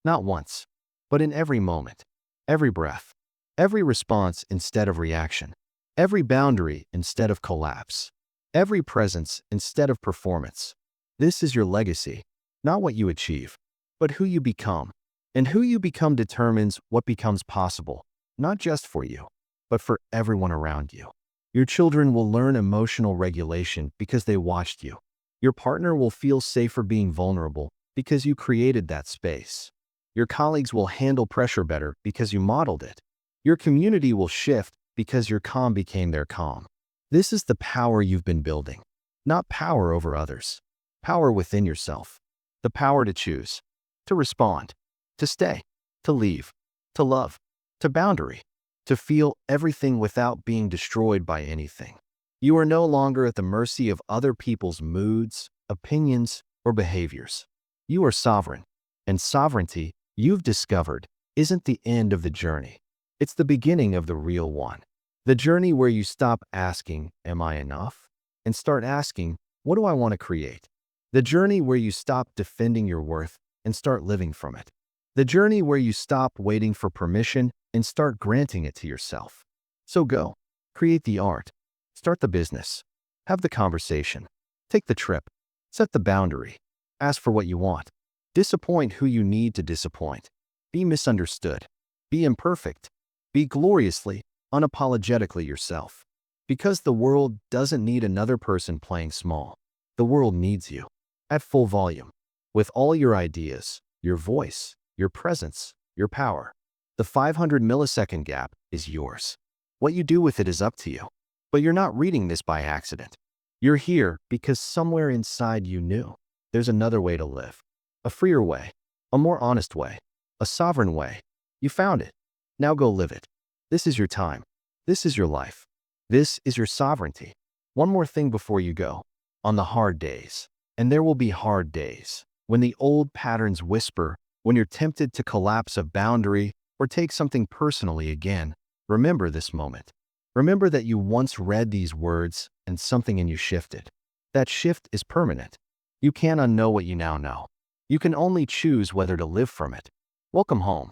Not once, but in every moment, every breath, every response instead of reaction, every boundary instead of collapse, every presence instead of performance. This is your legacy, not what you achieve, but who you become. And who you become determines what becomes possible, not just for you, but for everyone around you. Your children will learn emotional regulation because they watched you. Your partner will feel safer being vulnerable because you created that space. Your colleagues will handle pressure better because you modeled it. Your community will shift because your calm became their calm. This is the power you've been building, not power over others, power within yourself, the power to choose, to respond, to stay, to leave, to love, to boundary, to feel everything without being destroyed by anything. You are no longer at the mercy of other people's moods, opinions, or behaviors. You are sovereign, and sovereignty, you've discovered, isn't the end of the journey. It's the beginning of the real one. The journey where you stop asking, am I enough? And start asking, what do I want to create? The journey where you stop defending your worth and start living from it. The journey where you stop waiting for permission and start granting it to yourself. So go, create the art, start the business, have the conversation, take the trip, set the boundary, ask for what you want. Disappoint who you need to disappoint. Be misunderstood. Be imperfect. Be gloriously, unapologetically yourself. Because the world doesn't need another person playing small. The world needs you. At full volume. With all your ideas, your voice, your presence, your power. The 500 millisecond gap is yours. What you do with it is up to you. But you're not reading this by accident. You're here because somewhere inside you knew there's another way to live. A freer way, a more honest way, a sovereign way. You found it. Now go live it. This is your time. This is your life. This is your sovereignty. One more thing before you go. On the hard days, and there will be hard days, when the old patterns whisper, when you're tempted to collapse a boundary or take something personally again, remember this moment. Remember that you once read these words and something in you shifted. That shift is permanent. You can't unknow what you now know. You can only choose whether to live from it. Welcome home.